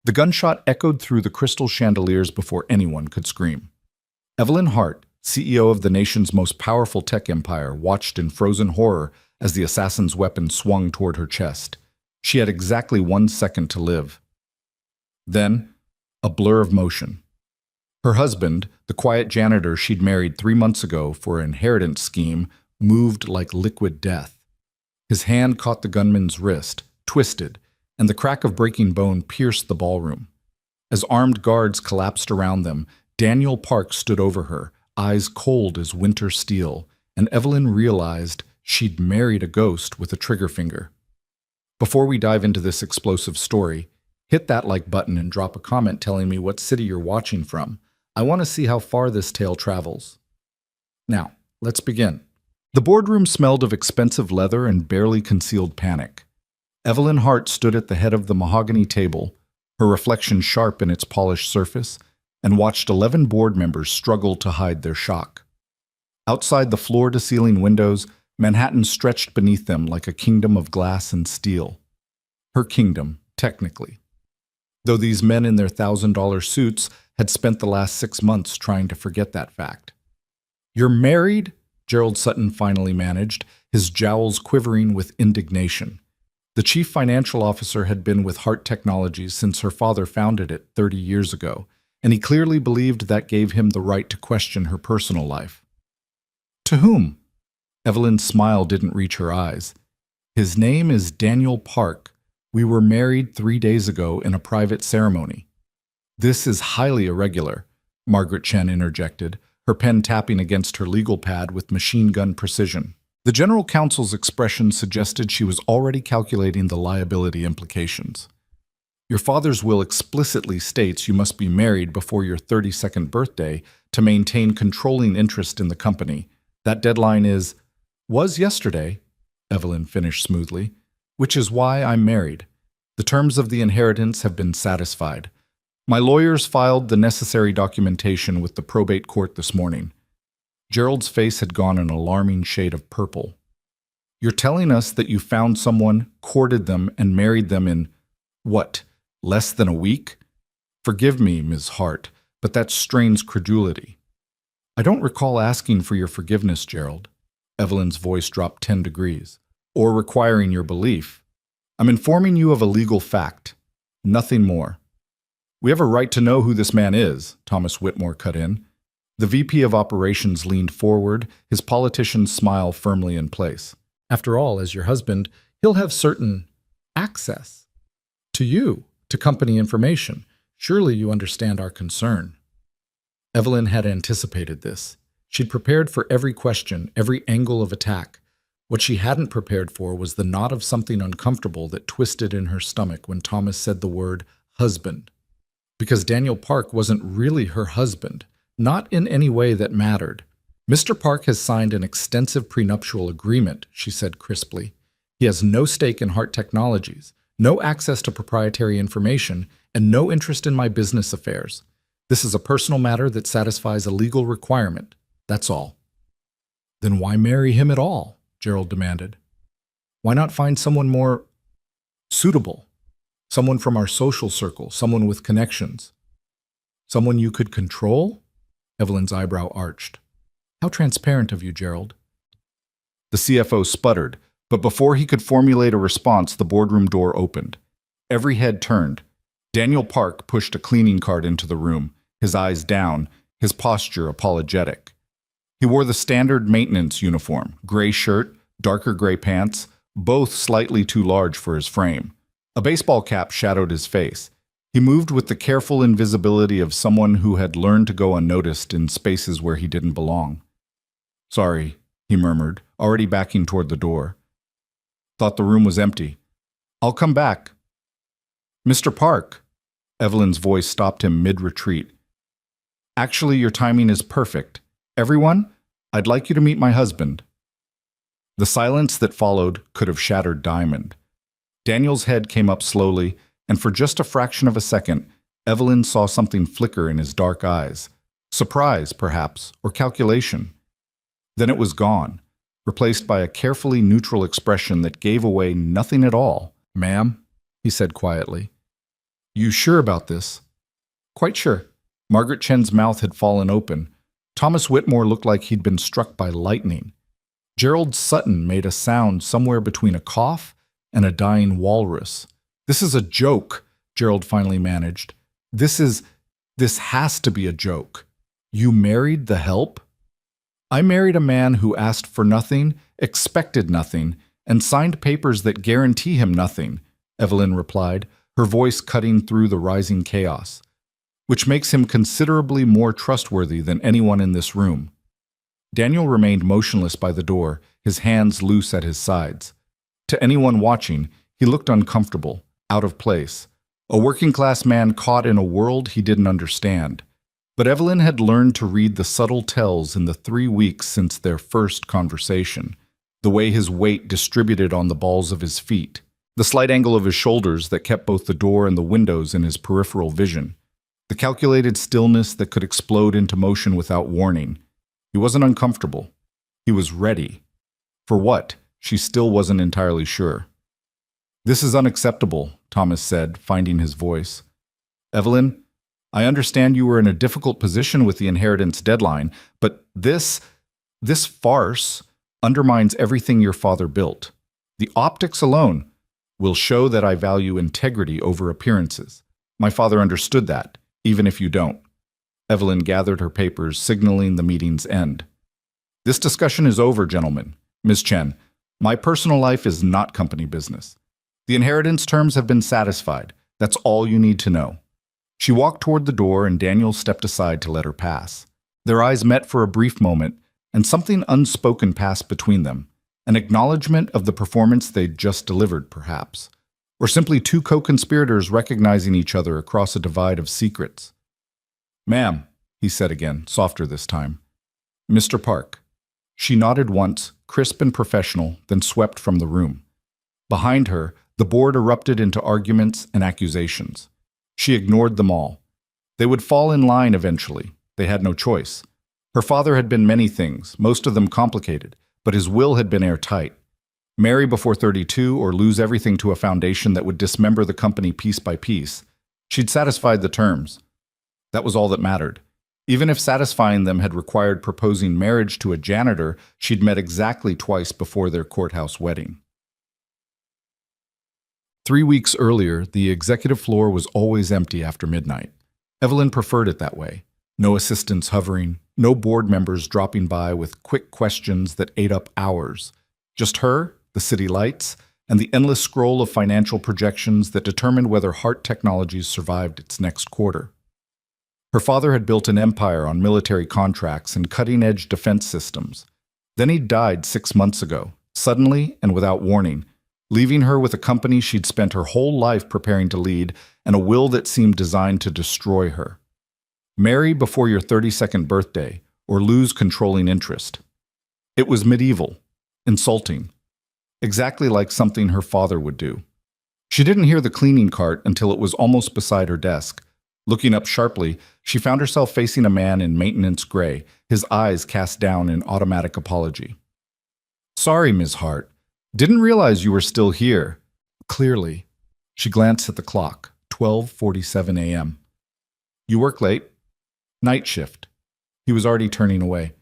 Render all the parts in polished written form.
The gunshot echoed through the crystal chandeliers before anyone could scream. Evelyn Hart, CEO of the nation's most powerful tech empire, watched in frozen horror as the assassin's weapon swung toward her chest. She had exactly 1 second to live. Then, a blur of motion. Her husband, the quiet janitor she'd married 3 months ago for an inheritance scheme, moved like liquid death. His hand caught the gunman's wrist, twisted, and the crack of breaking bone pierced the ballroom. As armed guards collapsed around them, Daniel Park stood over her, eyes cold as winter steel, and Evelyn realized she'd married a ghost with a trigger finger. Before we dive into this explosive story, hit that like button and drop a comment telling me what city you're watching from. I want to see how far this tale travels. Now, let's begin. The boardroom smelled of expensive leather and barely concealed panic. Evelyn Hart stood at the head of the mahogany table, her reflection sharp in its polished surface, and watched 11 board members struggle to hide their shock. Outside the floor-to-ceiling windows, Manhattan stretched beneath them like a kingdom of glass and steel. Her kingdom, technically. Though these men in their $1,000 suits had spent the last 6 months trying to forget that fact. "You're married?" Gerald Sutton finally managed, his jowls quivering with indignation. The chief financial officer had been with Hart Technologies since her father founded it 30 years ago, and he clearly believed that gave him the right to question her personal life. "To whom?" Evelyn's smile didn't reach her eyes. "His name is Daniel Park. We were married 3 days ago in a private ceremony." "This is highly irregular," Margaret Chen interjected, her pen tapping against her legal pad with machine gun precision. The general counsel's expression suggested she was already calculating the liability implications. "Your father's will explicitly states you must be married before your 32nd birthday to maintain controlling interest in the company. That deadline was yesterday," Evelyn finished smoothly, "which is why I'm married. The terms of the inheritance have been satisfied. My lawyers filed the necessary documentation with the probate court this morning." Gerald's face had gone an alarming shade of purple. "You're telling us that you found someone, courted them, and married them in, what, less than a week? Forgive me, Ms. Hart, but that strains credulity." "I don't recall asking for your forgiveness, Gerald." Evelyn's voice dropped 10 degrees. "Or requiring your belief. I'm informing you of a legal fact. Nothing more." "We have a right to know who this man is," Thomas Whitmore cut in. The VP of Operations leaned forward, his politician's smile firmly in place. "After all, as your husband, he'll have certain access to you, to company information. Surely you understand our concern." Evelyn had anticipated this. She'd prepared for every question, every angle of attack. What she hadn't prepared for was the knot of something uncomfortable that twisted in her stomach when Thomas said the word husband. Because Daniel Park wasn't really her husband. Not in any way that mattered. "Mr. Park has signed an extensive prenuptial agreement," she said crisply. "He has no stake in Hart Technologies, no access to proprietary information, and no interest in my business affairs. This is a personal matter that satisfies a legal requirement. That's all." "Then why marry him at all?" Gerald demanded. "Why not find someone more suitable? Someone from our social circle, someone with connections. Someone you could control?" Evelyn's eyebrow arched. "How transparent of you, Gerald." The CFO sputtered, but before he could formulate a response, the boardroom door opened. Every head turned. Daniel Park pushed a cleaning cart into the room, his eyes down, his posture apologetic. He wore the standard maintenance uniform, gray shirt, darker gray pants, both slightly too large for his frame. A baseball cap shadowed his face. He moved with the careful invisibility of someone who had learned to go unnoticed in spaces where he didn't belong. "Sorry," he murmured, already backing toward the door. "Thought the room was empty. I'll come back." "Mr. Park," Evelyn's voice stopped him mid-retreat. "Actually, your timing is perfect. Everyone, I'd like you to meet my husband." The silence that followed could have shattered diamond. Daniel's head came up slowly, and for just a fraction of a second, Evelyn saw something flicker in his dark eyes. Surprise, perhaps, or calculation. Then it was gone, replaced by a carefully neutral expression that gave away nothing at all. "Ma'am," he said quietly, You sure about this? Quite sure. Margaret Chen's mouth had fallen open. Thomas Whitmore looked like he'd been struck by lightning. Gerald Sutton made a sound somewhere between a cough and a dying walrus. This is a joke, Gerald finally managed. This has to be a joke. You married the help? I married a man who asked for nothing, expected nothing, and signed papers that guarantee him nothing, Evelyn replied, her voice cutting through the rising chaos, which makes him considerably more trustworthy than anyone in this room. Daniel remained motionless by the door, his hands loose at his sides. To anyone watching, he looked uncomfortable, out of place, a working-class man caught in a world he didn't understand. But Evelyn had learned to read the subtle tells in the 3 weeks since their first conversation, the way his weight distributed on the balls of his feet, the slight angle of his shoulders that kept both the door and the windows in his peripheral vision, the calculated stillness that could explode into motion without warning. He wasn't uncomfortable. He was ready. For what? She still wasn't entirely sure. This is unacceptable, Thomas said, finding his voice. Evelyn, I understand you were in a difficult position with the inheritance deadline, but this farce undermines everything your father built. The optics alone will show that I value integrity over appearances. My father understood that, even if you don't. Evelyn gathered her papers, signaling the meeting's end. This discussion is over, gentlemen. Ms. Chen, my personal life is not company business. The inheritance terms have been satisfied. That's all you need to know. She walked toward the door and Daniel stepped aside to let her pass. Their eyes met for a brief moment, and something unspoken passed between them, an acknowledgement of the performance they'd just delivered, perhaps, or simply two co-conspirators recognizing each other across a divide of secrets. Ma'am, he said again, softer this time. Mr. Park. She nodded once, crisp and professional, then swept from the room. Behind her, the board erupted into arguments and accusations. She ignored them all. They would fall in line eventually. They had no choice. Her father had been many things, most of them complicated, but his will had been airtight. Marry before 32 or lose everything to a foundation that would dismember the company piece by piece. She'd satisfied the terms. That was all that mattered. Even if satisfying them had required proposing marriage to a janitor she'd met exactly twice before their courthouse wedding. 3 weeks earlier, the executive floor was always empty after midnight. Evelyn preferred it that way. No assistants hovering, no board members dropping by with quick questions that ate up hours. Just her, the city lights, and the endless scroll of financial projections that determined whether Hart Technologies survived its next quarter. Her father had built an empire on military contracts and cutting-edge defense systems. Then he died 6 months ago, suddenly and without warning, leaving her with a company she'd spent her whole life preparing to lead and a will that seemed designed to destroy her. Marry before your 32nd birthday, or lose controlling interest. It was medieval, insulting, exactly like something her father would do. She didn't hear the cleaning cart until it was almost beside her desk. Looking up sharply, she found herself facing a man in maintenance gray, his eyes cast down in automatic apology. Sorry, Ms. Hart. Didn't realize you were still here. Clearly. She glanced at the clock, 12:47 a.m. You work late? Night shift. He was already turning away.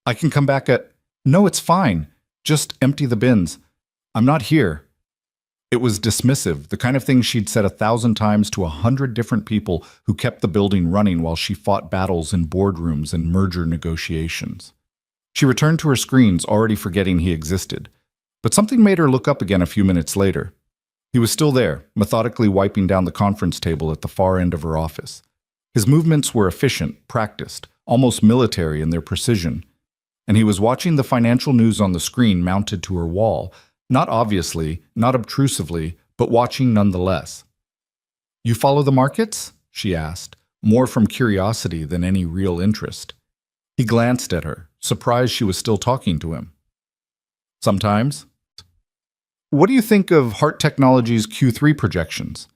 I can come back at... No, it's fine. Just empty the bins. I'm not here. It was dismissive, the kind of thing she'd said 1,000 times to 100 different people who kept the building running while she fought battles in boardrooms and merger negotiations. She returned to her screens, already forgetting he existed. But something made her look up again a few minutes later. He was still there, methodically wiping down the conference table at the far end of her office. His movements were efficient, practiced, almost military in their precision. And he was watching the financial news on the screen mounted to her wall, not obviously, not obtrusively, but watching nonetheless. You follow the markets? She asked, more from curiosity than any real interest. He glanced at her, surprised she was still talking to him. Sometimes. What do you think of Hart Technologies' Q3 projections?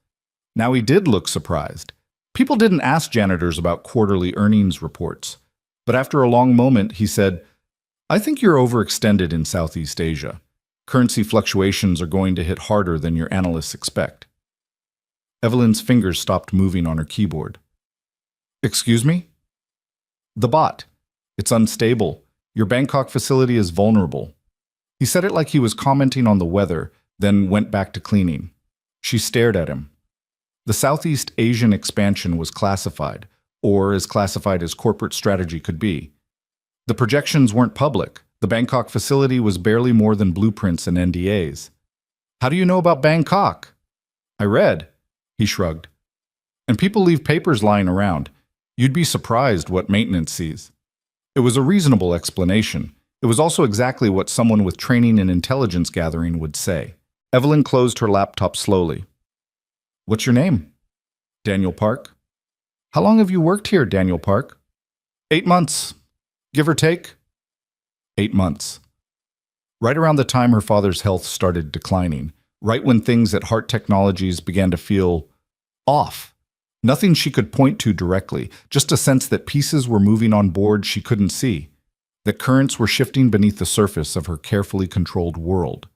Now he did look surprised. People didn't ask janitors about quarterly earnings reports. But after a long moment, he said, I think you're overextended in Southeast Asia. Currency fluctuations are going to hit harder than your analysts expect. Evelyn's fingers stopped moving on her keyboard. Excuse me? The bot. It's unstable. Your Bangkok facility is vulnerable. He said it like he was commenting on the weather, then went back to cleaning. She stared at him. The Southeast Asian expansion was classified, or as classified as corporate strategy could be. The projections weren't public. The Bangkok facility was barely more than blueprints and NDAs. How do you know about Bangkok? I read. He shrugged. And people leave papers lying around. You'd be surprised what maintenance sees. It was a reasonable explanation. It was also exactly what someone with training in intelligence gathering would say. Evelyn closed her laptop slowly. What's your name? Daniel Park. How long have you worked here, Daniel Park? 8 months. Give or take? 8 months. Right around the time her father's health started declining, right when things at Heart Technologies began to feel off. Nothing she could point to directly, just a sense that pieces were moving on board she couldn't see, that currents were shifting beneath the surface of her carefully controlled world.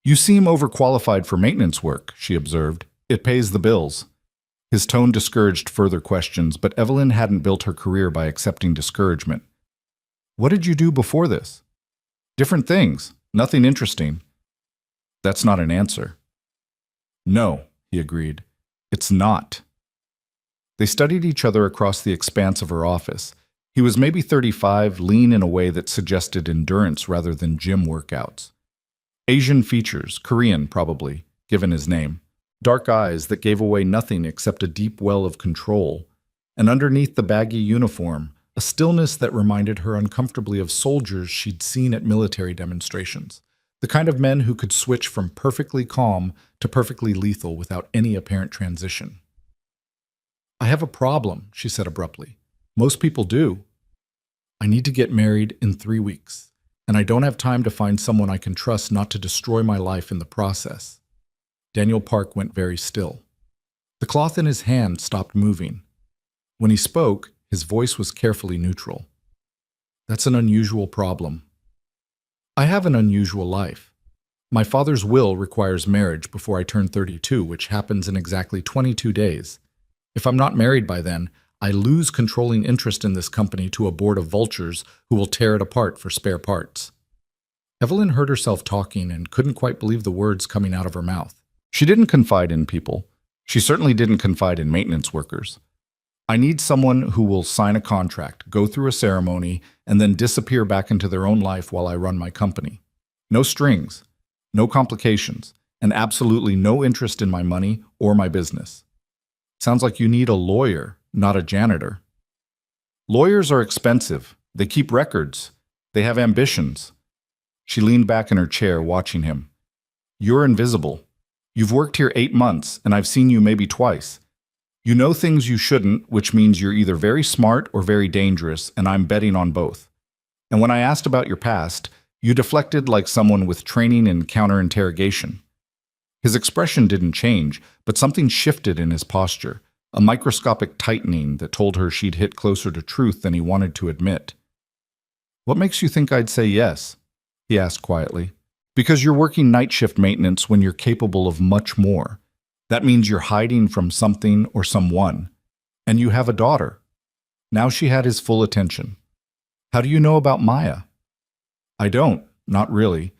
You seem overqualified for maintenance work, she observed. It pays the bills. His tone discouraged further questions, but Evelyn hadn't built her career by accepting discouragement. What did you do before this? Different things. Nothing interesting. That's not an answer. No, he agreed. It's not. They studied each other across the expanse of her office. He was maybe 35, lean in a way that suggested endurance rather than gym workouts. Asian features, Korean probably, given his name. Dark eyes that gave away nothing except a deep well of control. And underneath the baggy uniform, a stillness that reminded her uncomfortably of soldiers she'd seen at military demonstrations. The kind of men who could switch from perfectly calm to perfectly lethal without any apparent transition. I have a problem, she said abruptly. Most people do. I need to get married in 3 weeks, and I don't have time to find someone I can trust not to destroy my life in the process. Daniel Park went very still. The cloth in his hand stopped moving. When he spoke, his voice was carefully neutral. That's an unusual problem. I have an unusual life. My father's will requires marriage before I turn 32, which happens in exactly 22 days. If I'm not married by then, I lose controlling interest in this company to a board of vultures who will tear it apart for spare parts. Evelyn heard herself talking and couldn't quite believe the words coming out of her mouth. She didn't confide in people. She certainly didn't confide in maintenance workers. I need someone who will sign a contract, go through a ceremony, and then disappear back into their own life while I run my company. No strings, no complications, and absolutely no interest in my money or my business. Sounds like you need a lawyer, not a janitor. Lawyers are expensive. They keep records. They have ambitions. She leaned back in her chair, watching him. You're invisible. You've worked here 8 months, and I've seen you maybe twice. You know things you shouldn't, which means you're either very smart or very dangerous, and I'm betting on both. And when I asked about your past, you deflected like someone with training in counter-interrogation. His expression didn't change, but something shifted in his posture, a microscopic tightening that told her she'd hit closer to truth than he wanted to admit. What makes you think I'd say yes? He asked quietly. Because you're working night shift maintenance when you're capable of much more. That means you're hiding from something or someone. And you have a daughter. Now she had his full attention. How do you know about Maya? I don't, not really.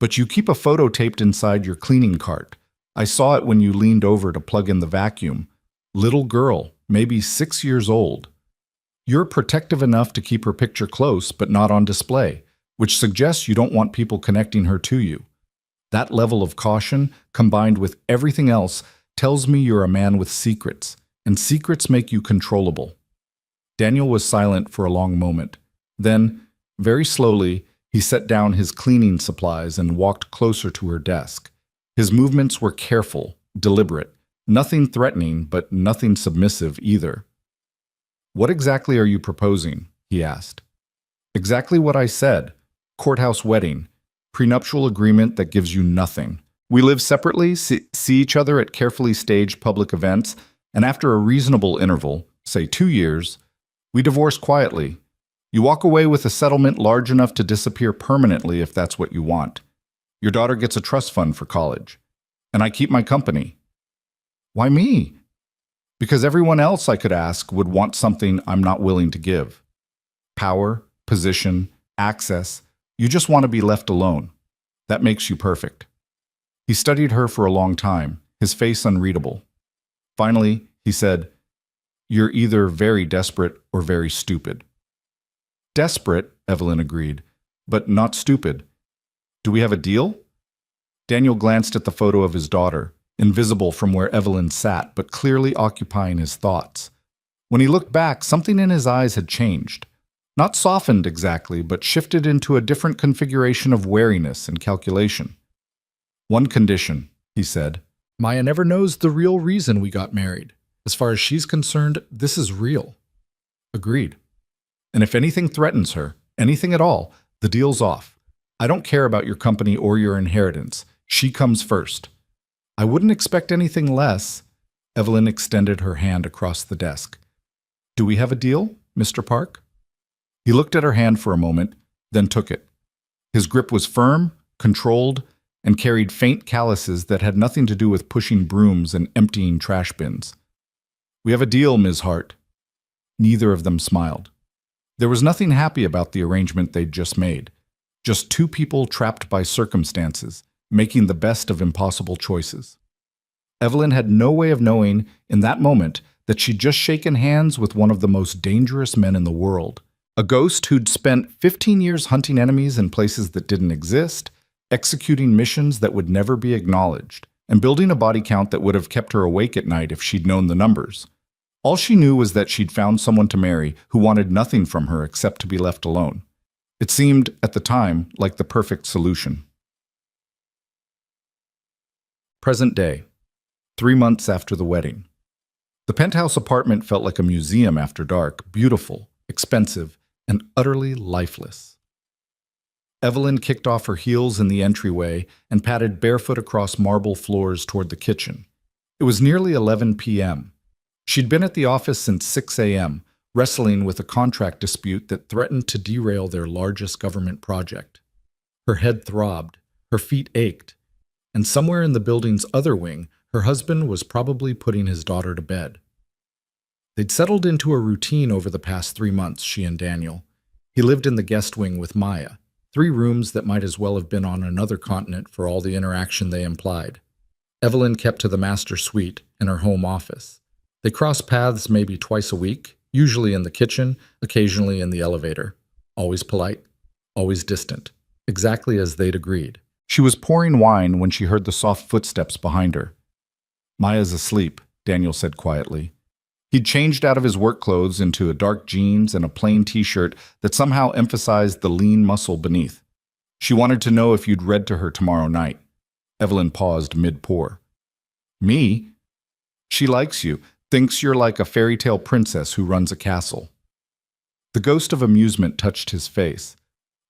But you keep a photo taped inside your cleaning cart. I saw it when you leaned over to plug in the vacuum. Little girl, maybe 6 years old. You're protective enough to keep her picture close but not on display, which suggests you don't want people connecting her to you. That level of caution, combined with everything else, tells me you're a man with secrets, and secrets make you controllable. Daniel was silent for a long moment. Then, very slowly, he set down his cleaning supplies and walked closer to her desk. His movements were careful, deliberate, nothing threatening, but nothing submissive either. What exactly are you proposing? He asked. Exactly what I said. Courthouse wedding. Prenuptial agreement that gives you nothing. We live separately, see each other at carefully staged public events, and after a reasonable interval, say 2 years, we divorce quietly. You walk away with a settlement large enough to disappear permanently if that's what you want. Your daughter gets a trust fund for college. And I keep my company. Why me? Because everyone else I could ask would want something I'm not willing to give. Power, position, access. You just want to be left alone. That makes you perfect. He studied her for a long time, his face unreadable. Finally, he said, "You're either very desperate or very stupid." Desperate, Evelyn agreed, but not stupid. Do we have a deal? Daniel glanced at the photo of his daughter, invisible from where Evelyn sat, but clearly occupying his thoughts. When he looked back, something in his eyes had changed. Not softened exactly, but shifted into a different configuration of wariness and calculation. "One condition," he said. "Maya never knows the real reason we got married. As far as she's concerned, this is real." Agreed. "And if anything threatens her, anything at all, the deal's off. I don't care about your company or your inheritance. She comes first." "I wouldn't expect anything less." Evelyn extended her hand across the desk. "Do we have a deal, Mr. Park?" He looked at her hand for a moment, then took it. His grip was firm, controlled, and carried faint calluses that had nothing to do with pushing brooms and emptying trash bins. "We have a deal, Ms. Hart." Neither of them smiled. There was nothing happy about the arrangement they'd just made. Just two people trapped by circumstances, making the best of impossible choices. Evelyn had no way of knowing, in that moment, that she'd just shaken hands with one of the most dangerous men in the world. A ghost who'd spent 15 years hunting enemies in places that didn't exist, executing missions that would never be acknowledged, and building a body count that would have kept her awake at night if she'd known the numbers. All she knew was that she'd found someone to marry who wanted nothing from her except to be left alone. It seemed, at the time, like the perfect solution. Present day, 3 months after the wedding. The penthouse apartment felt like a museum after dark, beautiful, expensive, and utterly lifeless. Evelyn kicked off her heels in the entryway and padded barefoot across marble floors toward the kitchen. It was nearly 11 p.m. She'd been at the office since 6 a.m., wrestling with a contract dispute that threatened to derail their largest government project. Her head throbbed, her feet ached, and somewhere in the building's other wing, her husband was probably putting his daughter to bed. They'd settled into a routine over the past 3 months, she and Daniel. He lived in the guest wing with Maya, 3 rooms that might as well have been on another continent for all the interaction they implied. Evelyn kept to the master suite in her home office. They crossed paths maybe twice a week, usually in the kitchen, occasionally in the elevator. Always polite, always distant, exactly as they'd agreed. She was pouring wine when she heard the soft footsteps behind her. "Maya's asleep," Daniel said quietly. He'd changed out of his work clothes into a dark jeans and a plain t-shirt that somehow emphasized the lean muscle beneath. "She wanted to know if you'd read to her tomorrow night." Evelyn paused mid-pour. "Me? She likes you, thinks you're like a fairy tale princess who runs a castle." The ghost of amusement touched his face.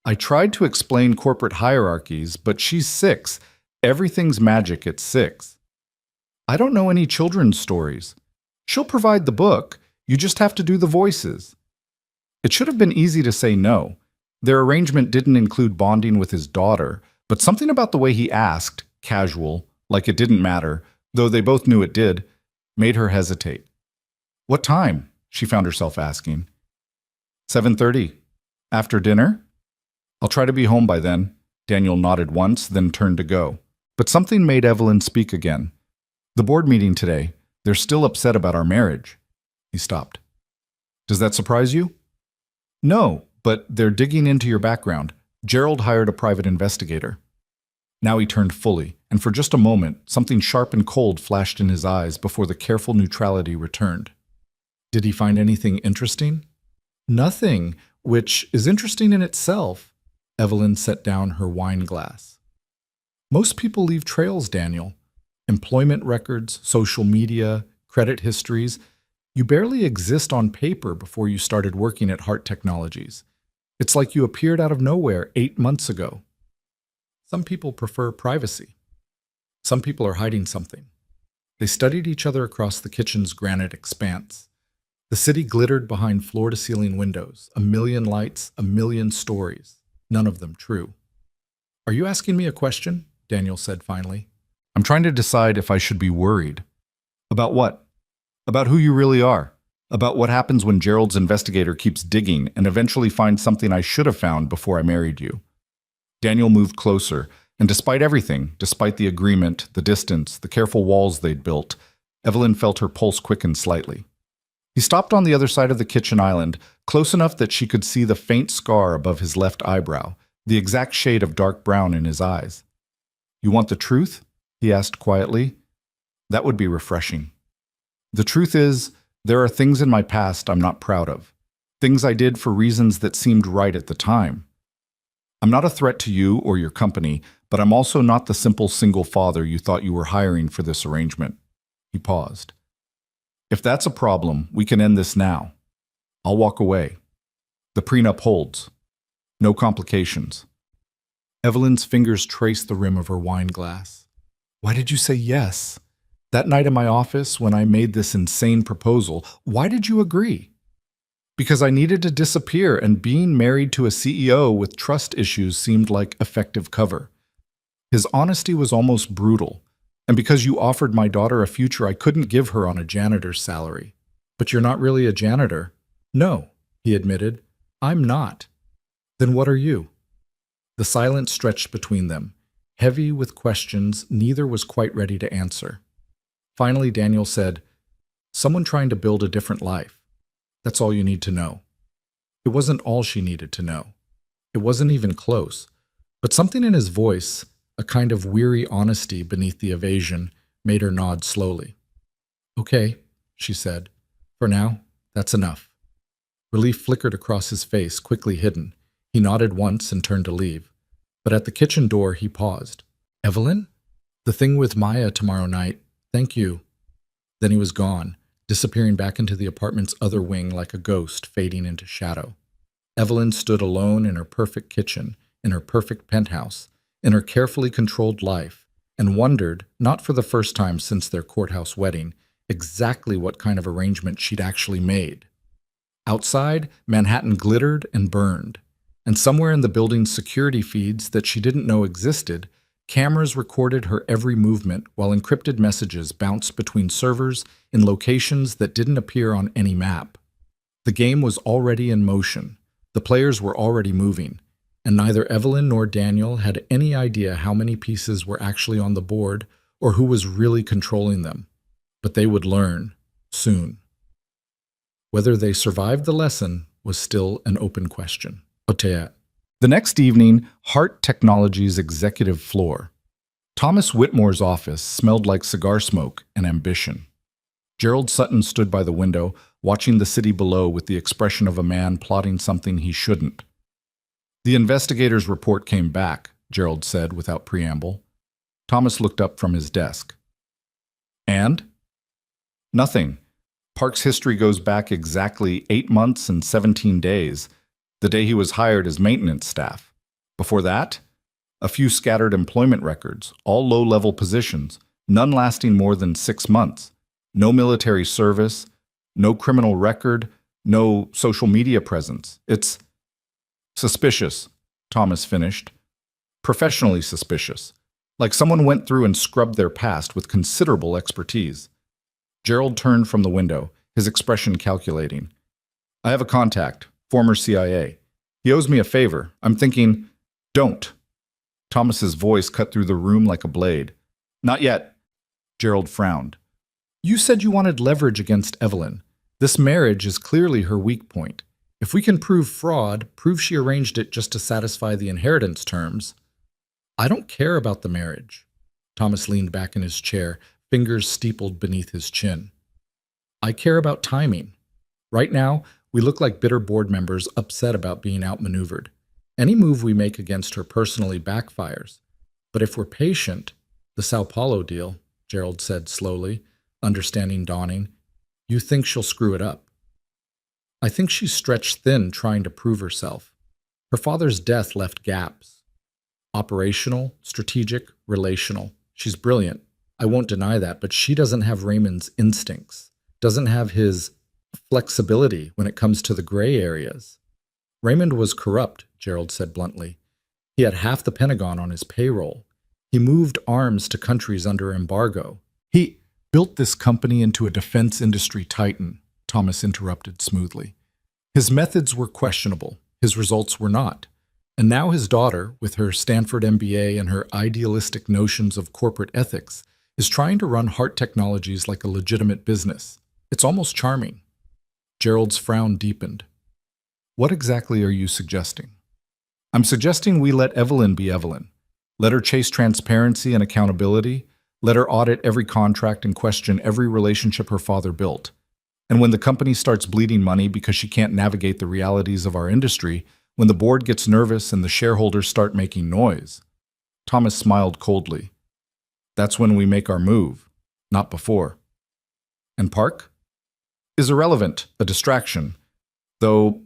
"I tried to explain corporate hierarchies, but she's 6. Everything's magic at 6. I don't know any children's stories. She'll provide the book, you just have to do the voices." It should have been easy to say no. Their arrangement didn't include bonding with his daughter, but something about the way he asked, casual, like it didn't matter, though they both knew it did, made her hesitate. "What time?" she found herself asking. 7:30. "After dinner?" "I'll try to be home by then." Daniel nodded once, then turned to go. But something made Evelyn speak again. "The board meeting today. They're still upset about our marriage." He stopped. "Does that surprise you?" "No, but they're digging into your background. Gerald hired a private investigator." Now he turned fully, and for just a moment, something sharp and cold flashed in his eyes before the careful neutrality returned. "Did he find anything interesting?" "Nothing, which is interesting in itself." Evelyn set down her wine glass. "Most people leave trails, Daniel. Employment records, social media, credit histories. You barely exist on paper before you started working at Hart Technologies. It's like you appeared out of nowhere 8 months ago." Some people prefer privacy. Some people are hiding something. They studied each other across the kitchen's granite expanse. The city glittered behind floor-to-ceiling windows, a million lights, a million stories, none of them true. "Are you asking me a question?" Daniel said finally. "I'm trying to decide if I should be worried." About what? About who you really are. About what happens when Gerald's investigator keeps digging and eventually finds something I should have found before I married you. Daniel moved closer, and despite everything, despite the agreement, the distance, the careful walls they'd built, Evelyn felt her pulse quicken slightly. He stopped on the other side of the kitchen island, close enough that she could see the faint scar above his left eyebrow, the exact shade of dark brown in his eyes. You want the truth? He asked quietly. That would be refreshing. The truth is, there are things in my past I'm not proud of. Things I did for reasons that seemed right at the time. I'm not a threat to you or your company, but I'm also not the simple single father you thought you were hiring for this arrangement. He paused. If that's a problem, we can end this now. I'll walk away. The prenup holds. No complications. Evelyn's fingers traced the rim of her wine glass. Why did you say yes? That night in my office, when I made this insane proposal, why did you agree? Because I needed to disappear, and being married to a CEO with trust issues seemed like effective cover. His honesty was almost brutal, and because you offered my daughter a future I couldn't give her on a janitor's salary. But you're not really a janitor. No, he admitted. I'm not. Then what are you? The silence stretched between them, heavy with questions neither was quite ready to answer. Finally, Daniel said, someone trying to build a different life. That's all you need to know. It wasn't all she needed to know. It wasn't even close. But something in his voice, a kind of weary honesty beneath the evasion, made her nod slowly. Okay, she said. For now, that's enough. Relief flickered across his face, quickly hidden. He nodded once and turned to leave. But at the kitchen door, he paused. Evelyn? The thing with Maya tomorrow night. Thank you. Then he was gone, disappearing back into the apartment's other wing like a ghost fading into shadow. Evelyn stood alone in her perfect kitchen, in her perfect penthouse, in her carefully controlled life, and wondered, not for the first time since their courthouse wedding, exactly what kind of arrangement she'd actually made. Outside, Manhattan glittered and burned, and somewhere in the building's security feeds that she didn't know existed, cameras recorded her every movement while encrypted messages bounced between servers in locations that didn't appear on any map. The game was already in motion. The players were already moving, and neither Evelyn nor Daniel had any idea how many pieces were actually on the board or who was really controlling them. But they would learn, soon. Whether they survived the lesson was still an open question. Otea. The next evening, Hart Technologies' executive floor. Thomas Whitmore's office smelled like cigar smoke and ambition. Gerald Sutton stood by the window, watching the city below with the expression of a man plotting something he shouldn't. The investigator's report came back, Gerald said without preamble. Thomas looked up from his desk. And? Nothing. Park's history goes back exactly 8 months and 17 days, the day he was hired as maintenance staff. Before that, a few scattered employment records, all low-level positions, none lasting more than 6 months. No military service, no criminal record, no social media presence. It's suspicious, Thomas finished. Professionally suspicious. Like someone went through and scrubbed their past with considerable expertise. Gerald turned from the window, his expression calculating. I have a contact, former CIA. He owes me a favor. I'm thinking, don't. Thomas's voice cut through the room like a blade. Not yet. Gerald frowned. You said you wanted leverage against Evelyn. This marriage is clearly her weak point. If we can prove fraud, prove she arranged it just to satisfy the inheritance terms. I don't care about the marriage. Thomas leaned back in his chair, fingers steepled beneath his chin. I care about timing. Right now, we look like bitter board members upset about being outmaneuvered. Any move we make against her personally backfires. But if we're patient, the Sao Paulo deal, Gerald said slowly, understanding dawning, you think she'll screw it up. I think she's stretched thin trying to prove herself. Her father's death left gaps. Operational, strategic, relational. She's brilliant. I won't deny that, but she doesn't have Raymond's instincts, doesn't have his flexibility when it comes to the gray areas. Raymond was corrupt, Gerald said bluntly. He had half the Pentagon on his payroll. He moved arms to countries under embargo. built this company into a defense industry titan, Thomas interrupted smoothly. His methods were questionable. His results were not. And now his daughter, with her Stanford MBA and her idealistic notions of corporate ethics, is trying to run Hart Technologies like a legitimate business. It's almost charming. Gerald's frown deepened. What exactly are you suggesting? I'm suggesting we let Evelyn be Evelyn. Let her chase transparency and accountability. Let her audit every contract and question every relationship her father built. And when the company starts bleeding money because she can't navigate the realities of our industry, when the board gets nervous and the shareholders start making noise. Thomas smiled coldly. That's when we make our move, not before. And Park? Is irrelevant, a distraction. Though,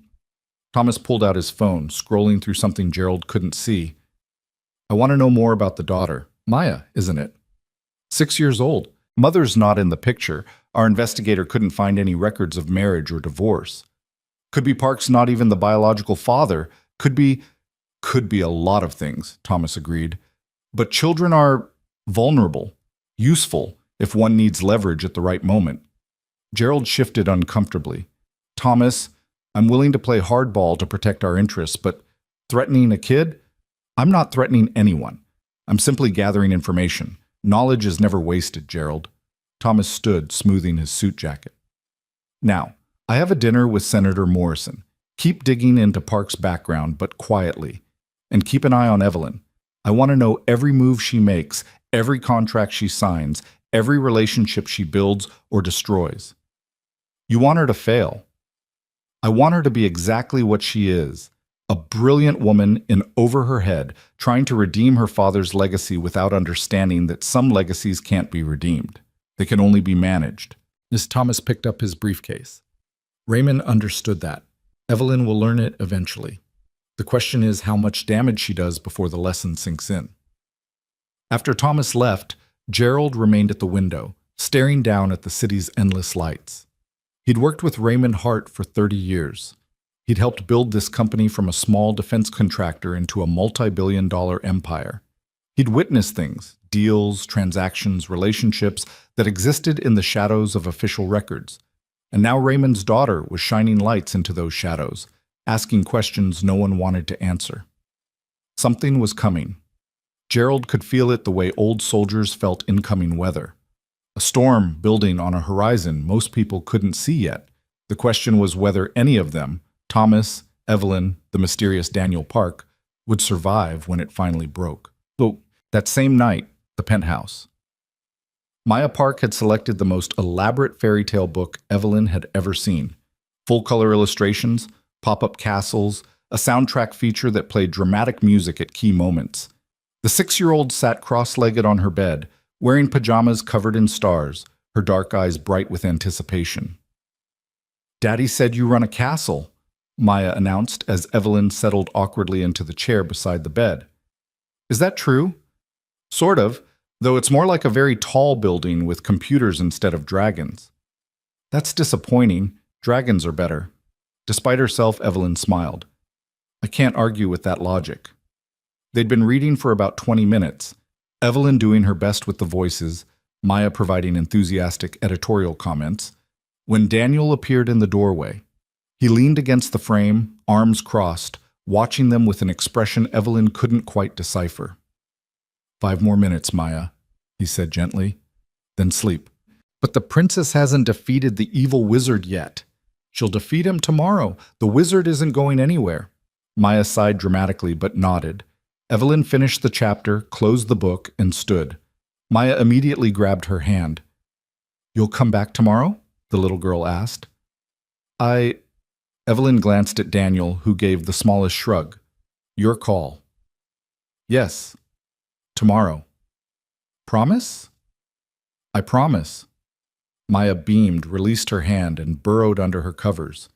Thomas pulled out his phone, scrolling through something Gerald couldn't see. I want to know more about the daughter. Maya, isn't it? 6 years old. Mother's not in the picture. Our investigator couldn't find any records of marriage or divorce. Could be Park's not even the biological father. Could be a lot of things, Thomas agreed. But children are vulnerable, useful, if one needs leverage at the right moment. Gerald shifted uncomfortably. Thomas, I'm willing to play hardball to protect our interests, but threatening a kid? I'm not threatening anyone. I'm simply gathering information. Knowledge is never wasted, Gerald. Thomas stood, smoothing his suit jacket. Now, I have a dinner with Senator Morrison. Keep digging into Park's background, but quietly. And keep an eye on Evelyn. I want to know every move she makes, every contract she signs, every relationship she builds or destroys. You want her to fail. I want her to be exactly what she is, a brilliant woman in over her head, trying to redeem her father's legacy without understanding that some legacies can't be redeemed. They can only be managed. As Thomas picked up his briefcase. Raymond understood that. Evelyn will learn it eventually. The question is how much damage she does before the lesson sinks in. After Thomas left, Gerald remained at the window, staring down at the city's endless lights. He'd worked with Raymond Hart for 30 years. He'd helped build this company from a small defense contractor into a multi-billion-dollar empire. He'd witnessed things, deals, transactions, relationships that existed in the shadows of official records. And now Raymond's daughter was shining lights into those shadows, asking questions no one wanted to answer. Something was coming. Gerald could feel it the way old soldiers felt incoming weather. A storm building on a horizon most people couldn't see yet. The question was whether any of them, Thomas, Evelyn, the mysterious Daniel Park, would survive when it finally broke. Though that same night, the penthouse. Maya Park had selected the most elaborate fairy tale book Evelyn had ever seen. Full-color illustrations, pop-up castles, a soundtrack feature that played dramatic music at key moments. The 6-year-old sat cross-legged on her bed, wearing pajamas covered in stars, her dark eyes bright with anticipation. "Daddy said you run a castle," Maya announced as Evelyn settled awkwardly into the chair beside the bed. "Is that true?" "Sort of. Though it's more like a very tall building with computers instead of dragons." "That's disappointing. Dragons are better." Despite herself, Evelyn smiled. "I can't argue with that logic." They'd been reading for about 20 minutes, Evelyn doing her best with the voices, Maya providing enthusiastic editorial comments, when Daniel appeared in the doorway. He leaned against the frame, arms crossed, watching them with an expression Evelyn couldn't quite decipher. "5 more minutes, Maya," he said gently. "Then sleep." "But the princess hasn't defeated the evil wizard yet." "She'll defeat him tomorrow. The wizard isn't going anywhere." Maya sighed dramatically but nodded. Evelyn finished the chapter, closed the book, and stood. Maya immediately grabbed her hand. "You'll come back tomorrow?" the little girl asked. Evelyn glanced at Daniel, who gave the smallest shrug. "Your call." "Yes. Tomorrow." "Promise?" "I promise." Maya beamed, released her hand, and burrowed under her covers.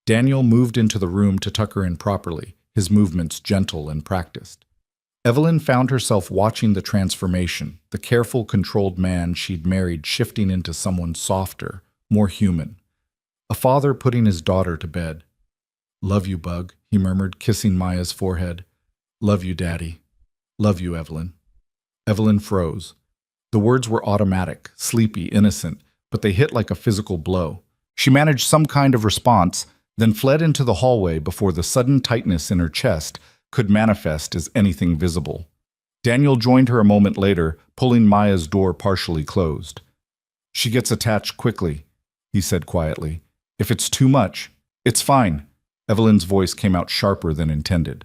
Daniel moved into the room to tuck her in properly, his movements gentle and practiced. Evelyn found herself watching the transformation, the careful, controlled man she'd married shifting into someone softer, more human. A father putting his daughter to bed. "Love you, Bug," he murmured, kissing Maya's forehead. "Love you, Daddy. Love you, Evelyn." Evelyn froze. The words were automatic, sleepy, innocent, but they hit like a physical blow. She managed some kind of response, then fled into the hallway before the sudden tightness in her chest could manifest as anything visible. Daniel joined her a moment later, pulling Maya's door partially closed. "She gets attached quickly," he said quietly. "If it's too much, it's fine." Evelyn's voice came out sharper than intended.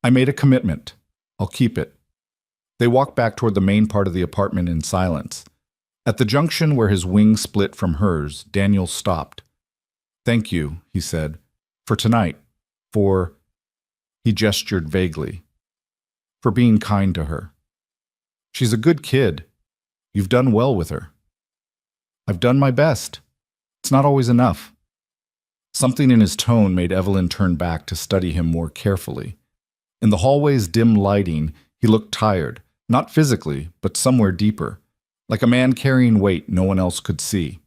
"I made a commitment. I'll keep it." They walked back toward the main part of the apartment in silence. At the junction where his wing split from hers, Daniel stopped. "Thank you," he said, "for tonight, for—" he gestured vaguely, "for being kind to her. She's a good kid. You've done well with her." "I've done my best. It's not always enough." Something in his tone made Evelyn turn back to study him more carefully. In the hallway's dim lighting, he looked tired, not physically, but somewhere deeper, like a man carrying weight no one else could see.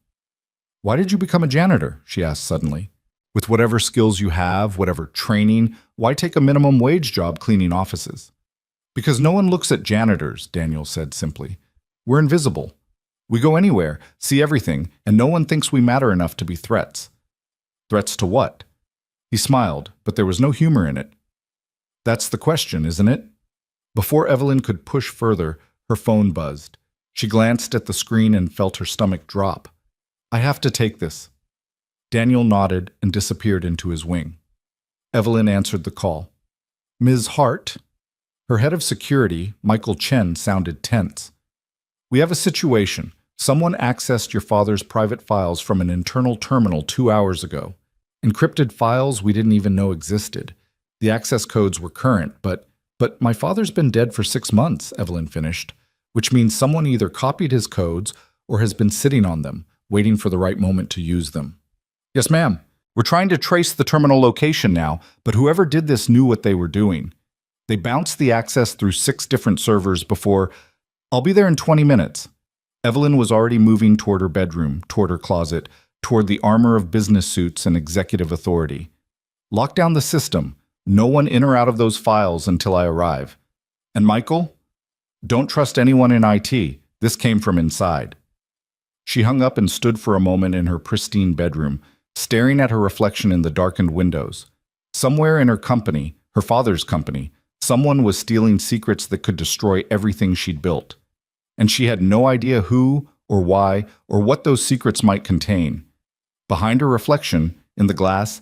"Why did you become a janitor?" she asked suddenly. "With whatever skills you have, whatever training, why take a minimum wage job cleaning offices?" "Because no one looks at janitors," Daniel said simply. "We're invisible. We go anywhere, see everything, and no one thinks we matter enough to be threats." "Threats to what?" He smiled, but there was no humor in it. "That's the question, isn't it?" Before Evelyn could push further, her phone buzzed. She glanced at the screen and felt her stomach drop. "I have to take this." Daniel nodded and disappeared into his wing. Evelyn answered the call. "Ms. Hart?" Her head of security, Michael Chen, sounded tense. "We have a situation. Someone accessed your father's private files from an internal terminal 2 hours ago. Encrypted files we didn't even know existed. The access codes were current, but my father's been dead for 6 months," Evelyn finished, "which means someone either copied his codes or has been sitting on them, waiting for the right moment to use them." "Yes, ma'am. We're trying to trace the terminal location now, but whoever did this knew what they were doing. They bounced the access through 6 different servers before—" "I'll be there in 20 minutes." Evelyn was already moving toward her bedroom, toward her closet, toward the armor of business suits and executive authority. "Lock down the system. No one in or out of those files until I arrive. And Michael? Don't trust anyone in IT. This came from inside." She hung up and stood for a moment in her pristine bedroom, staring at her reflection in the darkened windows. Somewhere in her company, her father's company, someone was stealing secrets that could destroy everything she'd built. And she had no idea who or why or what those secrets might contain. Behind her reflection, in the glass,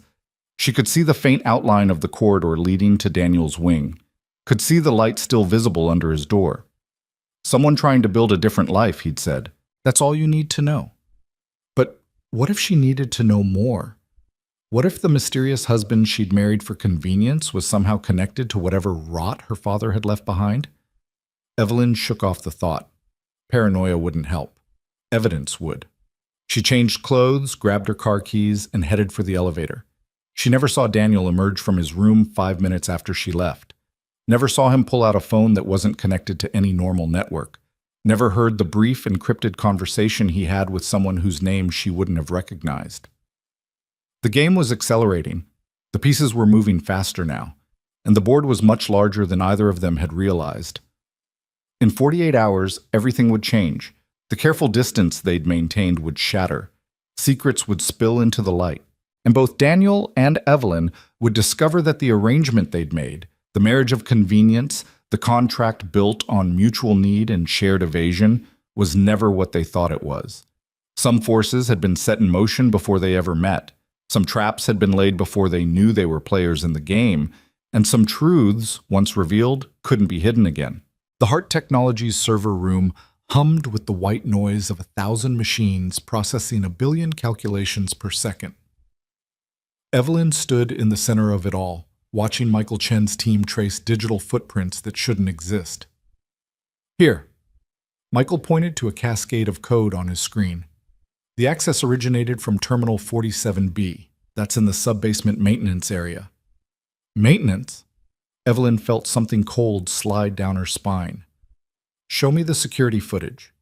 she could see the faint outline of the corridor leading to Daniel's wing, could see the light still visible under his door. "Someone trying to build a different life," he'd said. "That's all you need to know." But what if she needed to know more? What if the mysterious husband she'd married for convenience was somehow connected to whatever rot her father had left behind? Evelyn shook off the thought. Paranoia wouldn't help. Evidence would. She changed clothes, grabbed her car keys, and headed for the elevator. She never saw Daniel emerge from his room 5 minutes after she left. Never saw him pull out a phone that wasn't connected to any normal network. Never heard the brief, encrypted conversation he had with someone whose name she wouldn't have recognized. The game was accelerating. The pieces were moving faster now, and the board was much larger than either of them had realized. In 48 hours, everything would change. The careful distance they'd maintained would shatter. Secrets would spill into the light. And both Daniel and Evelyn would discover that the arrangement they'd made, the marriage of convenience, the contract built on mutual need and shared evasion, was never what they thought it was. Some forces had been set in motion before they ever met. Some traps had been laid before they knew they were players in the game. And some truths, once revealed, couldn't be hidden again. The Hart Technologies server room hummed with the white noise of 1,000 machines processing 1 billion calculations per second. Evelyn stood in the center of it all, watching Michael Chen's team trace digital footprints that shouldn't exist. "Here." Michael pointed to a cascade of code on his screen. The access originated from Terminal 47B. That's in the sub-basement maintenance area. Maintenance? Evelyn felt something cold slide down her spine. "Show me the security footage."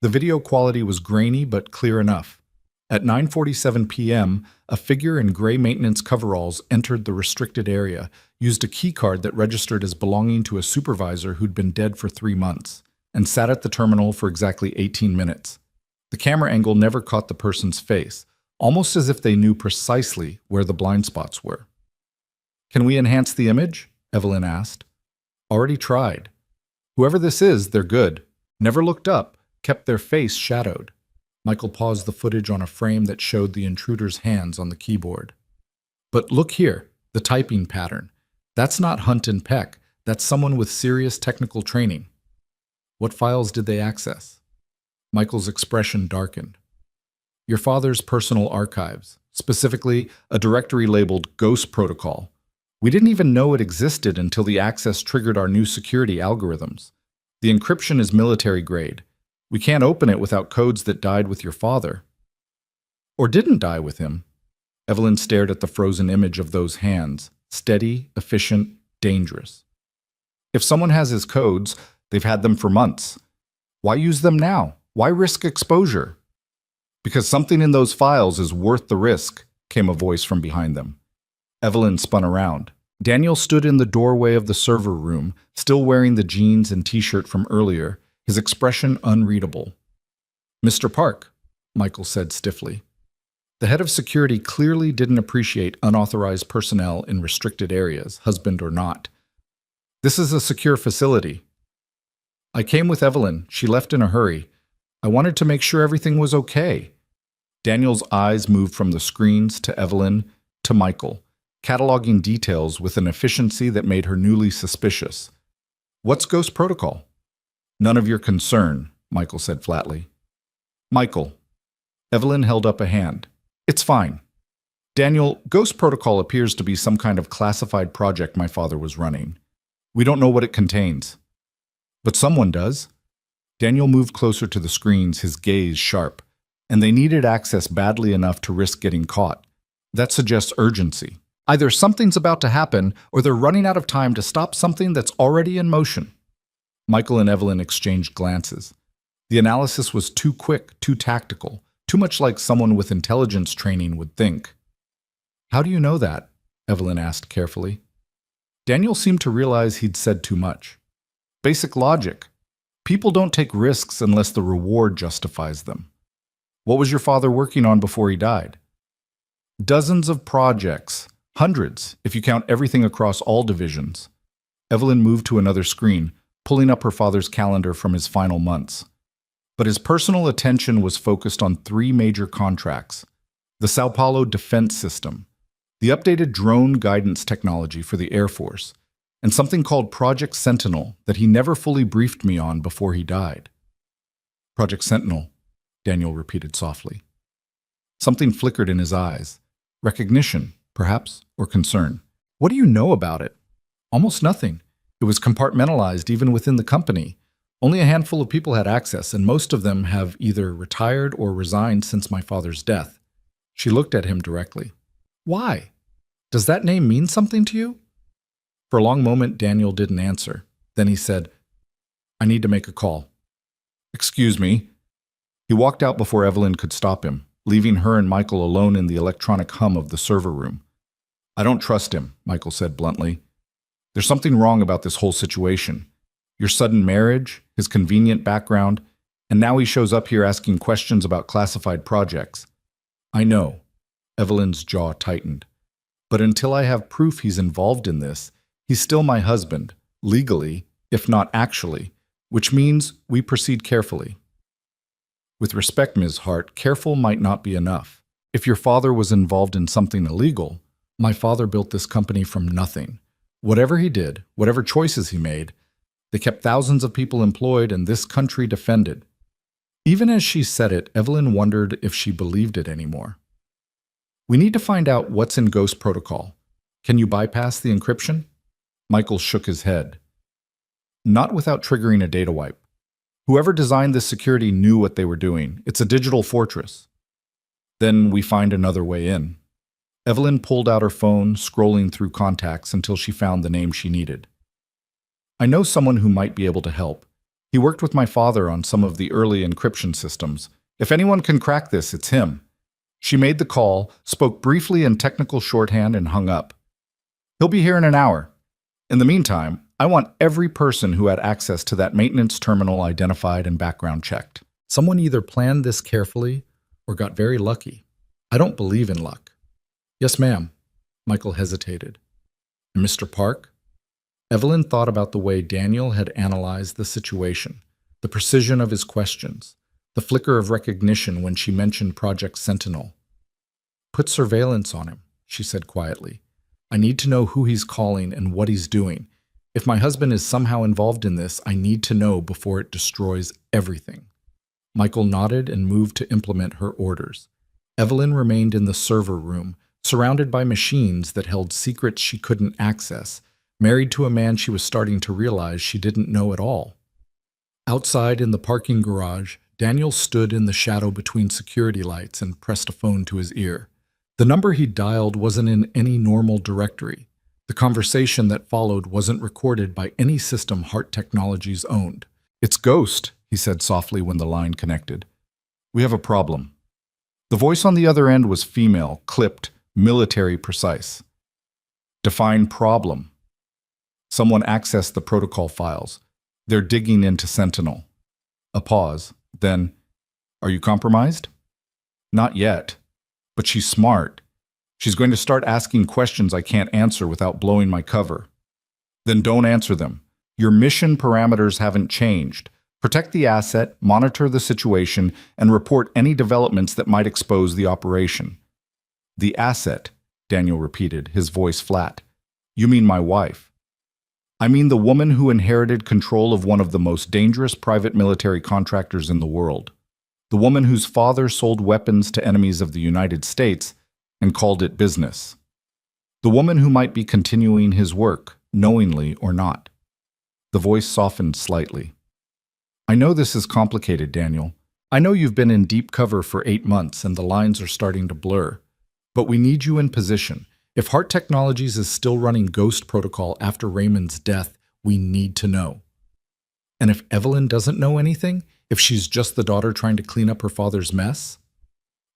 The video quality was grainy but clear enough. At 9:47 p.m., a figure in gray maintenance coveralls entered the restricted area, used a keycard that registered as belonging to a supervisor who'd been dead for 3 months, and sat at the terminal for exactly 18 minutes. The camera angle never caught the person's face, almost as if they knew precisely where the blind spots were. "Can we enhance the image?" Evelyn asked. "Already tried. Whoever this is, they're good. Never looked up, kept their face shadowed." Michael paused the footage on a frame that showed the intruder's hands on the keyboard. "But look here, the typing pattern. That's not Hunt and Peck. That's someone with serious technical training." "What files did they access?" Michael's expression darkened. "Your father's personal archives, specifically a directory labeled Ghost Protocol. We didn't even know it existed until the access triggered our new security algorithms. The encryption is military grade. We can't open it without codes that died with your father." "Or didn't die with him." Evelyn stared at the frozen image of those hands, steady, efficient, dangerous. "If someone has his codes, they've had them for months. Why use them now? Why risk exposure?" "Because something in those files is worth the risk," came a voice from behind them. Evelyn spun around. Daniel stood in the doorway of the server room, still wearing the jeans and t-shirt from earlier, his expression unreadable. "Mr. Park," Michael said stiffly. The head of security clearly didn't appreciate unauthorized personnel in restricted areas, husband or not. "This is a secure facility." "I came with Evelyn. She left in a hurry. I wanted to make sure everything was okay." Daniel's eyes moved from the screens to Evelyn to Michael, cataloging details with an efficiency that made her newly suspicious. "What's Ghost Protocol?" "None of your concern," Michael said flatly. "Michael." Evelyn held up a hand. "It's fine. Daniel, Ghost Protocol appears to be some kind of classified project my father was running. We don't know what it contains." "But someone does." Daniel moved closer to the screens, his gaze sharp. "And they needed access badly enough to risk getting caught. That suggests urgency. Either something's about to happen, or they're running out of time to stop something that's already in motion." Michael and Evelyn exchanged glances. The analysis was too quick, too tactical, too much like someone with intelligence training would think. "How do you know that?" Evelyn asked carefully. Daniel seemed to realize he'd said too much. "Basic logic. People don't take risks unless the reward justifies them." "What was your father working on before he died?" "Dozens of projects. Hundreds, if you count everything across all divisions." Evelyn moved to another screen, pulling up her father's calendar from his final months. But his personal attention was focused on 3 major contracts: the Sao Paulo Defense System, the updated drone guidance technology for the Air Force, and something called Project Sentinel that he never fully briefed me on before he died. "Project Sentinel," Daniel repeated softly. Something flickered in his eyes. Recognition, perhaps, or concern. "What do you know about it?" "Almost nothing. It was compartmentalized even within the company. Only a handful of people had access, and most of them have either retired or resigned since my father's death." She looked at him directly. "Why? Does that name mean something to you?" For a long moment, Daniel didn't answer. Then he said, "I need to make a call." "Excuse me." He walked out before Evelyn could stop him, leaving her and Michael alone in the electronic hum of the server room. "I don't trust him," Michael said bluntly. "There's something wrong about this whole situation. Your sudden marriage, his convenient background, and now he shows up here asking questions about classified projects." "I know." Evelyn's jaw tightened. "But until I have proof he's involved in this, he's still my husband, legally, if not actually, which means we proceed carefully." "With respect, Ms. Hart, careful might not be enough. If your father was involved in something illegal, my father built this company from nothing. Whatever he did, whatever choices he made, they kept thousands of people employed and this country defended." Even as she said it, Evelyn wondered if she believed it anymore. "We need to find out what's in Ghost Protocol. Can you bypass the encryption?" Michael shook his head. "Not without triggering a data wipe. Whoever designed this security knew what they were doing. It's a digital fortress." "Then we find another way in." Evelyn pulled out her phone, scrolling through contacts until she found the name she needed. "I know someone who might be able to help. He worked with my father on some of the early encryption systems. If anyone can crack this, it's him." She made the call, spoke briefly in technical shorthand, and hung up. "He'll be here in an hour. In the meantime, I want every person who had access to that maintenance terminal identified and background checked. Someone either planned this carefully or got very lucky. I don't believe in luck. Yes, ma'am. Michael hesitated. And Mr. Park? Evelyn thought about the way Daniel had analyzed the situation, the precision of his questions, the flicker of recognition when she mentioned Project Sentinel. Put surveillance on him, she said quietly. I need to know who he's calling and what he's doing. If my husband is somehow involved in this, I need to know before it destroys everything. Michael nodded and moved to implement her orders. Evelyn remained in the server room, surrounded by machines that held secrets she couldn't access, married to a man she was starting to realize she didn't know at all. Outside in the parking garage, Daniel stood in the shadow between security lights and pressed a phone to his ear. The number he dialed wasn't in any normal directory. The conversation that followed wasn't recorded by any system Hart Technologies owned. It's Ghost, he said softly when the line connected. We have a problem. The voice on the other end was female, clipped, military precise. Define problem. Someone accessed the protocol files. They're digging into Sentinel. A pause. Then, are you compromised? Not yet. But she's smart. She's going to start asking questions I can't answer without blowing my cover. Then don't answer them. Your mission parameters haven't changed. Protect the asset, monitor the situation, and report any developments that might expose the operation. The asset, Daniel repeated, his voice flat. You mean my wife? I mean the woman who inherited control of one of the most dangerous private military contractors in the world. The woman whose father sold weapons to enemies of the United States and called it business. The woman who might be continuing his work, knowingly or not. The voice softened slightly. I know this is complicated, Daniel. I know you've been in deep cover for 8 months and the lines are starting to blur. But we need you in position. If Hart Technologies is still running Ghost Protocol after Raymond's death, we need to know. And if Evelyn doesn't know anything, if she's just the daughter trying to clean up her father's mess,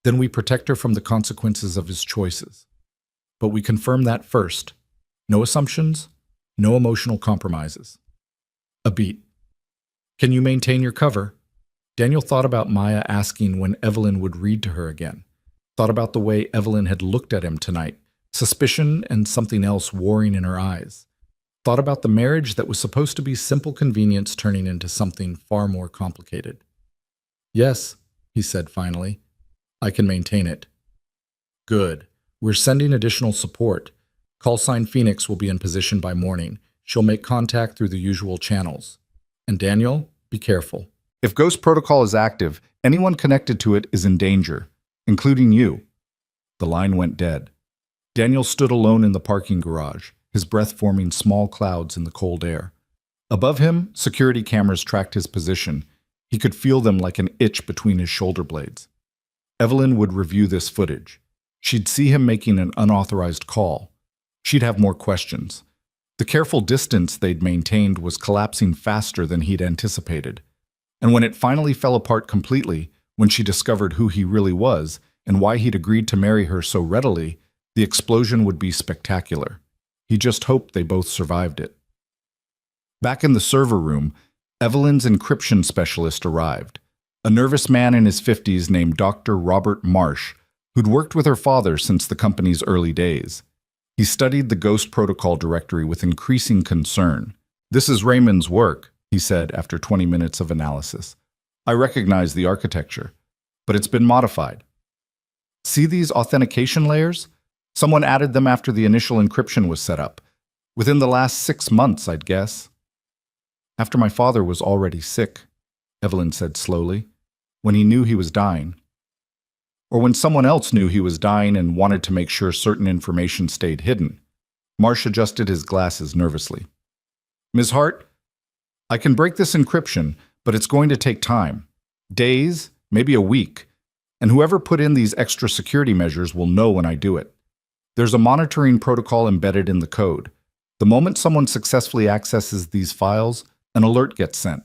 then we protect her from the consequences of his choices. But we confirm that first. No assumptions, no emotional compromises. A beat. Can you maintain your cover? Daniel thought about Maya asking when Evelyn would read to her again. Thought about the way Evelyn had looked at him tonight, suspicion and something else warring in her eyes. Thought about the marriage that was supposed to be simple convenience turning into something far more complicated. Yes, he said finally. I can maintain it. Good. We're sending additional support. Callsign Phoenix will be in position by morning. She'll make contact through the usual channels. And Daniel, be careful. If Ghost Protocol is active, anyone connected to it is in danger, including you. The line went dead. Daniel stood alone in the parking garage, his breath forming small clouds in the cold air. Above him, security cameras tracked his position. He could feel them like an itch between his shoulder blades. Evelyn would review this footage. She'd see him making an unauthorized call. She'd have more questions. The careful distance they'd maintained was collapsing faster than he'd anticipated. And when it finally fell apart completely, when she discovered who he really was and why he'd agreed to marry her so readily, the explosion would be spectacular. He just hoped they both survived it. Back in the server room, Evelyn's encryption specialist arrived, a nervous man in his 50s named Dr. Robert Marsh, who'd worked with her father since the company's early days. He studied the Ghost Protocol directory with increasing concern. This is Raymond's work, he said after 20 minutes of analysis. I recognize the architecture, but it's been modified. See these authentication layers? Someone added them after the initial encryption was set up. Within the last 6 months, I'd guess. After my father was already sick, Evelyn said slowly, when he knew he was dying. Or when someone else knew he was dying and wanted to make sure certain information stayed hidden. Marsh adjusted his glasses nervously. Ms. Hart, I can break this encryption, but it's going to take time. Days, maybe a week. And whoever put in these extra security measures will know when I do it. There's a monitoring protocol embedded in the code. The moment someone successfully accesses these files, an alert gets sent.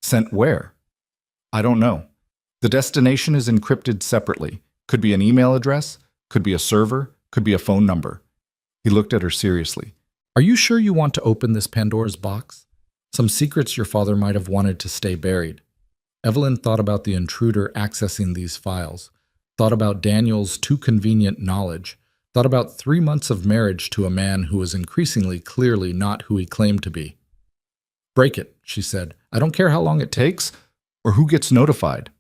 Sent where? I don't know. The destination is encrypted separately. Could be an email address, could be a server, could be a phone number. He looked at her seriously. Are you sure you want to open this Pandora's box? Some secrets your father might have wanted to stay buried. Evelyn thought about the intruder accessing these files, thought about Daniel's too convenient knowledge, thought about 3 months of marriage to a man who was increasingly clearly not who he claimed to be. Break it, she said. I don't care how long it takes or who gets notified.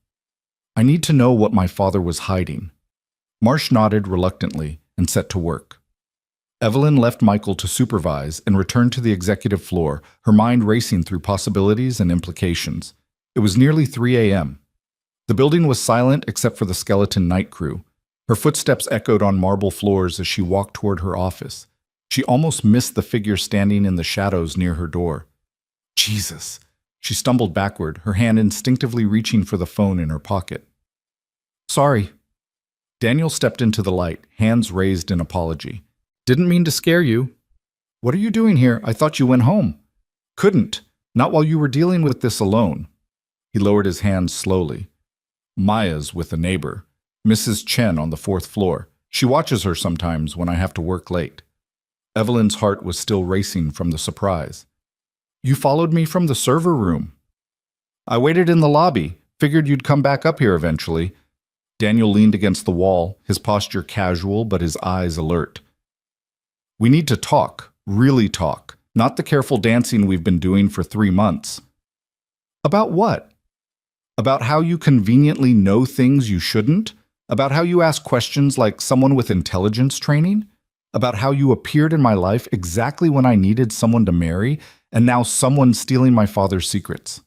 I need to know what my father was hiding. Marsh nodded reluctantly and set to work. Evelyn left Michael to supervise and returned to the executive floor, her mind racing through possibilities and implications. It was nearly 3 a.m. The building was silent except for the skeleton night crew. Her footsteps echoed on marble floors as she walked toward her office. She almost missed the figure standing in the shadows near her door. Jesus! She stumbled backward, her hand instinctively reaching for the phone in her pocket. Sorry. Daniel stepped into the light, hands raised in apology. Didn't mean to scare you. What are you doing here? I thought you went home. Couldn't. Not while you were dealing with this alone. He lowered his hands slowly. Maya's with a neighbor, Mrs. Chen on the 4th floor. She watches her sometimes when I have to work late. Evelyn's heart was still racing from the surprise. You followed me from the server room. I waited in the lobby. Figured you'd come back up here eventually. Daniel leaned against the wall, his posture casual but his eyes alert. We need to talk, really talk, not the careful dancing we've been doing for 3 months. About what? About how you conveniently know things you shouldn't? About how you ask questions like someone with intelligence training? About how you appeared in my life exactly when I needed someone to marry, and now someone's stealing my father's secrets?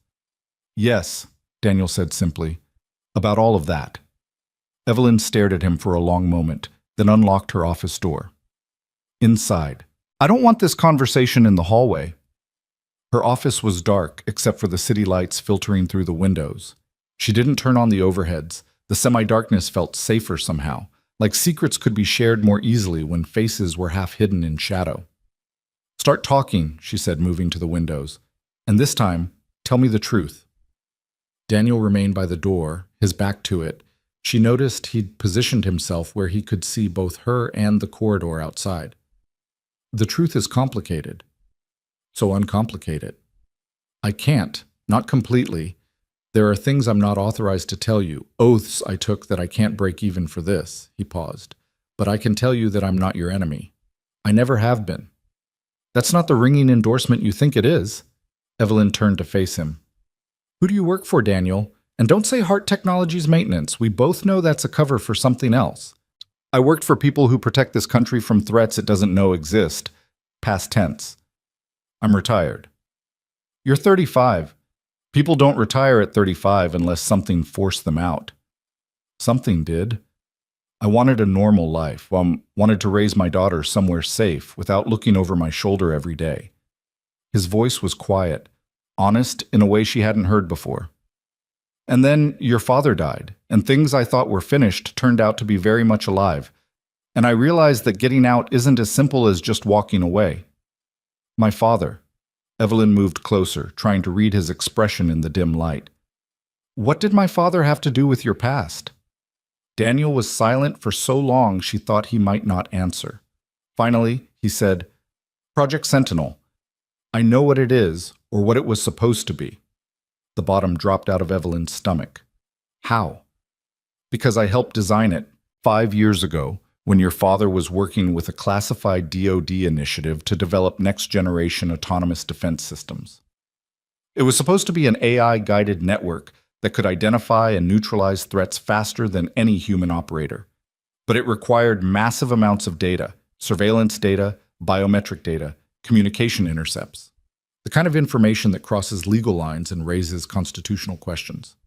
Yes, Daniel said simply. About all of that. Evelyn stared at him for a long moment, then unlocked her office door. Inside. I don't want this conversation in the hallway. Her office was dark, except for the city lights filtering through the windows. She didn't turn on the overheads. The semi-darkness felt safer somehow, like secrets could be shared more easily when faces were half hidden in shadow. Start talking, she said, moving to the windows. And this time, tell me the truth. Daniel remained by the door, his back to it. She noticed he'd positioned himself where he could see both her and the corridor outside. The truth is complicated. So uncomplicate it. I can't, not completely. There are things I'm not authorized to tell you, oaths I took that I can't break even for this, he paused. But I can tell you that I'm not your enemy. I never have been. That's not the ringing endorsement you think it is. Evelyn turned to face him. Who do you work for, Daniel? And don't say Hart Technologies Maintenance. We both know that's a cover for something else. I worked for people who protect this country from threats it doesn't know exist. Past tense. I'm retired. You're 35. People don't retire at 35 unless something forced them out. Something did. I wanted a normal life, wanted to raise my daughter somewhere safe without looking over my shoulder every day. His voice was quiet, honest in a way she hadn't heard before. And then your father died, and things I thought were finished turned out to be very much alive. And I realized that getting out isn't as simple as just walking away. My father. Evelyn moved closer, trying to read his expression in the dim light. What did my father have to do with your past? Daniel was silent for so long she thought he might not answer. Finally, he said, Project Sentinel. I know what it is, or what it was supposed to be. The bottom dropped out of Evelyn's stomach. How? Because I helped design it 5 years ago, when your father was working with a classified DoD initiative to develop next-generation autonomous defense systems. It was supposed to be an AI-guided network that could identify and neutralize threats faster than any human operator. But it required massive amounts of data, surveillance data, biometric data, communication intercepts. The kind of information that crosses legal lines and raises constitutional questions.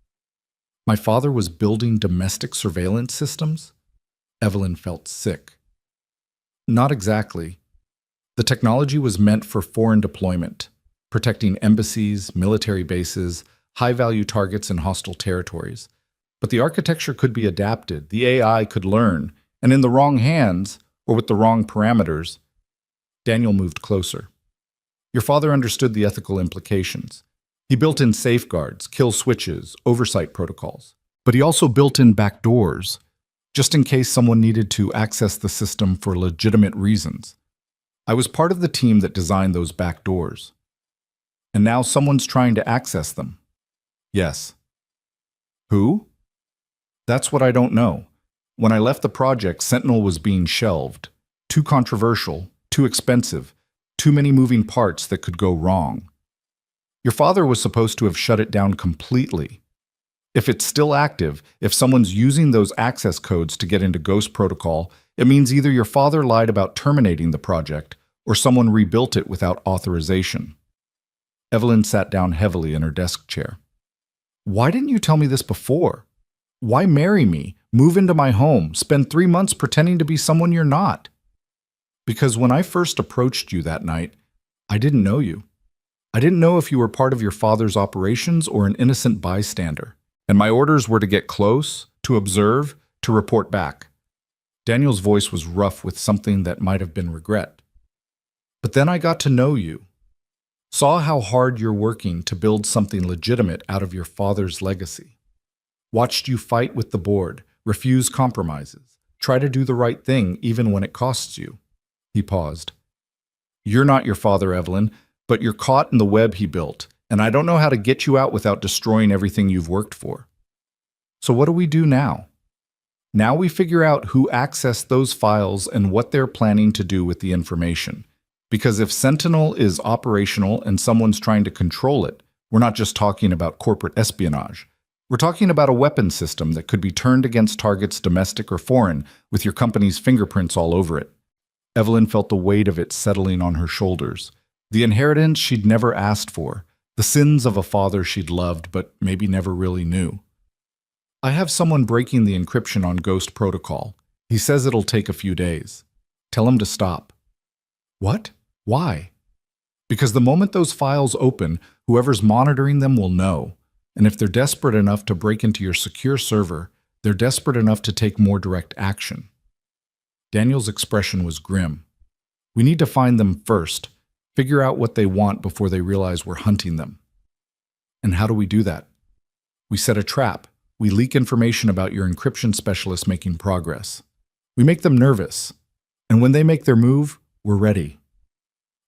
My father was building domestic surveillance systems? Evelyn felt sick. Not exactly. The technology was meant for foreign deployment, protecting embassies, military bases, high-value targets in hostile territories. But the architecture could be adapted, the AI could learn, and in the wrong hands, or with the wrong parameters. Daniel moved closer. Your father understood the ethical implications. He built in safeguards, kill switches, oversight protocols. But he also built in backdoors, just in case someone needed to access the system for legitimate reasons. I was part of the team that designed those back doors. And now someone's trying to access them. Yes. Who? That's what I don't know. When I left the project, Sentinel was being shelved. Too controversial, too expensive, too many moving parts that could go wrong. Your father was supposed to have shut it down completely. If it's still active, if someone's using those access codes to get into Ghost Protocol, it means either your father lied about terminating the project or someone rebuilt it without authorization. Evelyn sat down heavily in her desk chair. Why didn't you tell me this before? Why marry me, move into my home, spend 3 months pretending to be someone you're not? Because when I first approached you that night, I didn't know you. I didn't know if you were part of your father's operations or an innocent bystander. And my orders were to get close, to observe, to report back. Daniel's voice was rough with something that might have been regret. But then I got to know you. Saw how hard you're working to build something legitimate out of your father's legacy. Watched you fight with the board, refuse compromises, try to do the right thing even when it costs you. He paused. You're not your father, Evelyn, but you're caught in the web he built, and I don't know how to get you out without destroying everything you've worked for. So what do we do now? Now we figure out who accessed those files and what they're planning to do with the information. Because if Sentinel is operational and someone's trying to control it, we're not just talking about corporate espionage. We're talking about a weapon system that could be turned against targets domestic or foreign, with your company's fingerprints all over it. Evelyn felt the weight of it settling on her shoulders. The inheritance she'd never asked for, the sins of a father she'd loved but maybe never really knew. I have someone breaking the encryption on Ghost Protocol. He says it'll take a few days. Tell him to stop. What? Why? Because the moment those files open, whoever's monitoring them will know. And if they're desperate enough to break into your secure server, they're desperate enough to take more direct action. Daniel's expression was grim. We need to find them first, figure out what they want before they realize we're hunting them. And how do we do that? We set a trap. We leak information about your encryption specialist making progress. We make them nervous. And when they make their move, we're ready.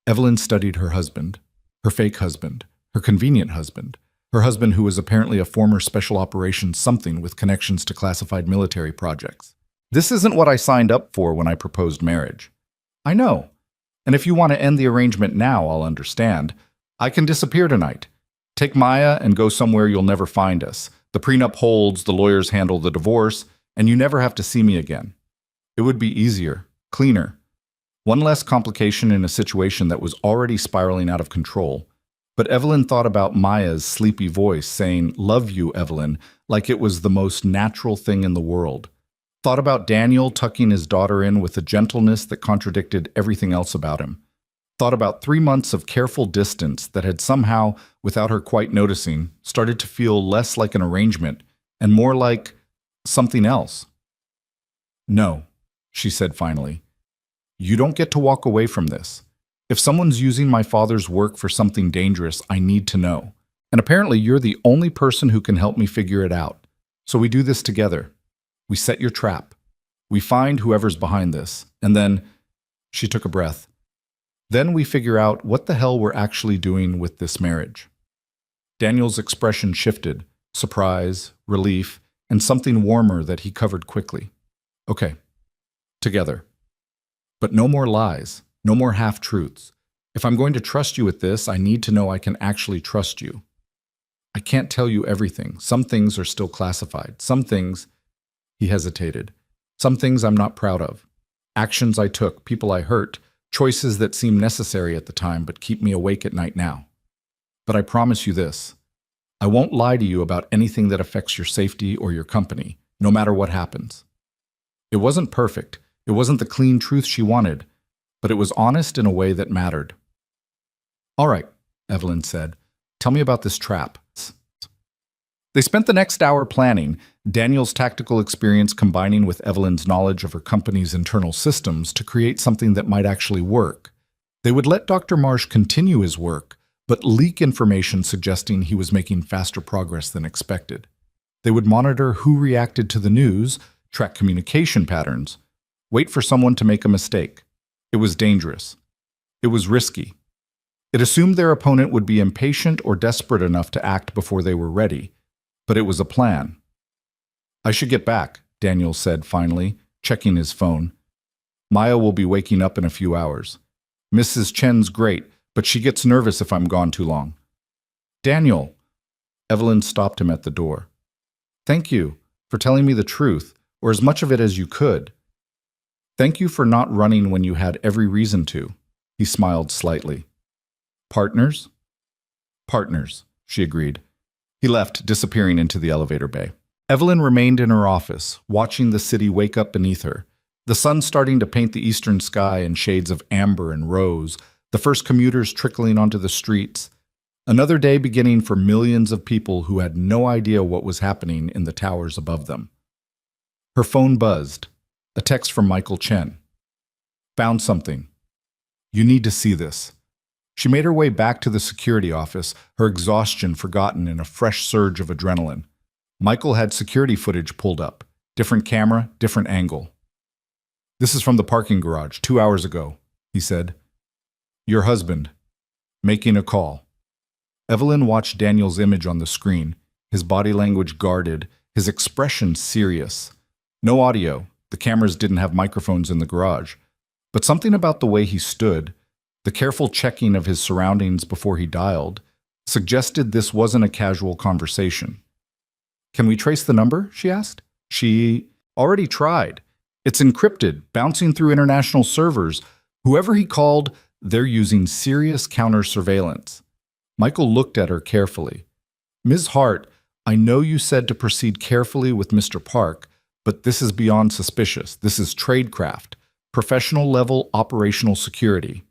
Evelyn studied her husband, her fake husband, her convenient husband, her husband who was apparently a former special operations something with connections to classified military projects. This isn't what I signed up for when I proposed marriage. I know. And if you want to end the arrangement now, I'll understand. I can disappear tonight. Take Maya and go somewhere you'll never find us. The prenup holds, the lawyers handle the divorce, and you never have to see me again. It would be easier, cleaner. One less complication in a situation that was already spiraling out of control. But Evelyn thought about Maya's sleepy voice saying, "Love you, Evelyn," like it was the most natural thing in the world. Thought about Daniel tucking his daughter in with a gentleness that contradicted everything else about him. Thought about 3 months of careful distance that had somehow, without her quite noticing, started to feel less like an arrangement and more like something else. "No," she said finally. "You don't get to walk away from this. If someone's using my father's work for something dangerous, I need to know. And apparently you're the only person who can help me figure it out. So we do this together. We set your trap. We find whoever's behind this. And then," she took a breath, "then we figure out what the hell we're actually doing with this marriage." Daniel's expression shifted, surprise, relief, and something warmer that he covered quickly. "Okay, together. But no more lies, no more half-truths. If I'm going to trust you with this, I need to know I can actually trust you. I can't tell you everything. Some things are still classified. Some things," he hesitated, "some things I'm not proud of. Actions I took, people I hurt, choices that seem necessary at the time but keep me awake at night now. But I promise you this. I won't lie to you about anything that affects your safety or your company, no matter what happens." It wasn't perfect. It wasn't the clean truth she wanted, but it was honest in a way that mattered. "All right," Evelyn said. "Tell me about this trap." They spent the next hour planning, Daniel's tactical experience combining with Evelyn's knowledge of her company's internal systems to create something that might actually work. They would let Dr. Marsh continue his work, but leak information suggesting he was making faster progress than expected. They would monitor who reacted to the news, track communication patterns, wait for someone to make a mistake. It was dangerous. It was risky. It assumed their opponent would be impatient or desperate enough to act before they were ready, but it was a plan. "I should get back," Daniel said finally, checking his phone. "Maya will be waking up in a few hours. Mrs. Chen's great, but she gets nervous if I'm gone too long." "Daniel!" Evelyn stopped him at the door. "Thank you for telling me the truth, or as much of it as you could. Thank you for not running when you had every reason to." He smiled slightly. "Partners?" "Partners," she agreed. He left, disappearing into the elevator bay. Evelyn remained in her office, watching the city wake up beneath her. The sun starting to paint the eastern sky in shades of amber and rose, the first commuters trickling onto the streets. Another day beginning for millions of people who had no idea what was happening in the towers above them. Her phone buzzed. A text from Michael Chen. "Found something. You need to see this." She made her way back to the security office, her exhaustion forgotten in a fresh surge of adrenaline. Michael had security footage pulled up. Different camera, different angle. "This is from the parking garage 2 hours ago," he said. "Your husband. Making a call." Evelyn watched Daniel's image on the screen, his body language guarded, his expression serious. No audio. The cameras didn't have microphones in the garage. But something about the way he stood, the careful checking of his surroundings before he dialed, suggested this wasn't a casual conversation. "Can we trace the number?" she asked. She already tried. "It's encrypted, bouncing through international servers. Whoever he called, they're using serious counter-surveillance." Michael looked at her carefully. "Ms. Hart, I know you said to proceed carefully with Mr. Park, but this is beyond suspicious. This is tradecraft, professional-level operational security."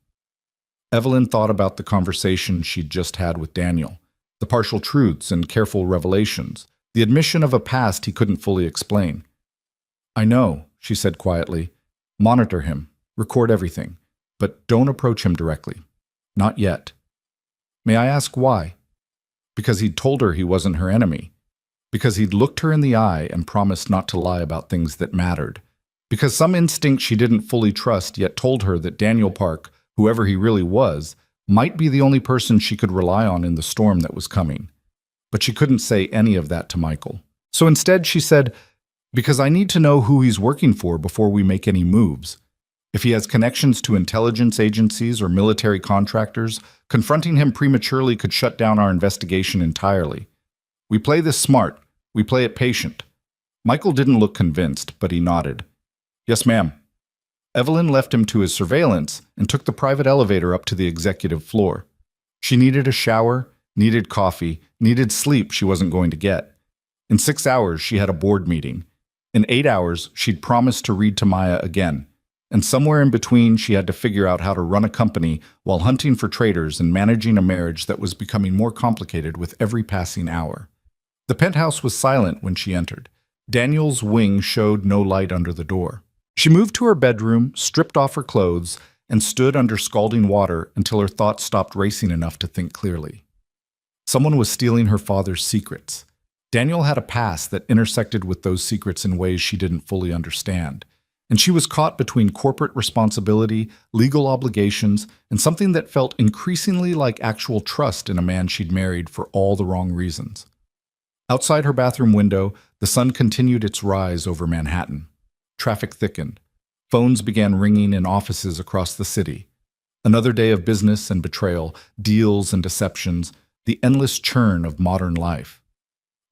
Evelyn thought about the conversation she'd just had with Daniel, the partial truths and careful revelations, the admission of a past he couldn't fully explain. "I know," she said quietly. "Monitor him, record everything, but don't approach him directly. Not yet." "May I ask why?" Because he'd told her he wasn't her enemy. Because he'd looked her in the eye and promised not to lie about things that mattered. Because some instinct she didn't fully trust yet told her that Daniel Park, whoever he really was, might be the only person she could rely on in the storm that was coming. But she couldn't say any of that to Michael. So instead she said, "Because I need to know who he's working for before we make any moves. If he has connections to intelligence agencies or military contractors, confronting him prematurely could shut down our investigation entirely. We play this smart. We play it patient." Michael didn't look convinced, but he nodded. "Yes, ma'am." Evelyn left him to his surveillance and took the private elevator up to the executive floor. She needed a shower, needed coffee, needed sleep she wasn't going to get. In 6 hours, she had a board meeting. In 8 hours, she'd promised to read to Maya again. And somewhere in between, she had to figure out how to run a company while hunting for traitors and managing a marriage that was becoming more complicated with every passing hour. The penthouse was silent when she entered. Daniel's wing showed no light under the door. She moved to her bedroom, stripped off her clothes, and stood under scalding water until her thoughts stopped racing enough to think clearly. Someone was stealing her father's secrets. Daniel had a past that intersected with those secrets in ways she didn't fully understand. And she was caught between corporate responsibility, legal obligations, and something that felt increasingly like actual trust in a man she'd married for all the wrong reasons. Outside her bathroom window, the sun continued its rise over Manhattan. Traffic thickened. Phones began ringing in offices across the city. Another day of business and betrayal, deals and deceptions, the endless churn of modern life.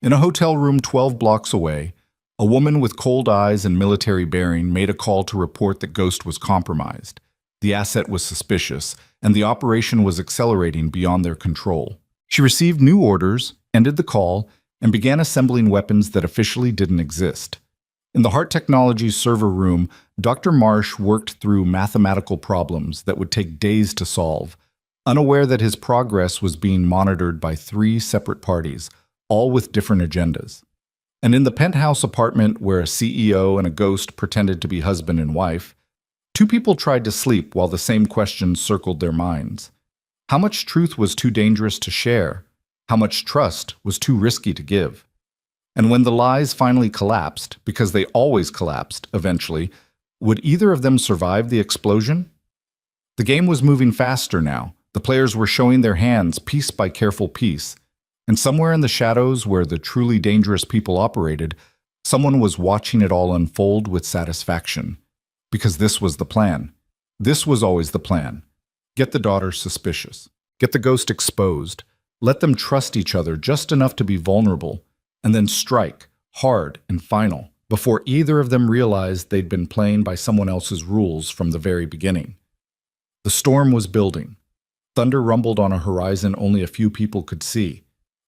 In a hotel room 12 blocks away, a woman with cold eyes and military bearing made a call to report that Ghost was compromised. The asset was suspicious, and the operation was accelerating beyond their control. She received new orders, ended the call, and began assembling weapons that officially didn't exist. In the Hart Technologies server room, Dr. Marsh worked through mathematical problems that would take days to solve, unaware that his progress was being monitored by 3 separate parties, all with different agendas. And in the penthouse apartment where a CEO and a ghost pretended to be husband and wife, 2 people tried to sleep while the same questions circled their minds. How much truth was too dangerous to share? How much trust was too risky to give? And when the lies finally collapsed, because they always collapsed eventually, would either of them survive the explosion? The game was moving faster now. The players were showing their hands piece by careful piece. And somewhere in the shadows where the truly dangerous people operated, someone was watching it all unfold with satisfaction. Because this was the plan. This was always the plan. Get the daughter suspicious. Get the ghost exposed. Let them trust each other just enough to be vulnerable. And then strike, hard and final, before either of them realized they'd been playing by someone else's rules from the very beginning. The storm was building. Thunder rumbled on a horizon only a few people could see.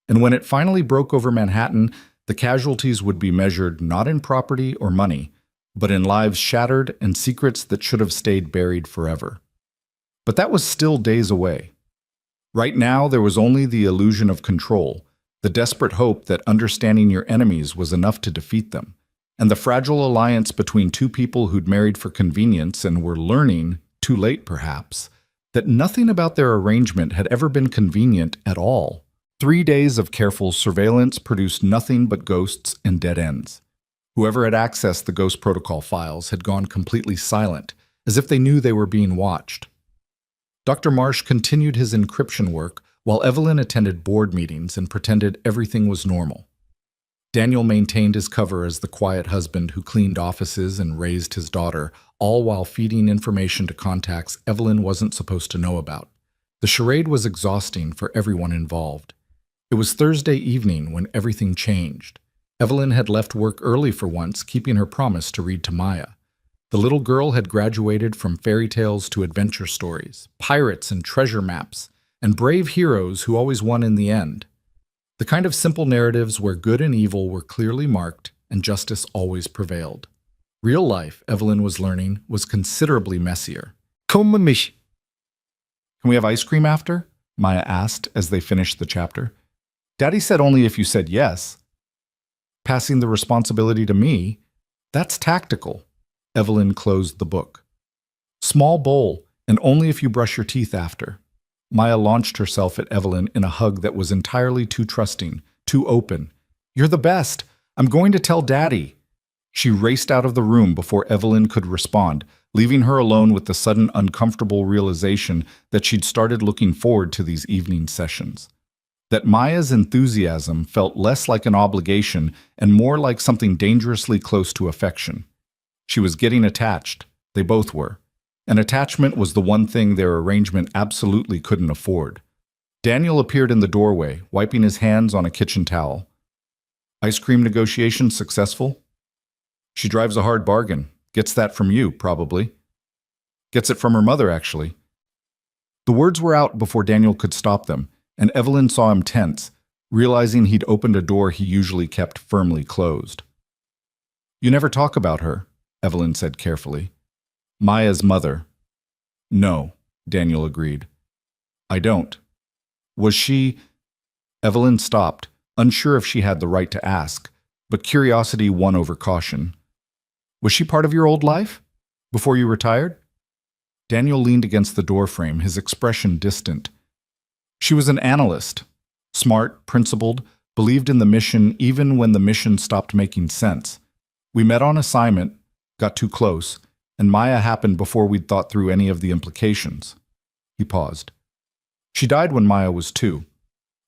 And when it finally broke over Manhattan, the casualties would be measured not in property or money, but in lives shattered and secrets that should have stayed buried forever. But that was still days away. Right now, there was only the illusion of control, the desperate hope that understanding your enemies was enough to defeat them, and the fragile alliance between two people who'd married for convenience and were learning, too late perhaps, that nothing about their arrangement had ever been convenient at all. 3 days of careful surveillance produced nothing but ghosts and dead ends. Whoever had accessed the Ghost Protocol files had gone completely silent, as if they knew they were being watched. Dr. Marsh continued his encryption work while Evelyn attended board meetings and pretended everything was normal. Daniel maintained his cover as the quiet husband who cleaned offices and raised his daughter, all while feeding information to contacts Evelyn wasn't supposed to know about. The charade was exhausting for everyone involved. It was Thursday evening when everything changed. Evelyn had left work early for once, keeping her promise to read to Maya. The little girl had graduated from fairy tales to adventure stories, pirates and treasure maps, and brave heroes who always won in the end. The kind of simple narratives where good and evil were clearly marked and justice always prevailed. Real life, Evelyn was learning, was considerably messier. Komm mit mich. Can we have ice cream after? Maya asked as they finished the chapter. Daddy said only if you said yes. Passing the responsibility to me? That's tactical. Evelyn closed the book. Small bowl, and only if you brush your teeth after. Maya launched herself at Evelyn in a hug that was entirely too trusting, too open. You're the best. I'm going to tell Daddy. She raced out of the room before Evelyn could respond, leaving her alone with the sudden uncomfortable realization that she'd started looking forward to these evening sessions. That Maya's enthusiasm felt less like an obligation and more like something dangerously close to affection. She was getting attached. They both were. And attachment was the one thing their arrangement absolutely couldn't afford. Daniel appeared in the doorway, wiping his hands on a kitchen towel. Ice cream negotiations successful? She drives a hard bargain. Gets that from you, probably. Gets it from her mother, actually. The words were out before Daniel could stop them, and Evelyn saw him tense, realizing he'd opened a door he usually kept firmly closed. You never talk about her, Evelyn said carefully. Maya's mother. No, Daniel agreed. I don't. Was she... Evelyn stopped, unsure if she had the right to ask, but curiosity won over caution. Was she part of your old life? Before you retired? Daniel leaned against the doorframe, his expression distant. She was an analyst. Smart, principled, believed in the mission even when the mission stopped making sense. We met on assignment, got too close, and Maya happened before we'd thought through any of the implications. He paused. She died when Maya was 2.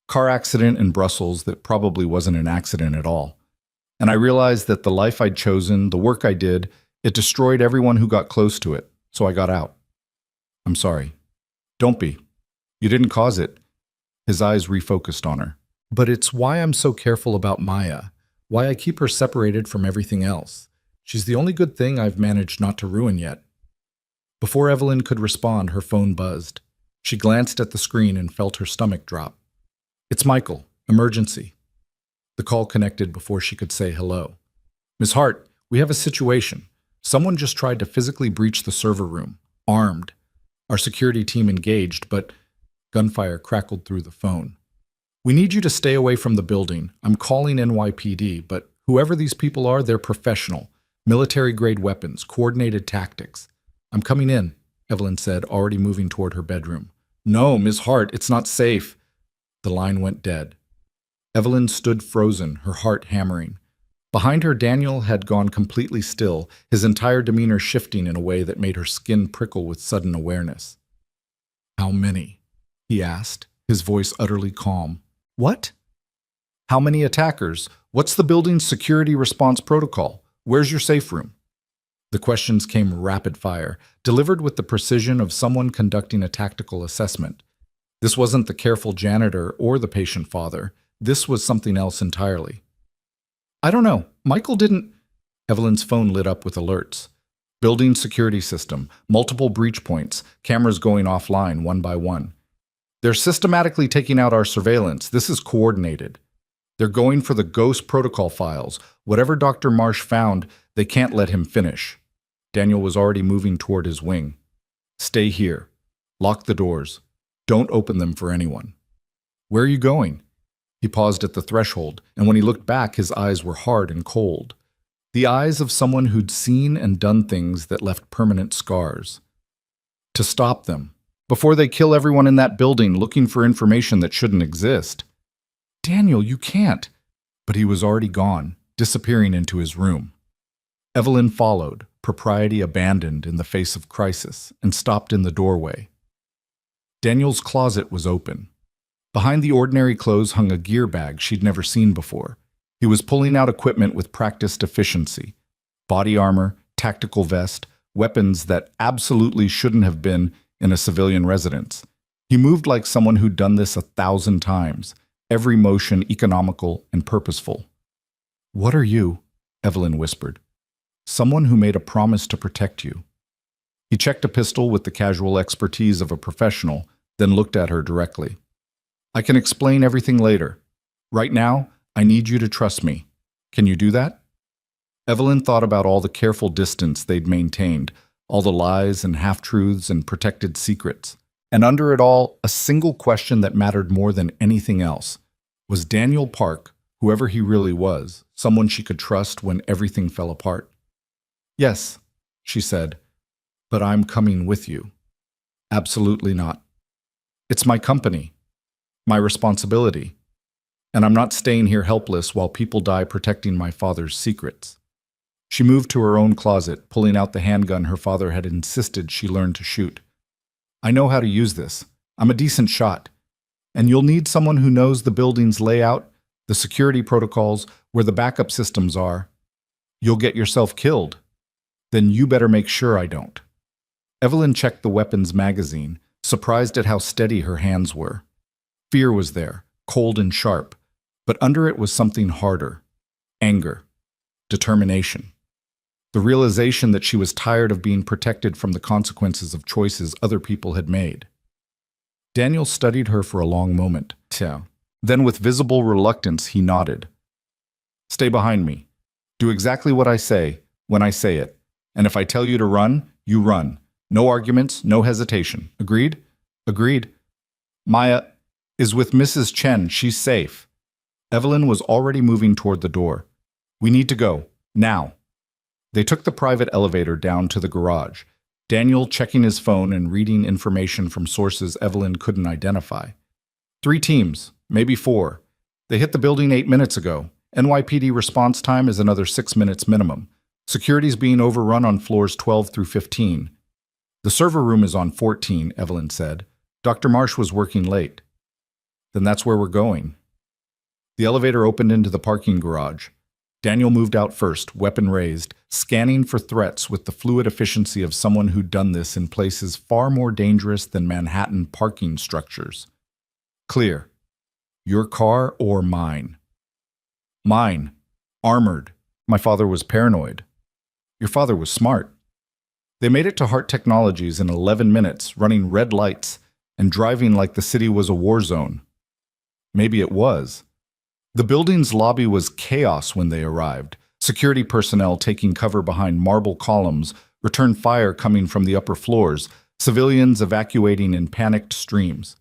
Car accident in Brussels that probably wasn't an accident at all. And I realized that the life I'd chosen, the work I did, it destroyed everyone who got close to it, so I got out. I'm sorry. Don't be. You didn't cause it. His eyes refocused on her. But it's why I'm so careful about Maya, why I keep her separated from everything else. She's the only good thing I've managed not to ruin yet. Before Evelyn could respond, her phone buzzed. She glanced at the screen and felt her stomach drop. It's Michael. Emergency. The call connected before she could say hello. Ms. Hart, we have a situation. Someone just tried to physically breach the server room, armed. Our security team engaged, but gunfire crackled through the phone. We need you to stay away from the building. I'm calling NYPD, but whoever these people are, they're professional. Military-grade weapons, coordinated tactics. I'm coming in, Evelyn said, already moving toward her bedroom. No, Ms. Hart, it's not safe. The line went dead. Evelyn stood frozen, her heart hammering. Behind her, Daniel had gone completely still, his entire demeanor shifting in a way that made her skin prickle with sudden awareness. How many? He asked, his voice utterly calm. What? How many attackers? What's the building's security response protocol? Where's your safe room? The questions came rapid fire, delivered with the precision of someone conducting a tactical assessment. This wasn't the careful janitor or the patient father. This was something else entirely. I don't know. Michael didn't... Evelyn's phone lit up with alerts. Building security system, multiple breach points, cameras going offline one by one. They're systematically taking out our surveillance. This is coordinated. They're going for the ghost protocol files. Whatever Dr. Marsh found, they can't let him finish. Daniel was already moving toward his wing. Stay here. Lock the doors. Don't open them for anyone. Where are you going? He paused at the threshold, and when he looked back, his eyes were hard and cold. The eyes of someone who'd seen and done things that left permanent scars. To stop them, before they kill everyone in that building looking for information that shouldn't exist. Daniel, you can't. But he was already gone, disappearing into his room. Evelyn followed, propriety abandoned in the face of crisis, and stopped in the doorway. Daniel's closet was open. Behind the ordinary clothes hung a gear bag she'd never seen before. He was pulling out equipment with practiced efficiency. Body armor, tactical vest, weapons that absolutely shouldn't have been in a civilian residence. He moved like someone who'd done this 1,000 times, every motion economical and purposeful. What are you? Evelyn whispered. Someone who made a promise to protect you. He checked a pistol with the casual expertise of a professional, then looked at her directly. I can explain everything later. Right now, I need you to trust me. Can you do that? Evelyn thought about all the careful distance they'd maintained, all the lies and half-truths and protected secrets. And under it all, a single question that mattered more than anything else. Was Daniel Park, whoever he really was, someone she could trust when everything fell apart? Yes, she said, but I'm coming with you. Absolutely not. It's my company, my responsibility, and I'm not staying here helpless while people die protecting my father's secrets. She moved to her own closet, pulling out the handgun her father had insisted she learn to shoot. I know how to use this. I'm a decent shot. And you'll need someone who knows the building's layout, the security protocols, where the backup systems are. You'll get yourself killed. Then you better make sure I don't. Evelyn checked the weapons magazine, surprised at how steady her hands were. Fear was there, cold and sharp, but under it was something harder. Anger. Determination. The realization that she was tired of being protected from the consequences of choices other people had made. Daniel studied her for a long moment. Then with visible reluctance, he nodded. Stay behind me. Do exactly what I say, when I say it. And if I tell you to run, you run. No arguments, no hesitation. Agreed? Agreed. Maya is with Mrs. Chen. She's safe. Evelyn was already moving toward the door. We need to go. Now. They took the private elevator down to the garage, Daniel checking his phone and reading information from sources Evelyn couldn't identify. 3 teams, maybe 4. They hit the building 8 minutes ago. NYPD response time is another 6 minutes minimum. Security's being overrun on floors 12 through 15. The server room is on 14, Evelyn said. Dr. Marsh was working late. Then that's where we're going. The elevator opened into the parking garage. Daniel moved out first, weapon raised, scanning for threats with the fluid efficiency of someone who'd done this in places far more dangerous than Manhattan parking structures. Clear. Your car or mine? Mine. Armored. My father was paranoid. Your father was smart. They made it to Hart Technologies in 11 minutes, running red lights and driving like the city was a war zone. Maybe it was. The building's lobby was chaos when they arrived. Security personnel taking cover behind marble columns, return fire coming from the upper floors, civilians evacuating in panicked streams.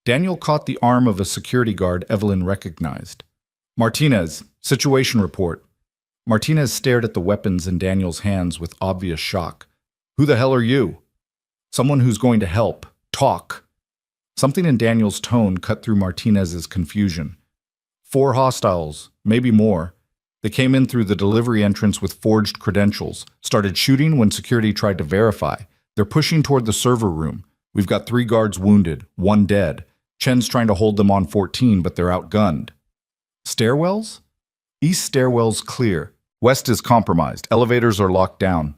Daniel caught the arm of a security guard Evelyn recognized. Martinez, situation report. Martinez stared at the weapons in Daniel's hands with obvious shock. Who the hell are you? Someone who's going to help. Talk. Something in Daniel's tone cut through Martinez's confusion. 4 hostiles, maybe more. They came in through the delivery entrance with forged credentials, started shooting when security tried to verify. They're pushing toward the server room. We've got 3 guards wounded, 1 dead. Chen's trying to hold them on 14, but they're outgunned. Stairwells? East stairwell's clear. West is compromised. Elevators are locked down.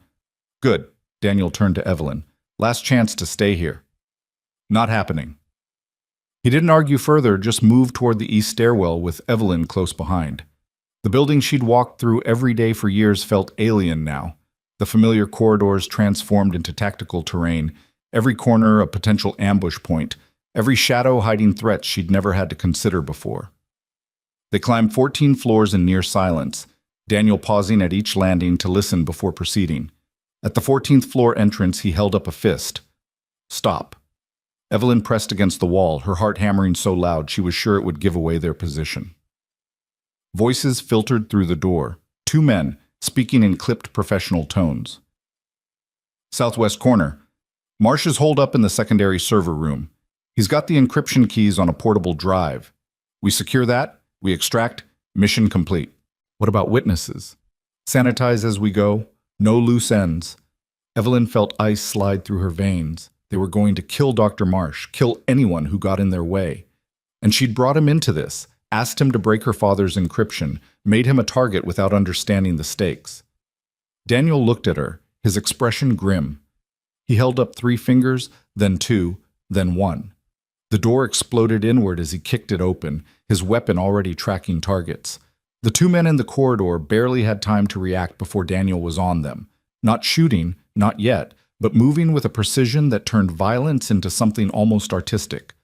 Good. Daniel turned to Evelyn. Last chance to stay here. Not happening. He didn't argue further, just moved toward the east stairwell with Evelyn close behind. The building she'd walked through every day for years felt alien now. The familiar corridors transformed into tactical terrain, every corner a potential ambush point, every shadow hiding threats she'd never had to consider before. They climbed 14 floors in near silence, Daniel pausing at each landing to listen before proceeding. At the 14th floor entrance, he held up a fist. Stop. Evelyn pressed against the wall, her heart hammering so loud she was sure it would give away their position. Voices filtered through the door, 2 men, speaking in clipped professional tones. Southwest corner. Marsh is holed up in the secondary server room. He's got the encryption keys on a portable drive. We secure that, we extract, mission complete. What about witnesses? Sanitize as we go, no loose ends. Evelyn felt ice slide through her veins. They were going to kill Dr. Marsh, kill anyone who got in their way. And she'd brought him into this, asked him to break her father's encryption, made him a target without understanding the stakes. Daniel looked at her, his expression grim. He held up 3 fingers, then 2, then 1. The door exploded inward as he kicked it open, his weapon already tracking targets. The 2 men in the corridor barely had time to react before Daniel was on them. Not shooting, not yet, but moving with a precision that turned violence into something almost artistic.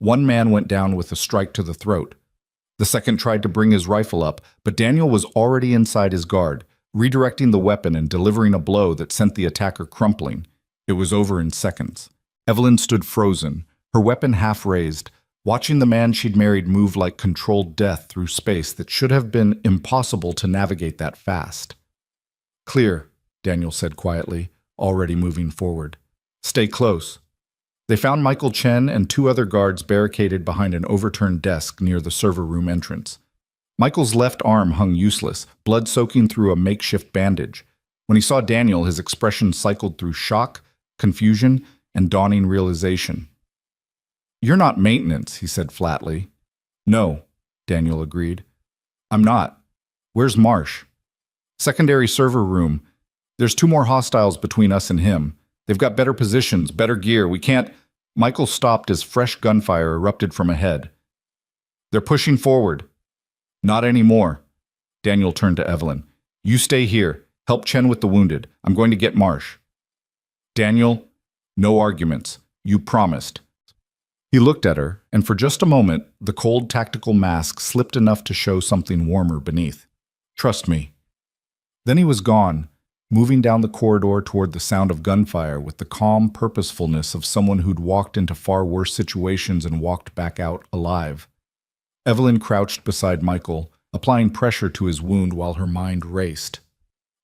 1 man went down with a strike to the throat. The second tried to bring his rifle up, but Daniel was already inside his guard, redirecting the weapon and delivering a blow that sent the attacker crumpling. It was over in seconds. Evelyn stood frozen, her weapon half raised, watching the man she'd married move like controlled death through space that should have been impossible to navigate that fast. Clear, Daniel said quietly, already moving forward. Stay close. They found Michael Chen and 2 other guards barricaded behind an overturned desk near the server room entrance. Michael's left arm hung useless, blood soaking through a makeshift bandage. When he saw Daniel, his expression cycled through shock, confusion, and dawning realization. You're not maintenance, he said flatly. No, Daniel agreed. I'm not. Where's Marsh? Secondary server room. There's 2 more hostiles between us and him. They've got better positions, better gear. We can't... Michael stopped as fresh gunfire erupted from ahead. They're pushing forward. Not anymore. Daniel turned to Evelyn. You stay here. Help Chen with the wounded. I'm going to get Marsh. Daniel, no arguments. You promised. He looked at her, and for just a moment, the cold tactical mask slipped enough to show something warmer beneath. Trust me. Then he was gone, moving down the corridor toward the sound of gunfire with the calm purposefulness of someone who'd walked into far worse situations and walked back out alive. Evelyn crouched beside Michael, applying pressure to his wound while her mind raced.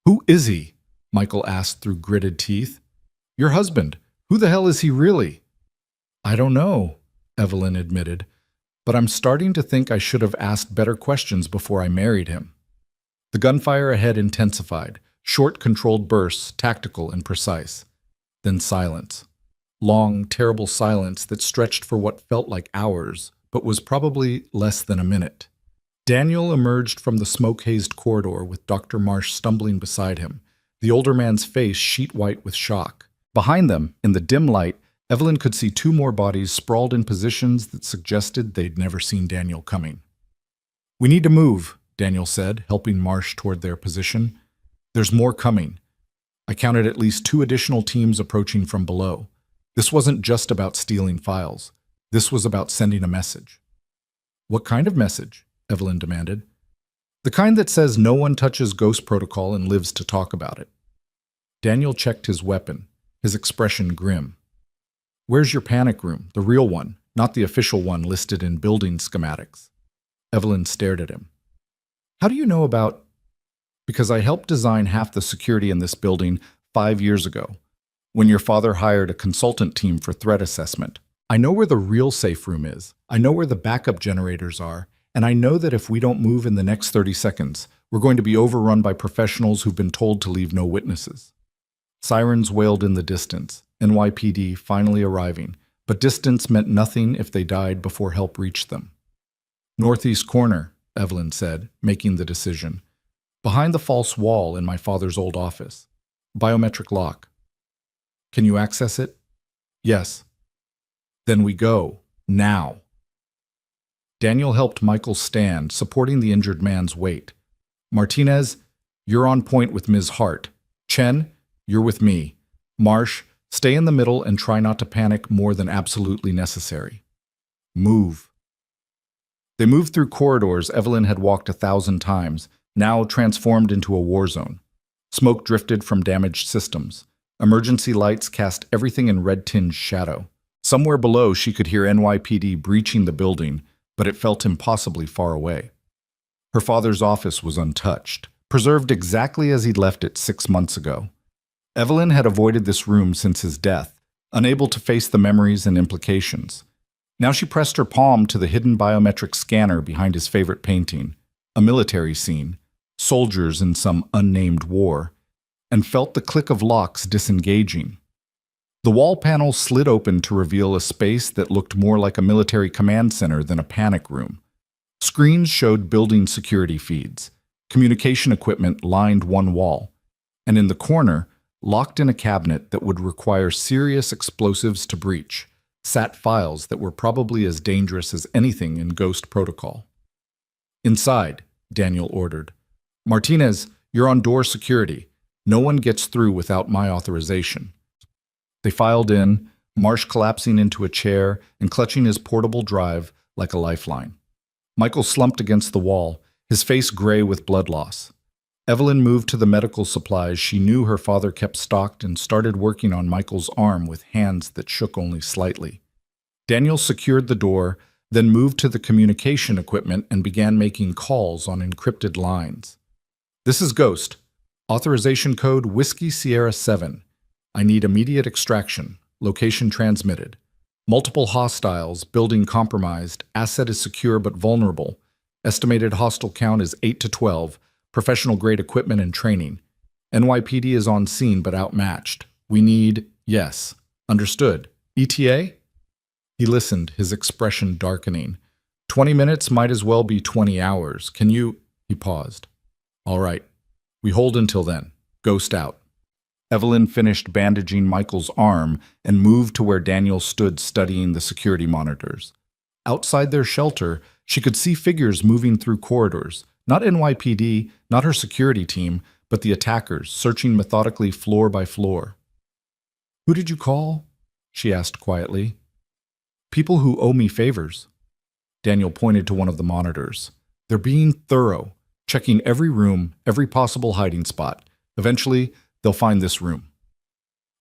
Who is he? Michael asked through gritted teeth. Your husband. Who the hell is he really? I don't know, Evelyn admitted, but I'm starting to think I should have asked better questions before I married him. The gunfire ahead intensified, short controlled bursts, tactical and precise. Then silence. Long, terrible silence that stretched for what felt like hours, but was probably less than a minute. Daniel emerged from the smoke-hazed corridor with Dr. Marsh stumbling beside him, the older man's face sheet-white with shock. Behind them, in the dim light, Evelyn could see 2 more bodies sprawled in positions that suggested they'd never seen Daniel coming. We need to move, Daniel said, helping Marsh toward their position. There's more coming. I counted at least 2 additional teams approaching from below. This wasn't just about stealing files. This was about sending a message. What kind of message? Evelyn demanded. The kind that says no one touches Ghost Protocol and lives to talk about it. Daniel checked his weapon, his expression grim. Where's your panic room, the real one, not the official one listed in building schematics? Evelyn stared at him. How do you know about... Because I helped design half the security in this building 5 years ago, when your father hired a consultant team for threat assessment. I know where the real safe room is. I know where the backup generators are, and I know that if we don't move in the next 30 seconds, we're going to be overrun by professionals who've been told to leave no witnesses. Sirens wailed in the distance, NYPD finally arriving, but distance meant nothing if they died before help reached them. Northeast corner, Evelyn said, making the decision. Behind the false wall in my father's old office. Biometric lock. Can you access it? Yes. Then we go. Now. Daniel helped Michael stand, supporting the injured man's weight. Martinez, you're on point with Ms. Hart. Chen, you're with me. Marsh, stay in the middle and try not to panic more than absolutely necessary. Move. They moved through corridors Evelyn had walked 1,000 times, now transformed into a war zone. Smoke drifted from damaged systems. Emergency lights cast everything in red-tinged shadow. Somewhere below, she could hear NYPD breaching the building, but it felt impossibly far away. Her father's office was untouched, preserved exactly as he'd left it 6 months ago. Evelyn had avoided this room since his death, unable to face the memories and implications. Now she pressed her palm to the hidden biometric scanner behind his favorite painting, a military scene, soldiers in some unnamed war, and felt the click of locks disengaging. The wall panel slid open to reveal a space that looked more like a military command center than a panic room. Screens showed building security feeds. Communication equipment lined one wall, and in the corner, locked in a cabinet that would require serious explosives to breach, sat files that were probably as dangerous as anything in Ghost Protocol. Inside, Daniel ordered. Martinez, you're on door security. No one gets through without my authorization. They filed in, Marsh collapsing into a chair and clutching his portable drive like a lifeline. Michael slumped against the wall, his face gray with blood loss. Evelyn moved to the medical supplies she knew her father kept stocked and started working on Michael's arm with hands that shook only slightly. Daniel secured the door, then moved to the communication equipment and began making calls on encrypted lines. This is Ghost. Authorization code Whiskey Sierra 7. I need immediate extraction. Location transmitted. Multiple hostiles, building compromised, asset is secure but vulnerable. Estimated hostile count is 8 to 12. Professional-grade equipment and training. NYPD is on scene but outmatched. We need, yes. Understood. ETA? He listened, his expression darkening. 20 minutes might as well be 20 hours. Can you... He paused. All right. We hold until then. Ghost out. Evelyn finished bandaging Michael's arm and moved to where Daniel stood studying the security monitors. Outside their shelter, she could see figures moving through corridors. Not NYPD, not her security team, but the attackers, searching methodically floor by floor. Who did you call? She asked quietly. People who owe me favors. Daniel pointed to one of the monitors. They're being thorough, checking every room, every possible hiding spot. Eventually, they'll find this room.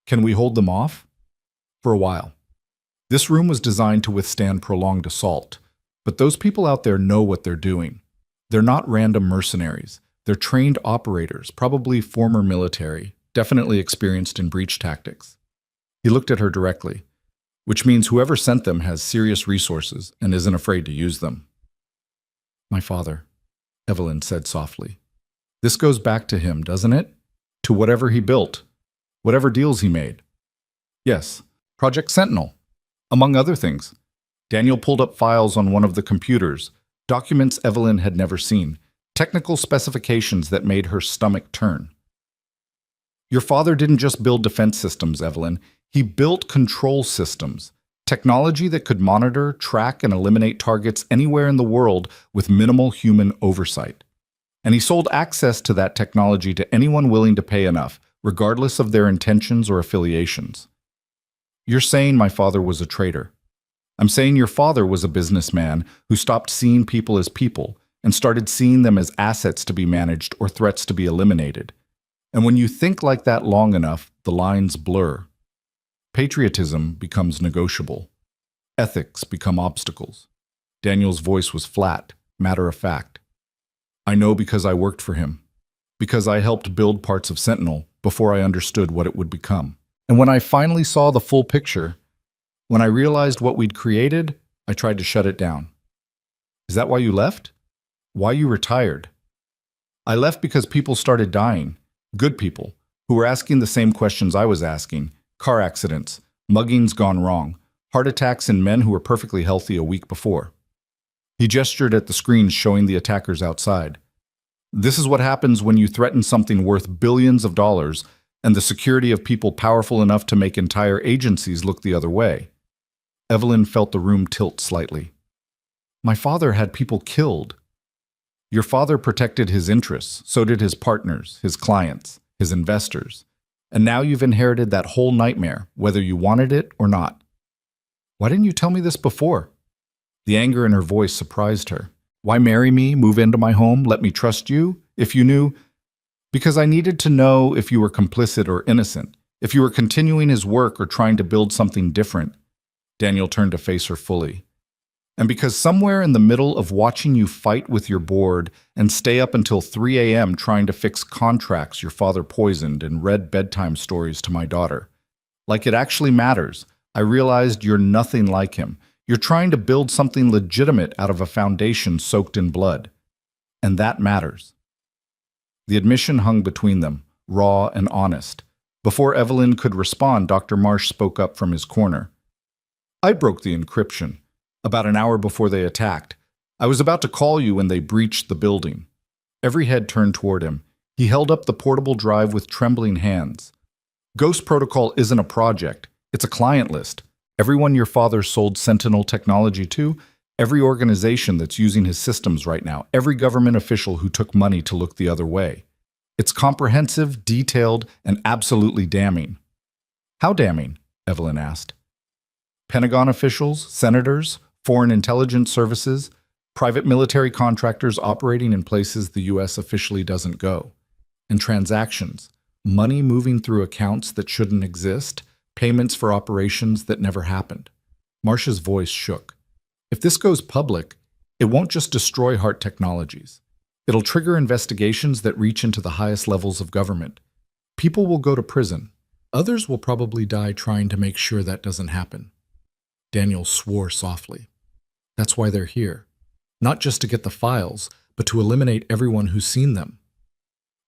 Can we hold them off? For a while. This room was designed to withstand prolonged assault, but those people out there know what they're doing. They're not random mercenaries. They're trained operators, probably former military, definitely experienced in breach tactics. He looked at her directly, which means whoever sent them has serious resources and isn't afraid to use them. My father, Evelyn said softly. This goes back to him, doesn't it? To whatever he built, whatever deals he made. Yes, Project Sentinel, among other things. Daniel pulled up files on one of the computers, documents Evelyn had never seen, technical specifications that made her stomach turn. Your father didn't just build defense systems, Evelyn. He built control systems, technology that could monitor, track, and eliminate targets anywhere in the world with minimal human oversight. And he sold access to that technology to anyone willing to pay enough, regardless of their intentions or affiliations. You're saying my father was a traitor. I'm saying your father was a businessman who stopped seeing people as people and started seeing them as assets to be managed or threats to be eliminated. And when you think like that long enough, the lines blur. Patriotism becomes negotiable. Ethics become obstacles. Daniel's voice was flat, matter-of-fact. I know because I worked for him, because I helped build parts of Sentinel before I understood what it would become. And when I finally saw the full picture, when I realized what we'd created, I tried to shut it down. Is that why you left? Why you retired? I left because people started dying, good people, who were asking the same questions I was asking, Car accidents, muggings gone wrong, heart attacks in men who were perfectly healthy a week before. He gestured at the screens showing the attackers outside. This is what happens when you threaten something worth billions of dollars and the security of people powerful enough to make entire agencies look the other way. Evelyn felt the room tilt slightly. My father had people killed. Your father protected his interests, so did his partners, his clients, his investors. And now you've inherited that whole nightmare, whether you wanted it or not. Why didn't you tell me this before? The anger in her voice surprised her. Why marry me, move into my home, let me trust you, if you knew? Because I needed to know if you were complicit or innocent, if you were continuing his work or trying to build something different. Daniel turned to face her fully. And because somewhere in the middle of watching you fight with your board and stay up until 3 a.m. trying to fix contracts your father poisoned and read bedtime stories to my daughter, like it actually matters, I realized you're nothing like him. You're trying to build something legitimate out of a foundation soaked in blood. And that matters. The admission hung between them, raw and honest. Before Evelyn could respond, Dr. Marsh spoke up from his corner. I broke the encryption about an hour before they attacked. I was about to call you when they breached the building. Every head turned toward him. He held up the portable drive with trembling hands. Ghost Protocol isn't a project. It's a client list. Everyone your father sold Sentinel technology to, every organization that's using his systems right now, every government official who took money to look the other way. It's comprehensive, detailed, and absolutely damning. How damning? Evelyn asked. Pentagon officials, senators, foreign intelligence services, private military contractors operating in places the U.S. officially doesn't go. And transactions, money moving through accounts that shouldn't exist, payments for operations that never happened. Marsh's voice shook. If this goes public, it won't just destroy Hart Technologies. It'll trigger investigations that reach into the highest levels of government. People will go to prison. Others will probably die trying to make sure that doesn't happen. Daniel swore softly. That's why they're here. Not just to get the files, but to eliminate everyone who's seen them.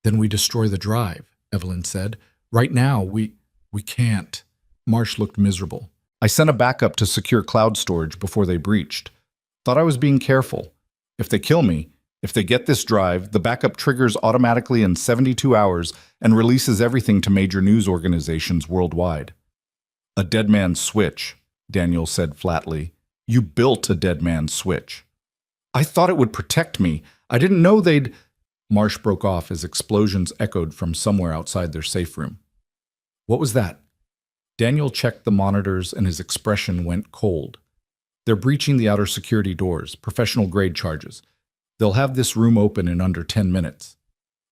Then we destroy the drive, Evelyn said. Right now, we can't. Marsh looked miserable. I sent a backup to secure cloud storage before they breached. Thought I was being careful. If they kill me, if they get this drive, the backup triggers automatically in 72 hours and releases everything to major news organizations worldwide. A dead man's switch, Daniel said flatly. You built a dead man's switch. I thought it would protect me. I didn't know they'd... Marsh broke off as explosions echoed from somewhere outside their safe room. What was that? Daniel checked the monitors and his expression went cold. They're breaching the outer security doors, professional grade charges. They'll have this room open in under 10 minutes.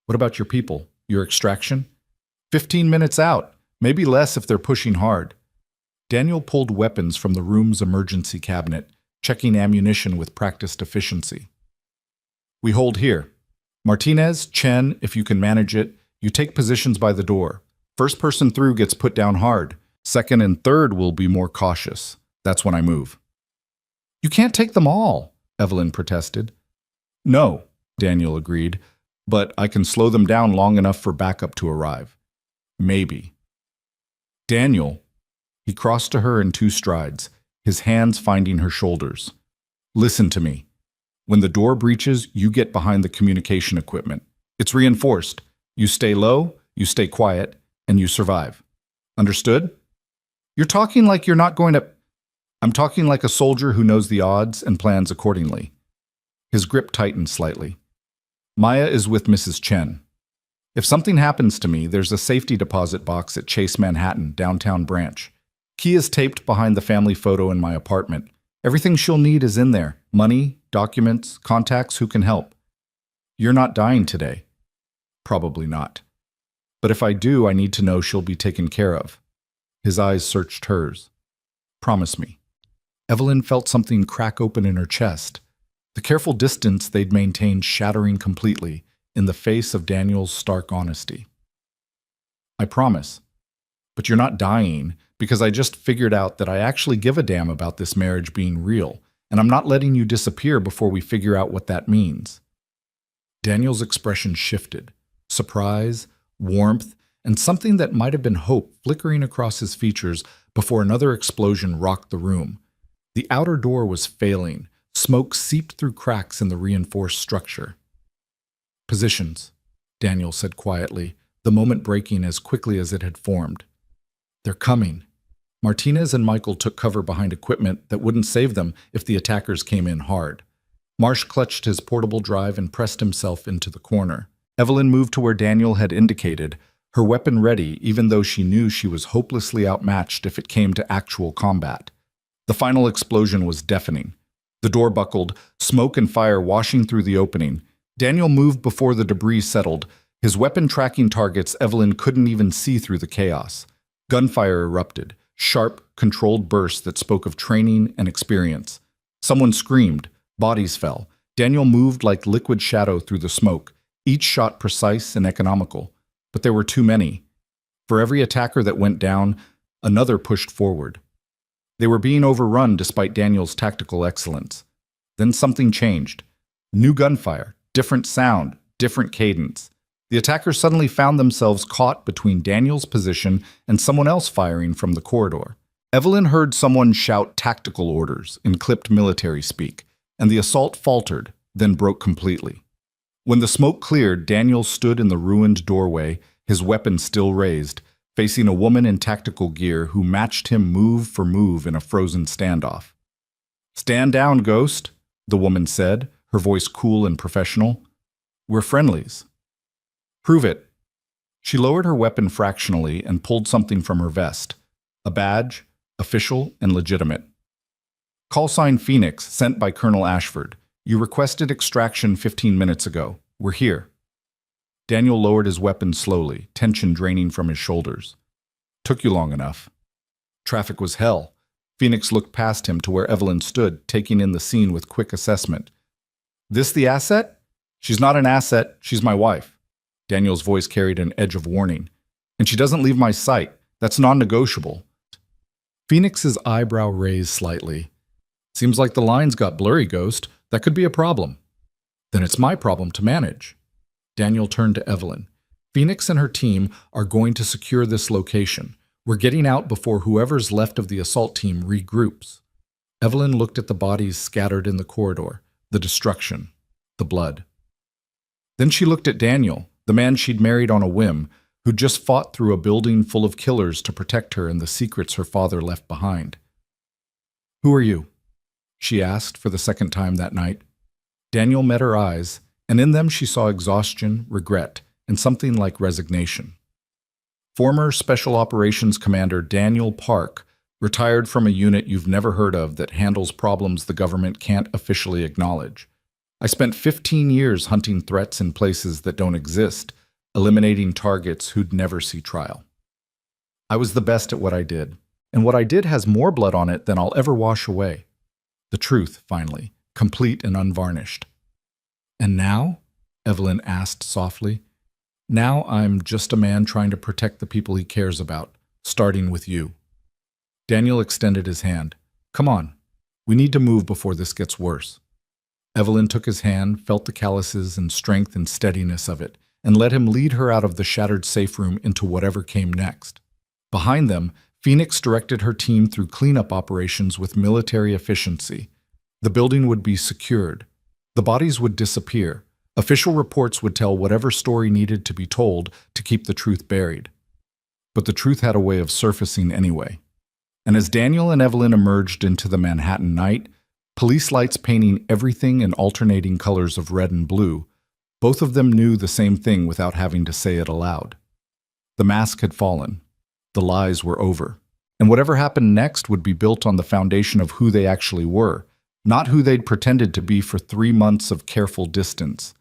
What about your people, your extraction? 15 minutes out, maybe less if they're pushing hard. Daniel pulled weapons from the room's emergency cabinet, checking ammunition with practiced efficiency. We hold here. Martinez, Chen, if you can manage it, you take positions by the door. First person through gets put down hard. Second and third will be more cautious. That's when I move. You can't take them all, Evelyn protested. No, Daniel agreed, but I can slow them down long enough for backup to arrive. Maybe. Daniel, he crossed to her in 2 strides, his hands finding her shoulders. Listen to me. When the door breaches, you get behind the communication equipment. It's reinforced. You stay low, you stay quiet, and you survive. Understood? You're talking like you're not going to... I'm talking like a soldier who knows the odds and plans accordingly. His grip tightened slightly. Maya is with Mrs. Chen. If something happens to me, there's a safety deposit box at Chase Manhattan, downtown branch. Key is taped behind the family photo in my apartment. Everything she'll need is in there. Money, documents, contacts who can help. You're not dying today. Probably not. But if I do, I need to know she'll be taken care of. His eyes searched hers. Promise me. Evelyn felt something crack open in her chest. The careful distance they'd maintained shattering completely in the face of Daniel's stark honesty. I promise. But you're not dying, because I just figured out that I actually give a damn about this marriage being real, and I'm not letting you disappear before we figure out what that means. Daniel's expression shifted. Surprise, warmth, and something that might have been hope flickering across his features before another explosion rocked the room. The outer door was failing. Smoke seeped through cracks in the reinforced structure. "Positions," Daniel said quietly, the moment breaking as quickly as it had formed. "They're coming." Martinez and Michael took cover behind equipment that wouldn't save them if the attackers came in hard. Marsh clutched his portable drive and pressed himself into the corner. Evelyn moved to where Daniel had indicated, her weapon ready even though she knew she was hopelessly outmatched if it came to actual combat. The final explosion was deafening. The door buckled, smoke and fire washing through the opening. Daniel moved before the debris settled, his weapon tracking targets Evelyn couldn't even see through the chaos. Gunfire erupted, sharp, controlled bursts that spoke of training and experience. Someone screamed, bodies fell. Daniel moved like liquid shadow through the smoke, each shot precise and economical. But there were too many. For every attacker that went down, another pushed forward. They were being overrun despite Daniel's tactical excellence. Then something changed. New gunfire, different sound, different cadence. The attackers suddenly found themselves caught between Daniel's position and someone else firing from the corridor. Evelyn heard someone shout tactical orders in clipped military speak, and the assault faltered, then broke completely. When the smoke cleared, Daniel stood in the ruined doorway, his weapon still raised, facing a woman in tactical gear who matched him move for move in a frozen standoff. "Stand down, Ghost," the woman said, her voice cool and professional. "We're friendlies." "Prove it." She lowered her weapon fractionally and pulled something from her vest. A badge, official and legitimate. "Call sign Phoenix, sent by Colonel Ashford. You requested extraction 15 minutes ago. We're here." Daniel lowered his weapon slowly, tension draining from his shoulders. "Took you long enough." Traffic was hell. Phoenix looked past him to where Evelyn stood, taking in the scene with quick assessment. "This the asset?" "She's not an asset, she's my wife." Daniel's voice carried an edge of warning. "And she doesn't leave my sight. That's non-negotiable." Phoenix's eyebrow raised slightly. "Seems like the lines got blurry, Ghost. That could be a problem." "Then it's my problem to manage." Daniel turned to Evelyn. "Phoenix and her team are going to secure this location. We're getting out before whoever's left of the assault team regroups." Evelyn looked at the bodies scattered in the corridor, the destruction, the blood. Then she looked at Daniel, the man she'd married on a whim, who'd just fought through a building full of killers to protect her and the secrets her father left behind. "Who are you?" she asked for the second time that night. Daniel met her eyes, and in them she saw exhaustion, regret, and something like resignation. "Former Special Operations Commander Daniel Park, retired from a unit you've never heard of that handles problems the government can't officially acknowledge. I spent 15 years hunting threats in places that don't exist, eliminating targets who'd never see trial. I was the best at what I did, and what I did has more blood on it than I'll ever wash away. The truth, finally, complete and unvarnished." "And now?" Evelyn asked softly. "Now I'm just a man trying to protect the people he cares about, starting with you." Daniel extended his hand. "Come on. We need to move before this gets worse." Evelyn took his hand, felt the calluses and strength and steadiness of it, and let him lead her out of the shattered safe room into whatever came next. Behind them, Phoenix directed her team through cleanup operations with military efficiency. The building would be secured. The bodies would disappear. Official reports would tell whatever story needed to be told to keep the truth buried. But the truth had a way of surfacing anyway. And as Daniel and Evelyn emerged into the Manhattan night, police lights painting everything in alternating colors of red and blue, both of them knew the same thing without having to say it aloud. The mask had fallen. The lies were over. And whatever happened next would be built on the foundation of who they actually were, not who they'd pretended to be for 3 months of careful distance.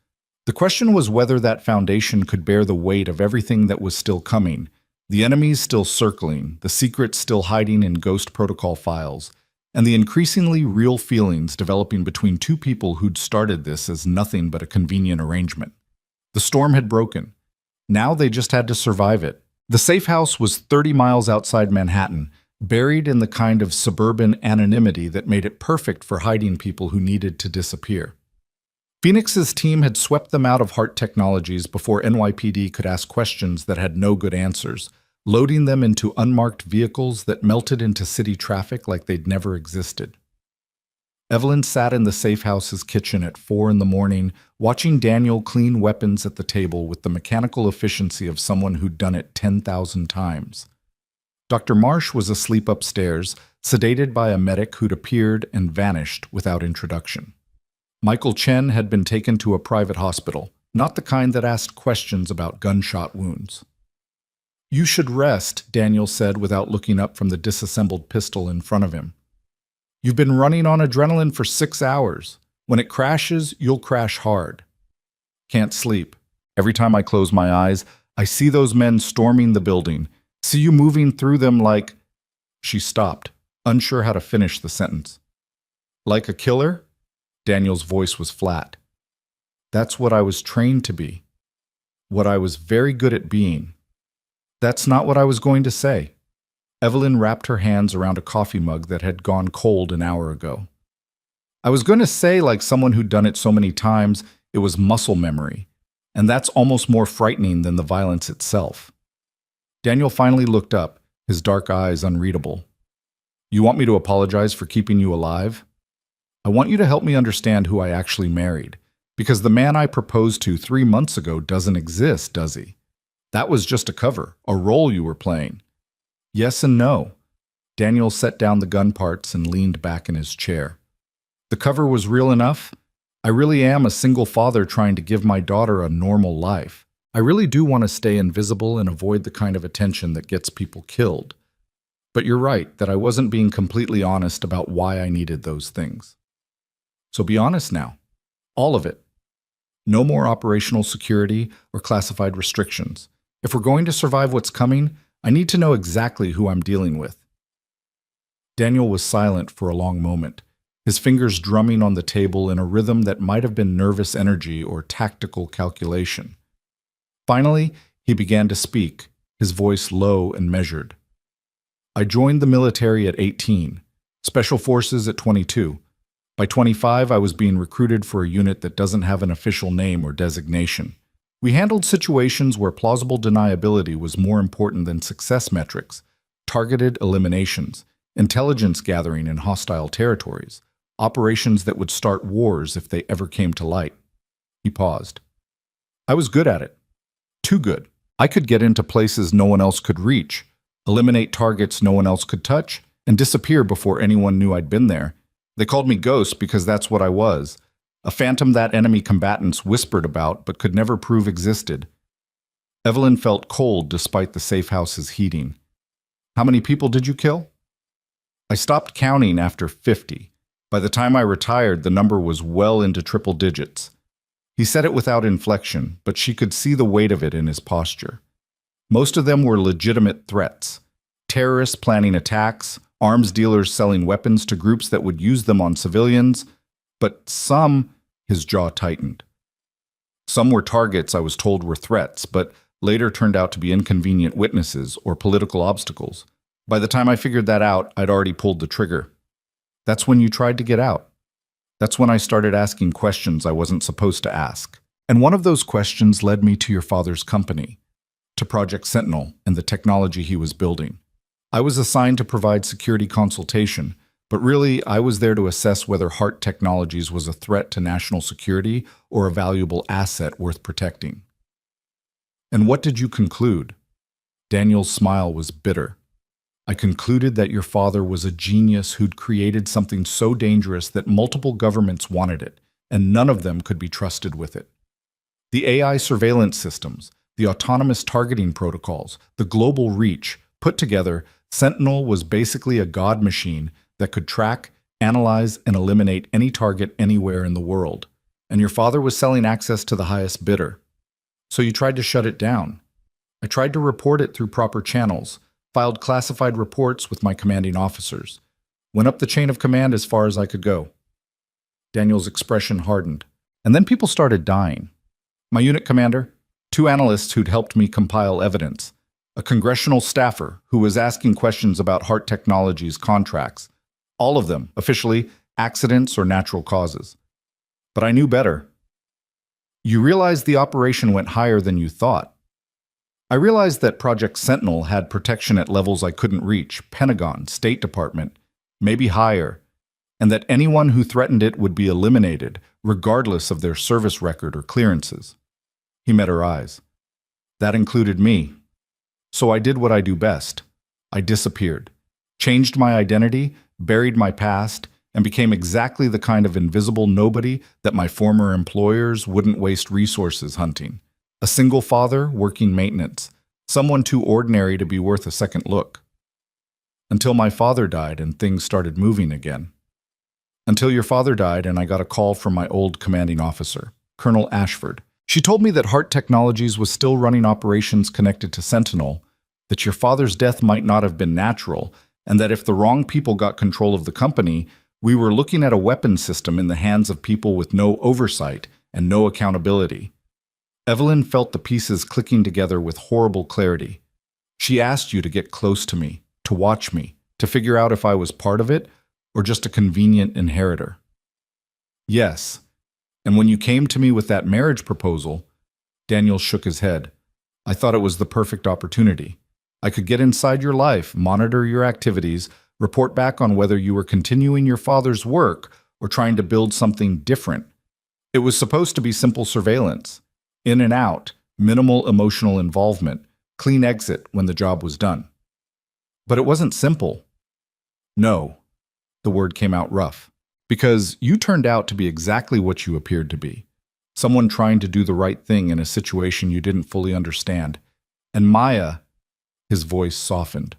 The question was whether that foundation could bear the weight of everything that was still coming, the enemies still circling, the secrets still hiding in Ghost Protocol files, and the increasingly real feelings developing between two people who'd started this as nothing but a convenient arrangement. The storm had broken. Now they just had to survive it. The safe house was 30 miles outside Manhattan, buried in the kind of suburban anonymity that made it perfect for hiding people who needed to disappear. Phoenix's team had swept them out of Hart Technologies before NYPD could ask questions that had no good answers, loading them into unmarked vehicles that melted into city traffic like they'd never existed. Evelyn sat in the safe house's kitchen at 4 in the morning, watching Daniel clean weapons at the table with the mechanical efficiency of someone who'd done it 10,000 times. Dr. Marsh was asleep upstairs, sedated by a medic who'd appeared and vanished without introduction. Michael Chen had been taken to a private hospital, not the kind that asked questions about gunshot wounds. "You should rest," Daniel said without looking up from the disassembled pistol in front of him. "You've been running on adrenaline for 6 hours. When it crashes, you'll crash hard." "Can't sleep. Every time I close my eyes, I see those men storming the building. See you moving through them like—" She stopped, unsure how to finish the sentence. "Like a killer?" Daniel's voice was flat. "That's what I was trained to be. What I was very good at being." "That's not what I was going to say." Evelyn wrapped her hands around a coffee mug that had gone cold an hour ago. "I was going to say, like someone who'd done it so many times, it was muscle memory. And that's almost more frightening than the violence itself." Daniel finally looked up, his dark eyes unreadable. "You want me to apologize for keeping you alive? I want you to help me understand who I actually married, because the man I proposed to 3 months ago doesn't exist, does he? That was just a cover, a role you were playing." "Yes and no." Daniel set down the gun parts and leaned back in his chair. "The cover was real enough. I really am a single father trying to give my daughter a normal life. I really do want to stay invisible and avoid the kind of attention that gets people killed. But you're right that I wasn't being completely honest about why I needed those things. So be honest now. All of it. No more operational security or classified restrictions. If we're going to survive what's coming, I need to know exactly who I'm dealing with." Daniel was silent for a long moment, his fingers drumming on the table in a rhythm that might have been nervous energy or tactical calculation. Finally, he began to speak, his voice low and measured. "I joined the military at 18, Special Forces at 22. By 25, I was being recruited for a unit that doesn't have an official name or designation. We handled situations where plausible deniability was more important than success metrics, targeted eliminations, intelligence gathering in hostile territories, operations that would start wars if they ever came to light." He paused. "I was good at it. Too good. I could get into places no one else could reach, eliminate targets no one else could touch, and disappear before anyone knew I'd been there. They called me Ghost because that's what I was. A phantom that enemy combatants whispered about but could never prove existed." Evelyn felt cold despite the safe house's heating. "How many people did you kill?" "I stopped counting after 50. By the time I retired, the number was well into triple digits." He said it without inflection, but she could see the weight of it in his posture. Most of them were legitimate threats. Terrorists planning attacks, arms dealers selling weapons to groups that would use them on civilians, but some, his jaw tightened. Some were targets I was told were threats, but later turned out to be inconvenient witnesses or political obstacles. By the time I figured that out, I'd already pulled the trigger. That's when you tried to get out. That's when I started asking questions I wasn't supposed to ask. And one of those questions led me to your father's company, to Project Sentinel and the technology he was building. I was assigned to provide security consultation, but really I was there to assess whether Hart Technologies was a threat to national security or a valuable asset worth protecting. And what did you conclude? Daniel's smile was bitter. I concluded that your father was a genius who'd created something so dangerous that multiple governments wanted it, and none of them could be trusted with it. The AI surveillance systems, the autonomous targeting protocols, the global reach, put together, Sentinel was basically a god machine that could track, analyze, and eliminate any target anywhere in the world. And your father was selling access to the highest bidder. So you tried to shut it down. I tried to report it through proper channels, filed classified reports with my commanding officers, went up the chain of command as far as I could go. Daniel's expression hardened. And then people started dying. My unit commander, 2 analysts who'd helped me compile evidence, a congressional staffer who was asking questions about Hart Technologies contracts, all of them, officially, accidents or natural causes. But I knew better. You realized the operation went higher than you thought. I realized that Project Sentinel had protection at levels I couldn't reach, Pentagon, State Department, maybe higher, and that anyone who threatened it would be eliminated, regardless of their service record or clearances. He met her eyes. That included me. So I did what I do best. I disappeared, changed my identity, buried my past, and became exactly the kind of invisible nobody that my former employers wouldn't waste resources hunting. A single father working maintenance, someone too ordinary to be worth a second look. Until my father died and things started moving again. Until your father died and I got a call from my old commanding officer, Colonel Ashford. She told me that Hart Technologies was still running operations connected to Sentinel, that your father's death might not have been natural, and that if the wrong people got control of the company, we were looking at a weapons system in the hands of people with no oversight and no accountability. Evelyn felt the pieces clicking together with horrible clarity. She asked you to get close to me, to watch me, to figure out if I was part of it or just a convenient inheritor. Yes, and when you came to me with that marriage proposal, Daniel shook his head. I thought it was the perfect opportunity. I could get inside your life, monitor your activities, report back on whether you were continuing your father's work or trying to build something different. It was supposed to be simple surveillance. In and out, minimal emotional involvement, clean exit when the job was done. But it wasn't simple. No, the word came out rough, because you turned out to be exactly what you appeared to be. Someone trying to do the right thing in a situation you didn't fully understand. And Maya, his voice softened.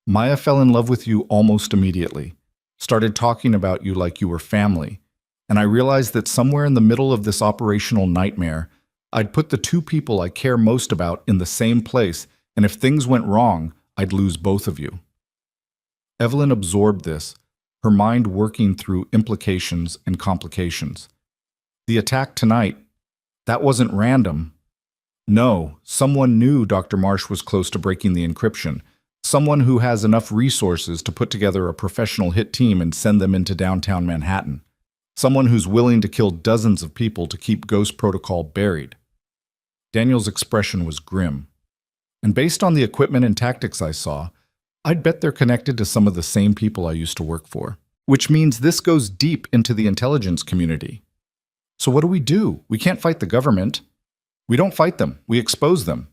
Maya fell in love with you almost immediately, started talking about you like you were family, and I realized that somewhere in the middle of this operational nightmare, I'd put the two people I care most about in the same place, and if things went wrong, I'd lose both of you. Evelyn absorbed this, her mind working through implications and complications. The attack tonight, that wasn't random. No, someone knew Dr. Marsh was close to breaking the encryption, someone who has enough resources to put together a professional hit team and send them into downtown Manhattan, someone who's willing to kill dozens of people to keep Ghost Protocol buried. Daniel's expression was grim. And based on the equipment and tactics I saw, I'd bet they're connected to some of the same people I used to work for. Which means this goes deep into the intelligence community. So what do? We can't fight the government. We don't fight them, we expose them.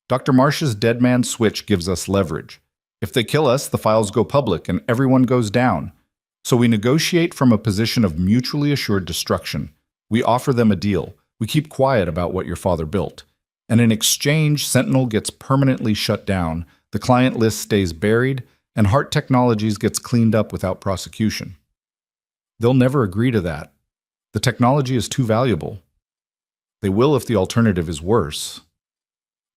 Dr. Marsh's dead man switch gives us leverage. If they kill us, the files go public and everyone goes down. So we negotiate from a position of mutually assured destruction. We offer them a deal. We keep quiet about what your father built. And in exchange, Sentinel gets permanently shut down, the client list stays buried, and Hart Technologies gets cleaned up without prosecution. They'll never agree to that. The technology is too valuable. They will if the alternative is worse.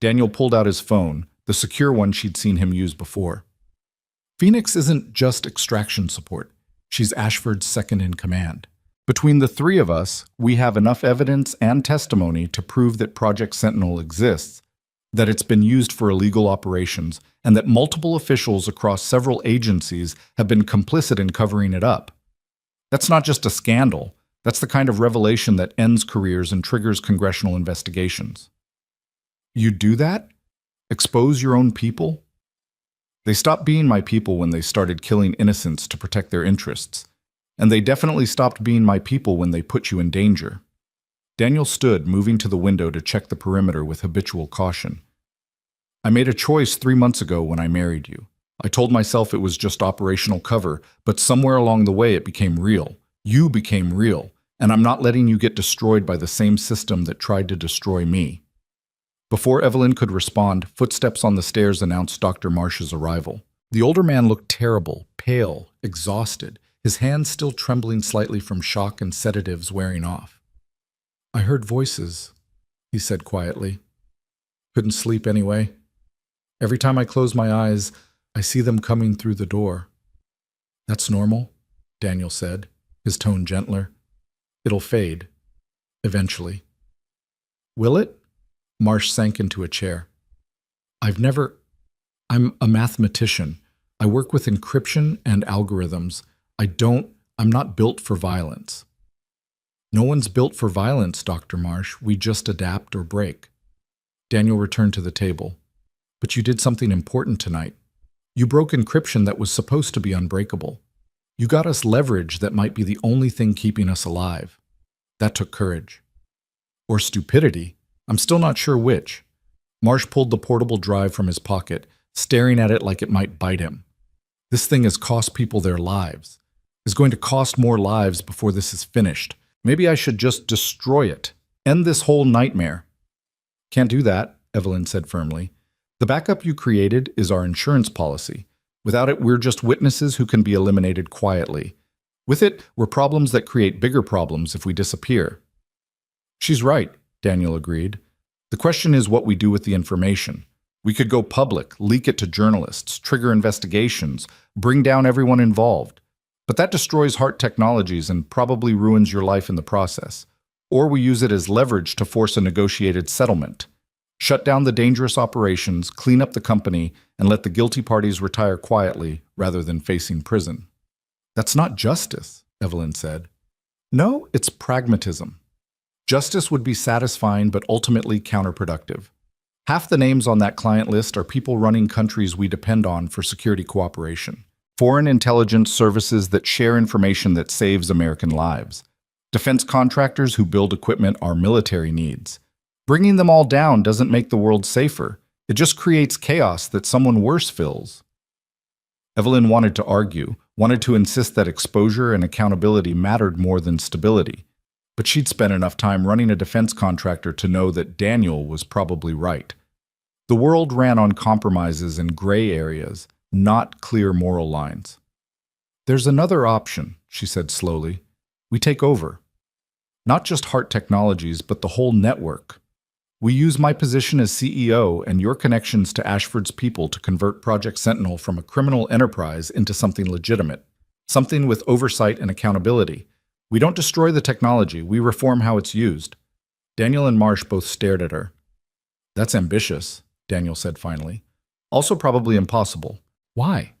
Daniel pulled out his phone, the secure one she'd seen him use before. Phoenix isn't just extraction support. She's Ashford's second in command. Between the three of us, we have enough evidence and testimony to prove that Project Sentinel exists, that it's been used for illegal operations, and that multiple officials across several agencies have been complicit in covering it up. That's not just a scandal. That's the kind of revelation that ends careers and triggers congressional investigations. You do that? Expose your own people? They stopped being my people when they started killing innocents to protect their interests. And they definitely stopped being my people when they put you in danger. Daniel stood, moving to the window to check the perimeter with habitual caution. I made a choice 3 months ago when I married you. I told myself it was just operational cover, but somewhere along the way it became real. You became real, and I'm not letting you get destroyed by the same system that tried to destroy me. Before Evelyn could respond, footsteps on the stairs announced Dr. Marsh's arrival. The older man looked terrible, pale, exhausted, his hands still trembling slightly from shock and sedatives wearing off. I heard voices, he said quietly. Couldn't sleep anyway. Every time I close my eyes, I see them coming through the door. That's normal, Daniel said, his tone gentler. It'll fade, eventually. Will it? Marsh sank into a chair. I'm a mathematician. I work with encryption and algorithms. I'm not built for violence. No one's built for violence, Dr. Marsh. We just adapt or break. Daniel returned to the table. But you did something important tonight. You broke encryption that was supposed to be unbreakable. You got us leverage that might be the only thing keeping us alive. That took courage. Or stupidity. I'm still not sure which. Marsh pulled the portable drive from his pocket, staring at it like it might bite him. This thing has cost people their lives. It's going to cost more lives before this is finished. Maybe I should just destroy it. End this whole nightmare. Can't do that, Evelyn said firmly. The backup you created is our insurance policy. Without it, we're just witnesses who can be eliminated quietly. With it, we're problems that create bigger problems if we disappear. She's right, Daniel agreed. The question is what we do with the information. We could go public, leak it to journalists, trigger investigations, bring down everyone involved. But that destroys Hart Technologies and probably ruins your life in the process. Or we use it as leverage to force a negotiated settlement. Shut down the dangerous operations, clean up the company, and let the guilty parties retire quietly rather than facing prison. That's not justice, Evelyn said. No, it's pragmatism. Justice would be satisfying but ultimately counterproductive. Half the names on that client list are people running countries we depend on for security cooperation. Foreign intelligence services that share information that saves American lives. Defense contractors who build equipment our military needs. Bringing them all down doesn't make the world safer. It just creates chaos that someone worse fills. Evelyn wanted to argue, wanted to insist that exposure and accountability mattered more than stability. But she'd spent enough time running a defense contractor to know that Daniel was probably right. The world ran on compromises and gray areas, not clear moral lines. There's another option, she said slowly. We take over. Not just Hart Technologies, but the whole network. We use my position as CEO and your connections to Ashford's people to convert Project Sentinel from a criminal enterprise into something legitimate, something with oversight and accountability. We don't destroy the technology, we reform how it's used. Daniel and Marsh both stared at her. That's ambitious, Daniel said finally. Also probably impossible. Why?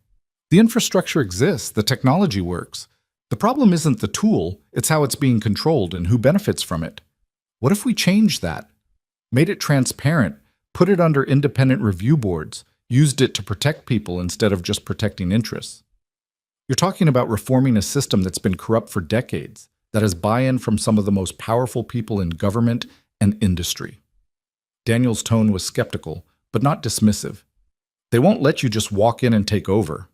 The infrastructure exists, the technology works. The problem isn't the tool, it's how it's being controlled and who benefits from it. What if we changed that? Made it transparent, put it under independent review boards, used it to protect people instead of just protecting interests? You're talking about reforming a system that's been corrupt for decades, that has buy-in from some of the most powerful people in government and industry. Daniel's tone was skeptical, but not dismissive. They won't let you just walk in and take over.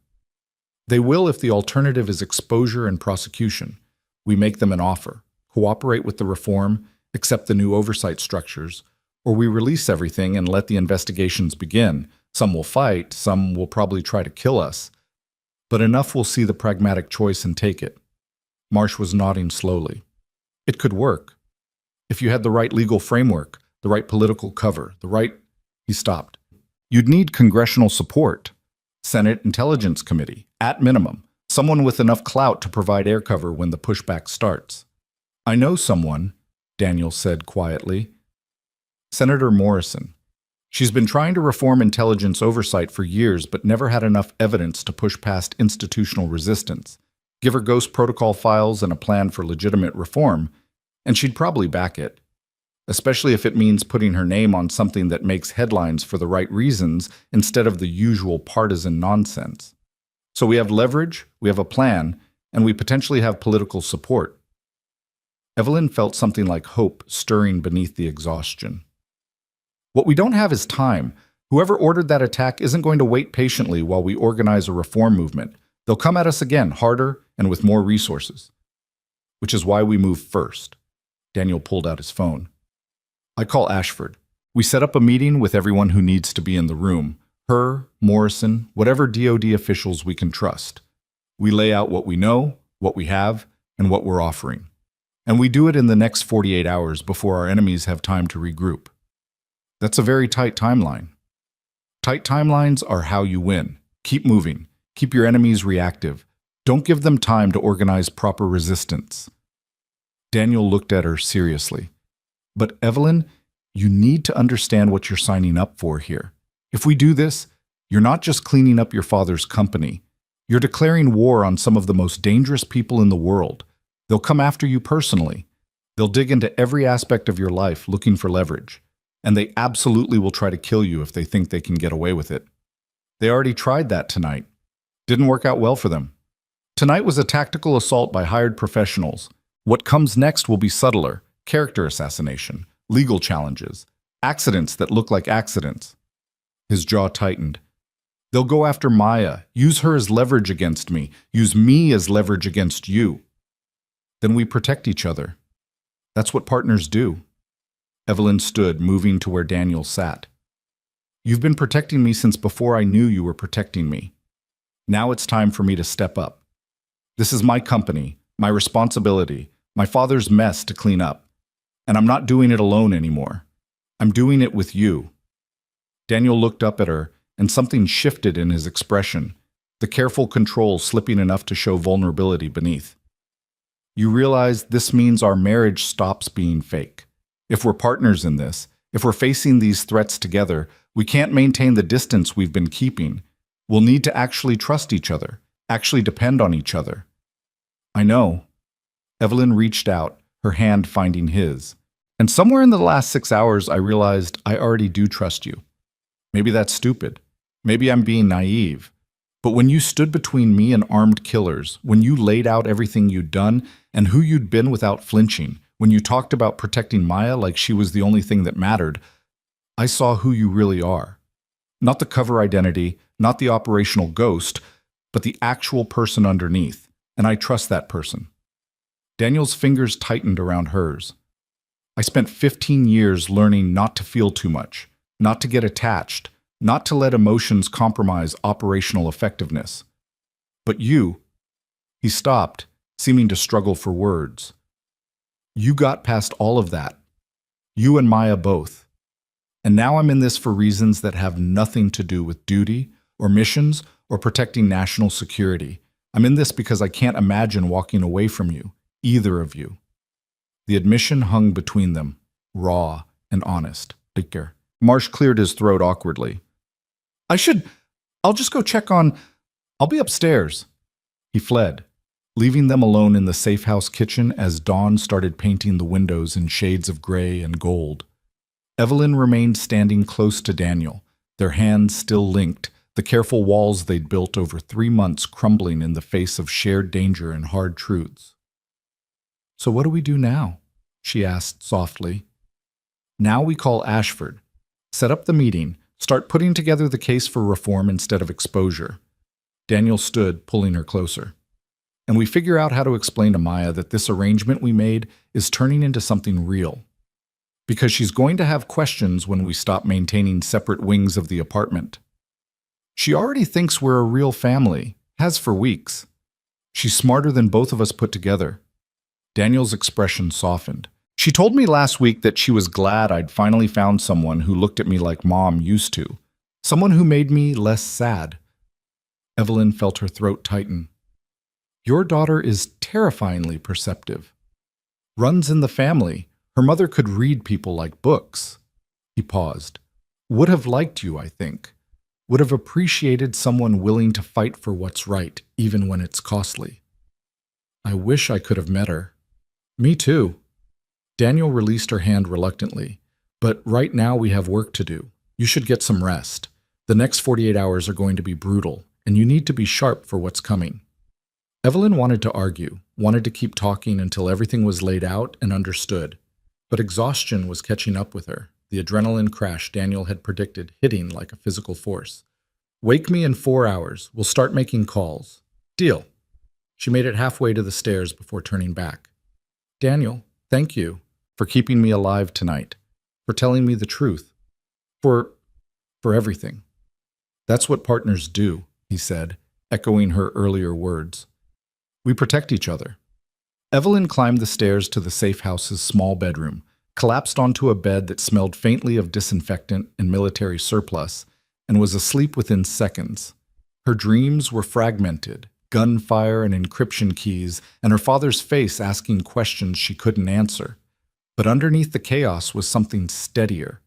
They will if the alternative is exposure and prosecution. We make them an offer, cooperate with the reform, accept the new oversight structures, or we release everything and let the investigations begin. Some will fight, some will probably try to kill us. But enough will see the pragmatic choice and take it. Marsh was nodding slowly. It could work. If you had the right legal framework, the right political cover, He stopped. You'd need congressional support. Senate Intelligence Committee, at minimum. Someone with enough clout to provide air cover when the pushback starts. I know someone, Daniel said quietly. Senator Morrison. She's been trying to reform intelligence oversight for years but never had enough evidence to push past institutional resistance. Give her ghost protocol files and a plan for legitimate reform, and she'd probably back it. Especially if it means putting her name on something that makes headlines for the right reasons instead of the usual partisan nonsense. So we have leverage, we have a plan, and we potentially have political support. Evelyn felt something like hope stirring beneath the exhaustion. What we don't have is time. Whoever ordered that attack isn't going to wait patiently while we organize a reform movement. They'll come at us again, harder and with more resources. Which is why we move first. Daniel pulled out his phone. I call Ashford. We set up a meeting with everyone who needs to be in the room. Her, Morrison, whatever DoD officials we can trust. We lay out what we know, what we have, and what we're offering. And we do it in the next 48 hours before our enemies have time to regroup. That's a very tight timeline. Tight timelines are how you win. Keep moving. Keep your enemies reactive. Don't give them time to organize proper resistance. Daniel looked at her seriously. But Evelyn, you need to understand what you're signing up for here. If we do this, you're not just cleaning up your father's company. You're declaring war on some of the most dangerous people in the world. They'll come after you personally. They'll dig into every aspect of your life looking for leverage, and they absolutely will try to kill you if they think they can get away with it. They already tried that tonight. Didn't work out well for them. Tonight was a tactical assault by hired professionals. What comes next will be subtler: character assassination, legal challenges, accidents that look like accidents. His jaw tightened. They'll go after Maya, use her as leverage against me, use me as leverage against you. Then we protect each other. That's what partners do. Evelyn stood, moving to where Daniel sat. You've been protecting me since before I knew you were protecting me. Now it's time for me to step up. This is my company, my responsibility, my father's mess to clean up. And I'm not doing it alone anymore. I'm doing it with you. Daniel looked up at her, and something shifted in his expression, the careful control slipping enough to show vulnerability beneath. You realize this means our marriage stops being fake. If we're partners in this, if we're facing these threats together, we can't maintain the distance we've been keeping. We'll need to actually trust each other, actually depend on each other. I know. Evelyn reached out, her hand finding his. And somewhere in the last 6 hours, I realized I already do trust you. Maybe that's stupid. Maybe I'm being naive. But when you stood between me and armed killers, when you laid out everything you'd done and who you'd been without flinching, when you talked about protecting Maya like she was the only thing that mattered, I saw who you really are. Not the cover identity, not the operational ghost, but the actual person underneath. And I trust that person. Daniel's fingers tightened around hers. I spent 15 years learning not to feel too much, not to get attached, not to let emotions compromise operational effectiveness. But you, he stopped, seeming to struggle for words. You got past all of that. You and Maya both. And now I'm in this for reasons that have nothing to do with duty or missions or protecting national security. I'm in this because I can't imagine walking away from you, either of you. The admission hung between them, raw and honest. Marsh cleared his throat awkwardly. I'll just go check on... I'll be upstairs. He fled, leaving them alone in the safe house kitchen as dawn started painting the windows in shades of gray and gold. Evelyn remained standing close to Daniel, their hands still linked, the careful walls they'd built over 3 months crumbling in the face of shared danger and hard truths. So what do we do now? She asked softly. Now we call Ashford, set up the meeting, start putting together the case for reform instead of exposure. Daniel stood, pulling her closer. And we figure out how to explain to Maya that this arrangement we made is turning into something real. Because she's going to have questions when we stop maintaining separate wings of the apartment. She already thinks we're a real family, has for weeks. She's smarter than both of us put together. Daniel's expression softened. She told me last week that she was glad I'd finally found someone who looked at me like Mom used to. Someone who made me less sad. Evelyn felt her throat tighten. Your daughter is terrifyingly perceptive. Runs in the family. Her mother could read people like books. He paused. Would have liked you, I think. Would have appreciated someone willing to fight for what's right, even when it's costly. I wish I could have met her. Me too. Daniel released her hand reluctantly. But right now we have work to do. You should get some rest. The next 48 hours are going to be brutal, and you need to be sharp for what's coming. Evelyn wanted to argue, wanted to keep talking until everything was laid out and understood. But exhaustion was catching up with her, the adrenaline crash Daniel had predicted hitting like a physical force. Wake me in 4 hours. We'll start making calls. Deal. She made it halfway to the stairs before turning back. Daniel, thank you for keeping me alive tonight, for telling me the truth, for everything. That's what partners do, he said, echoing her earlier words. We protect each other. Evelyn climbed the stairs to the safe house's small bedroom, collapsed onto a bed that smelled faintly of disinfectant and military surplus, and was asleep within seconds. Her dreams were fragmented, gunfire and encryption keys, and her father's face asking questions she couldn't answer. But underneath the chaos was something steadier,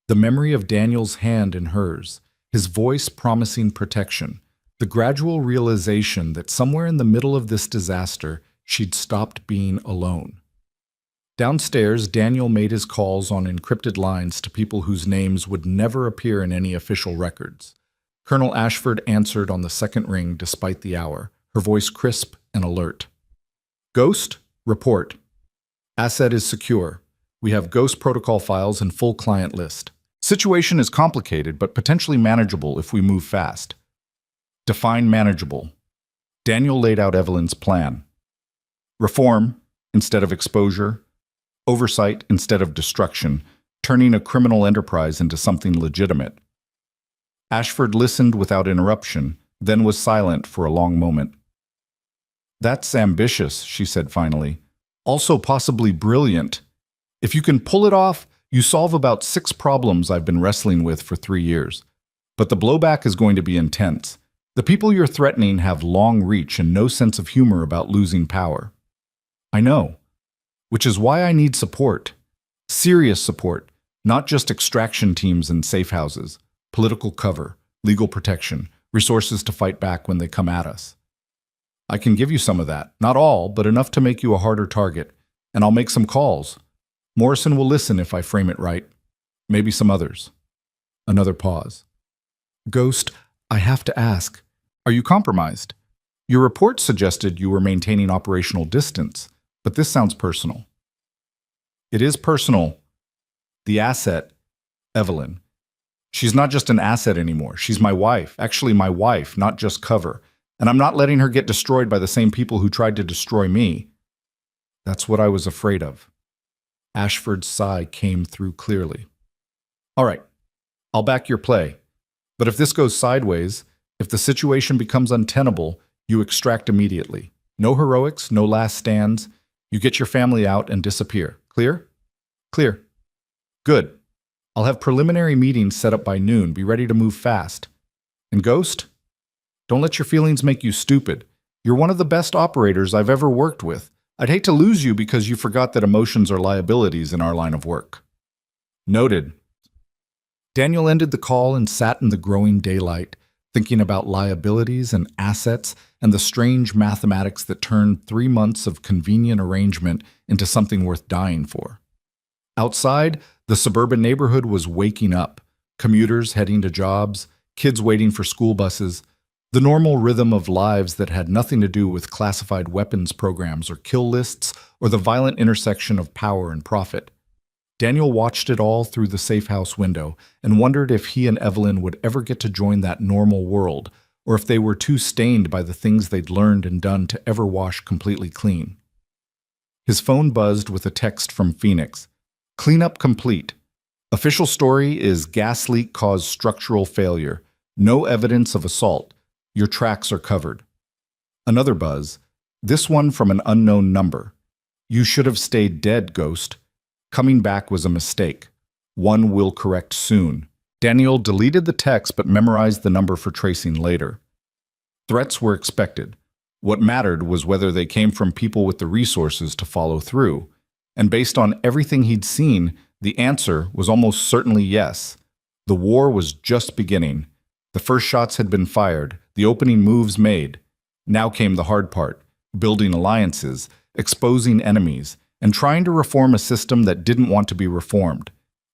the memory of Daniel's hand in hers, his voice promising protection, the gradual realization that somewhere in the middle of this disaster, she'd stopped being alone. Downstairs, Daniel made his calls on encrypted lines to people whose names would never appear in any official records. Colonel Ashford answered on the second ring despite the hour, her voice crisp and alert. Ghost, report. Asset is secure. We have Ghost protocol files and full client list. Situation is complicated, but potentially manageable if we move fast. Define manageable. Daniel laid out Evelyn's plan. Reform instead of exposure. Oversight instead of destruction, turning a criminal enterprise into something legitimate. Ashford listened without interruption, then was silent for a long moment. That's ambitious, she said finally. Also possibly brilliant. If you can pull it off, you solve about 6 problems I've been wrestling with for 3 years. But the blowback is going to be intense. The people you're threatening have long reach and no sense of humor about losing power. I know. Which is why I need support. Serious support, not just extraction teams and safe houses, political cover, legal protection, resources to fight back when they come at us. I can give you some of that, not all, but enough to make you a harder target, and I'll make some calls. Morrison will listen if I frame it right. Maybe some others. Another pause. Ghost, I have to ask, are you compromised? Your report suggested you were maintaining operational distance. But this sounds personal. It is personal. The asset, Evelyn. She's not just an asset anymore. She's my wife. Actually, my wife, not just cover. And I'm not letting her get destroyed by the same people who tried to destroy me. That's what I was afraid of. Ashford's sigh came through clearly. All right, I'll back your play. But if this goes sideways, if the situation becomes untenable, you extract immediately. No heroics, no last stands. You get your family out and disappear. Clear? Clear. Good. I'll have preliminary meetings set up by noon. Be ready to move fast. And Ghost? Don't let your feelings make you stupid. You're one of the best operators I've ever worked with. I'd hate to lose you because you forgot that emotions are liabilities in our line of work. Noted. Daniel ended the call and sat in the growing daylight, thinking about liabilities and assets and the strange mathematics that turned 3 months of convenient arrangement into something worth dying for. Outside, the suburban neighborhood was waking up, commuters heading to jobs, kids waiting for school buses, the normal rhythm of lives that had nothing to do with classified weapons programs or kill lists or the violent intersection of power and profit. Daniel watched it all through the safe house window and wondered if he and Evelyn would ever get to join that normal world, or if they were too stained by the things they'd learned and done to ever wash completely clean. His phone buzzed with a text from Phoenix. Cleanup complete. Official story is gas leak caused structural failure. No evidence of assault. Your tracks are covered. Another buzz. This one from an unknown number. You should have stayed dead, Ghost. Coming back was a mistake. One will correct soon. Daniel deleted the text but memorized the number for tracing later. Threats were expected. What mattered was whether they came from people with the resources to follow through. And based on everything he'd seen, the answer was almost certainly yes. The war was just beginning. The first shots had been fired, the opening moves made. Now came the hard part, building alliances, exposing enemies, and trying to reform a system that didn't want to be reformed.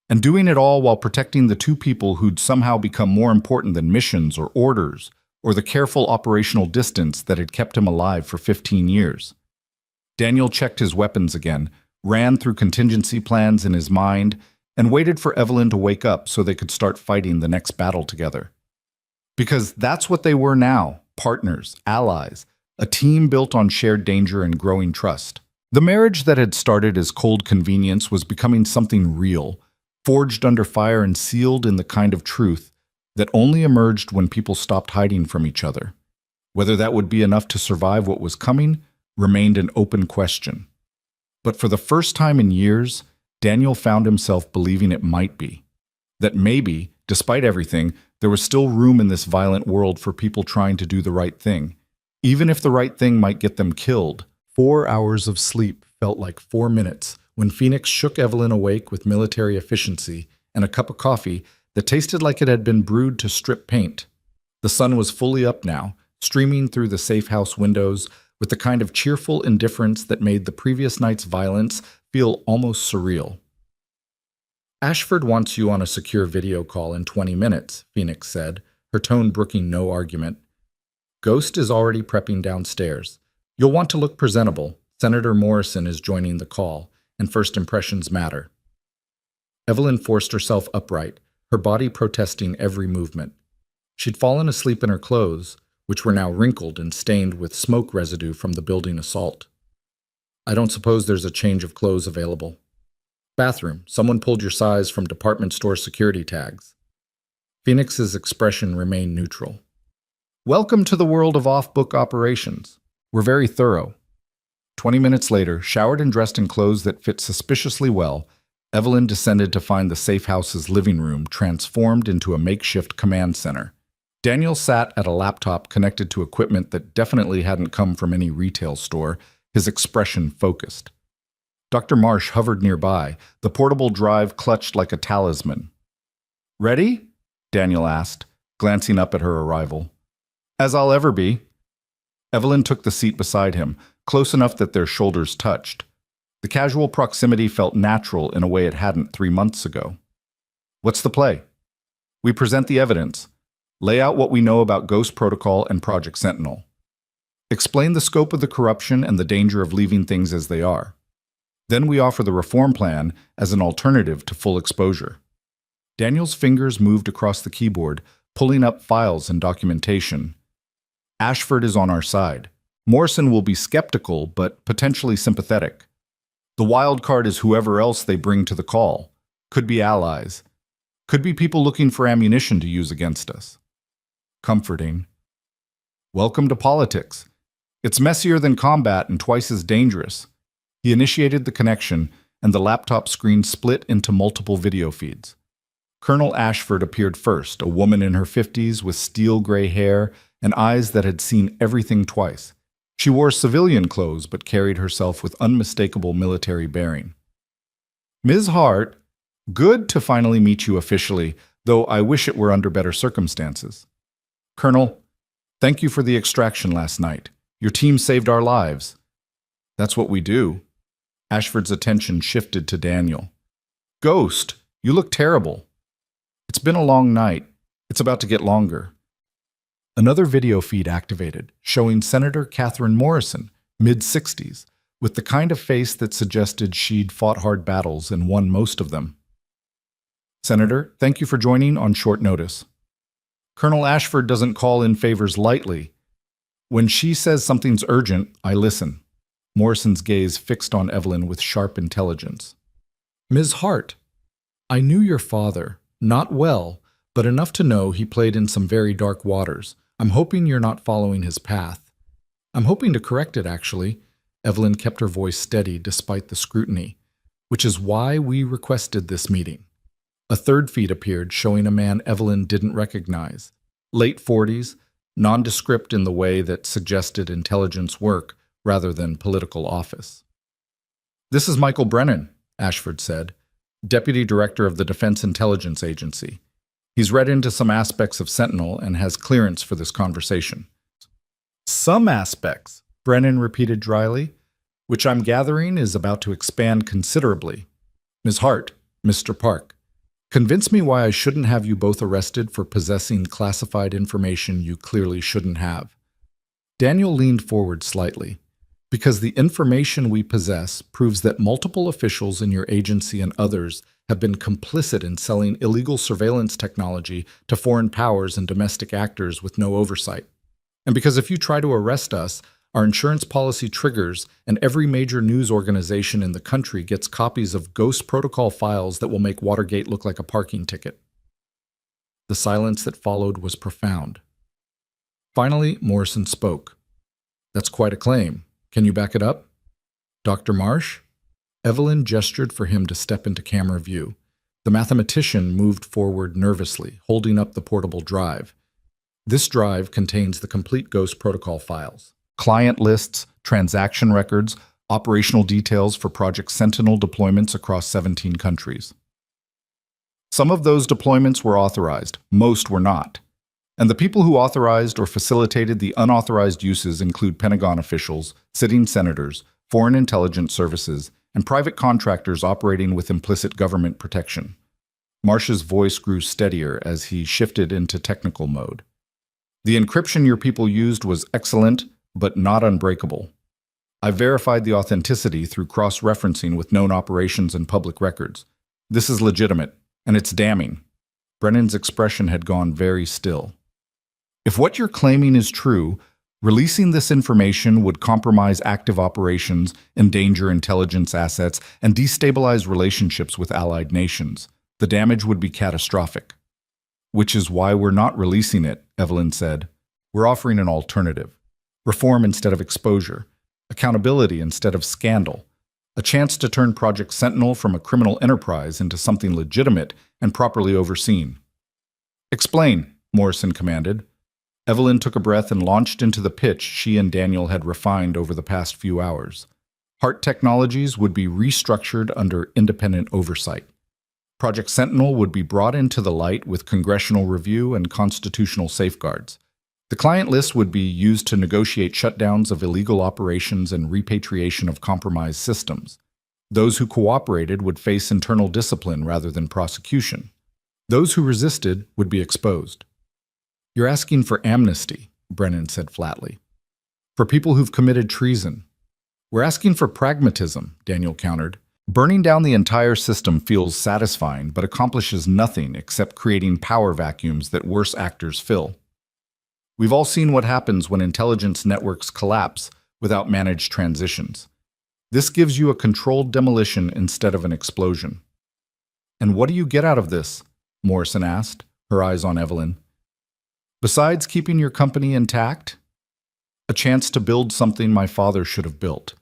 And doing it all while protecting the 2 people who'd somehow become more important than missions or orders, or the careful operational distance that had kept him alive for 15 years. Daniel checked his weapons again, ran through contingency plans in his mind, and waited for Evelyn to wake up so they could start fighting the next battle together. Because that's what they were now, partners, allies, a team built on shared danger and growing trust. The marriage that had started as cold convenience was becoming something real, forged under fire and sealed in the kind of truth that only emerged when people stopped hiding from each other. Whether that would be enough to survive what was coming remained an open question. But for the first time in years, Daniel found himself believing it might be. That maybe, despite everything, there was still room in this violent world for people trying to do the right thing, even if the right thing might get them killed. 4 hours of sleep felt like 4 minutes when Phoenix shook Evelyn awake with military efficiency and a cup of coffee that tasted like it had been brewed to strip paint. The sun was fully up now, streaming through the safe house windows with the kind of cheerful indifference that made the previous night's violence feel almost surreal. Ashford wants you on a secure video call in 20 minutes, Phoenix said, her tone brooking no argument. Ghost is already prepping downstairs. You'll want to look presentable. Senator Morrison is joining the call, and first impressions matter. Evelyn forced herself upright, her body protesting every movement. She'd fallen asleep in her clothes, which were now wrinkled and stained with smoke residue from the building assault. I don't suppose there's a change of clothes available. Bathroom. Someone pulled your size from department store security tags. Phoenix's expression remained neutral. Welcome to the world of off-book operations. We're very thorough. 20 minutes later, showered and dressed in clothes that fit suspiciously well, Evelyn descended to find the safe house's living room transformed into a makeshift command center. Daniel sat at a laptop connected to equipment that definitely hadn't come from any retail store, his expression focused. Dr. Marsh hovered nearby, the portable drive clutched like a talisman. Ready? Daniel asked, glancing up at her arrival. As I'll ever be. Evelyn took the seat beside him, close enough that their shoulders touched. The casual proximity felt natural in a way it hadn't 3 months ago. What's the play? We present the evidence, lay out what we know about Ghost Protocol and Project Sentinel. Explain the scope of the corruption and the danger of leaving things as they are. Then we offer the reform plan as an alternative to full exposure. Daniel's fingers moved across the keyboard, pulling up files and documentation. Ashford is on our side. Morrison will be skeptical, but potentially sympathetic. The wild card is whoever else they bring to the call. Could be allies. Could be people looking for ammunition to use against us. Comforting. Welcome to politics. It's messier than combat and twice as dangerous. He initiated the connection, and the laptop screen split into multiple video feeds. Colonel Ashford appeared first, a woman in her 50s with steel gray hair and eyes that had seen everything twice. She wore civilian clothes but carried herself with unmistakable military bearing. Ms. Hart, good to finally meet you officially, though I wish it were under better circumstances. Colonel, thank you for the extraction last night. Your team saved our lives. That's what we do. Ashford's attention shifted to Daniel. Ghost, you look terrible. It's been a long night. It's about to get longer. Another video feed activated, showing Senator Catherine Morrison, mid-60s, with the kind of face that suggested she'd fought hard battles and won most of them. Senator, thank you for joining on short notice. Colonel Ashford doesn't call in favors lightly. When she says something's urgent, I listen. Morrison's gaze fixed on Evelyn with sharp intelligence. Ms. Hart, I knew your father, not well, but enough to know he played in some very dark waters. I'm hoping you're not following his path. I'm hoping to correct it, actually. Evelyn kept her voice steady despite the scrutiny, which is why we requested this meeting. A third feed appeared showing a man Evelyn didn't recognize. Late 40s, nondescript in the way that suggested intelligence work rather than political office. This is Michael Brennan, Ashford said, Deputy Director of the Defense Intelligence Agency. He's read into some aspects of Sentinel and has clearance for this conversation. Some aspects, Brennan repeated dryly, which I'm gathering is about to expand considerably. Ms. Hart, Mr. Park, convince me why I shouldn't have you both arrested for possessing classified information you clearly shouldn't have. Daniel leaned forward slightly. Because the information we possess proves that multiple officials in your agency and others have been complicit in selling illegal surveillance technology to foreign powers and domestic actors with no oversight. And because if you try to arrest us, our insurance policy triggers and every major news organization in the country gets copies of Ghost Protocol files that will make Watergate look like a parking ticket. The silence that followed was profound. Finally, Morrison spoke. That's quite a claim. Can you back it up? Dr. Marsh? Evelyn gestured for him to step into camera view. The mathematician moved forward nervously, holding up the portable drive. This drive contains the complete Ghost Protocol files. Client lists, transaction records, operational details for Project Sentinel deployments across 17 countries. Some of those deployments were authorized, most were not. And the people who authorized or facilitated the unauthorized uses include Pentagon officials, sitting senators, foreign intelligence services, and private contractors operating with implicit government protection. Marsh's voice grew steadier as he shifted into technical mode. The encryption your people used was excellent, but not unbreakable. I verified the authenticity through cross-referencing with known operations and public records. This is legitimate, and it's damning. Brennan's expression had gone very still. If what you're claiming is true, releasing this information would compromise active operations, endanger intelligence assets, and destabilize relationships with allied nations. The damage would be catastrophic. Which is why we're not releasing it, Evelyn said. We're offering an alternative. Reform instead of exposure. Accountability instead of scandal. A chance to turn Project Sentinel from a criminal enterprise into something legitimate and properly overseen. Explain, Morrison commanded. Evelyn took a breath and launched into the pitch she and Daniel had refined over the past few hours. Hart Technologies would be restructured under independent oversight. Project Sentinel would be brought into the light with congressional review and constitutional safeguards. The client list would be used to negotiate shutdowns of illegal operations and repatriation of compromised systems. Those who cooperated would face internal discipline rather than prosecution. Those who resisted would be exposed. You're asking for amnesty, Brennan said flatly. For people who've committed treason. We're asking for pragmatism, Daniel countered. Burning down the entire system feels satisfying but accomplishes nothing except creating power vacuums that worse actors fill. We've all seen what happens when intelligence networks collapse without managed transitions. This gives you a controlled demolition instead of an explosion. And what do you get out of this? Morrison asked, her eyes on Evelyn. Besides keeping your company intact? A chance to build something my father should have built.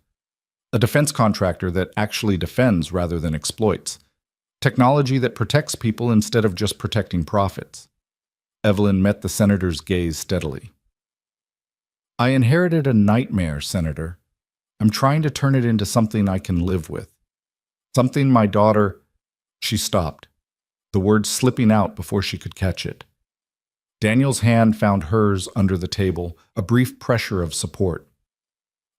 A defense contractor that actually defends rather than exploits. Technology that protects people instead of just protecting profits. Evelyn met the senator's gaze steadily. I inherited a nightmare, Senator. I'm trying to turn it into something I can live with. Something my daughter... She stopped, the words slipping out before she could catch it. Daniel's hand found hers under the table, a brief pressure of support.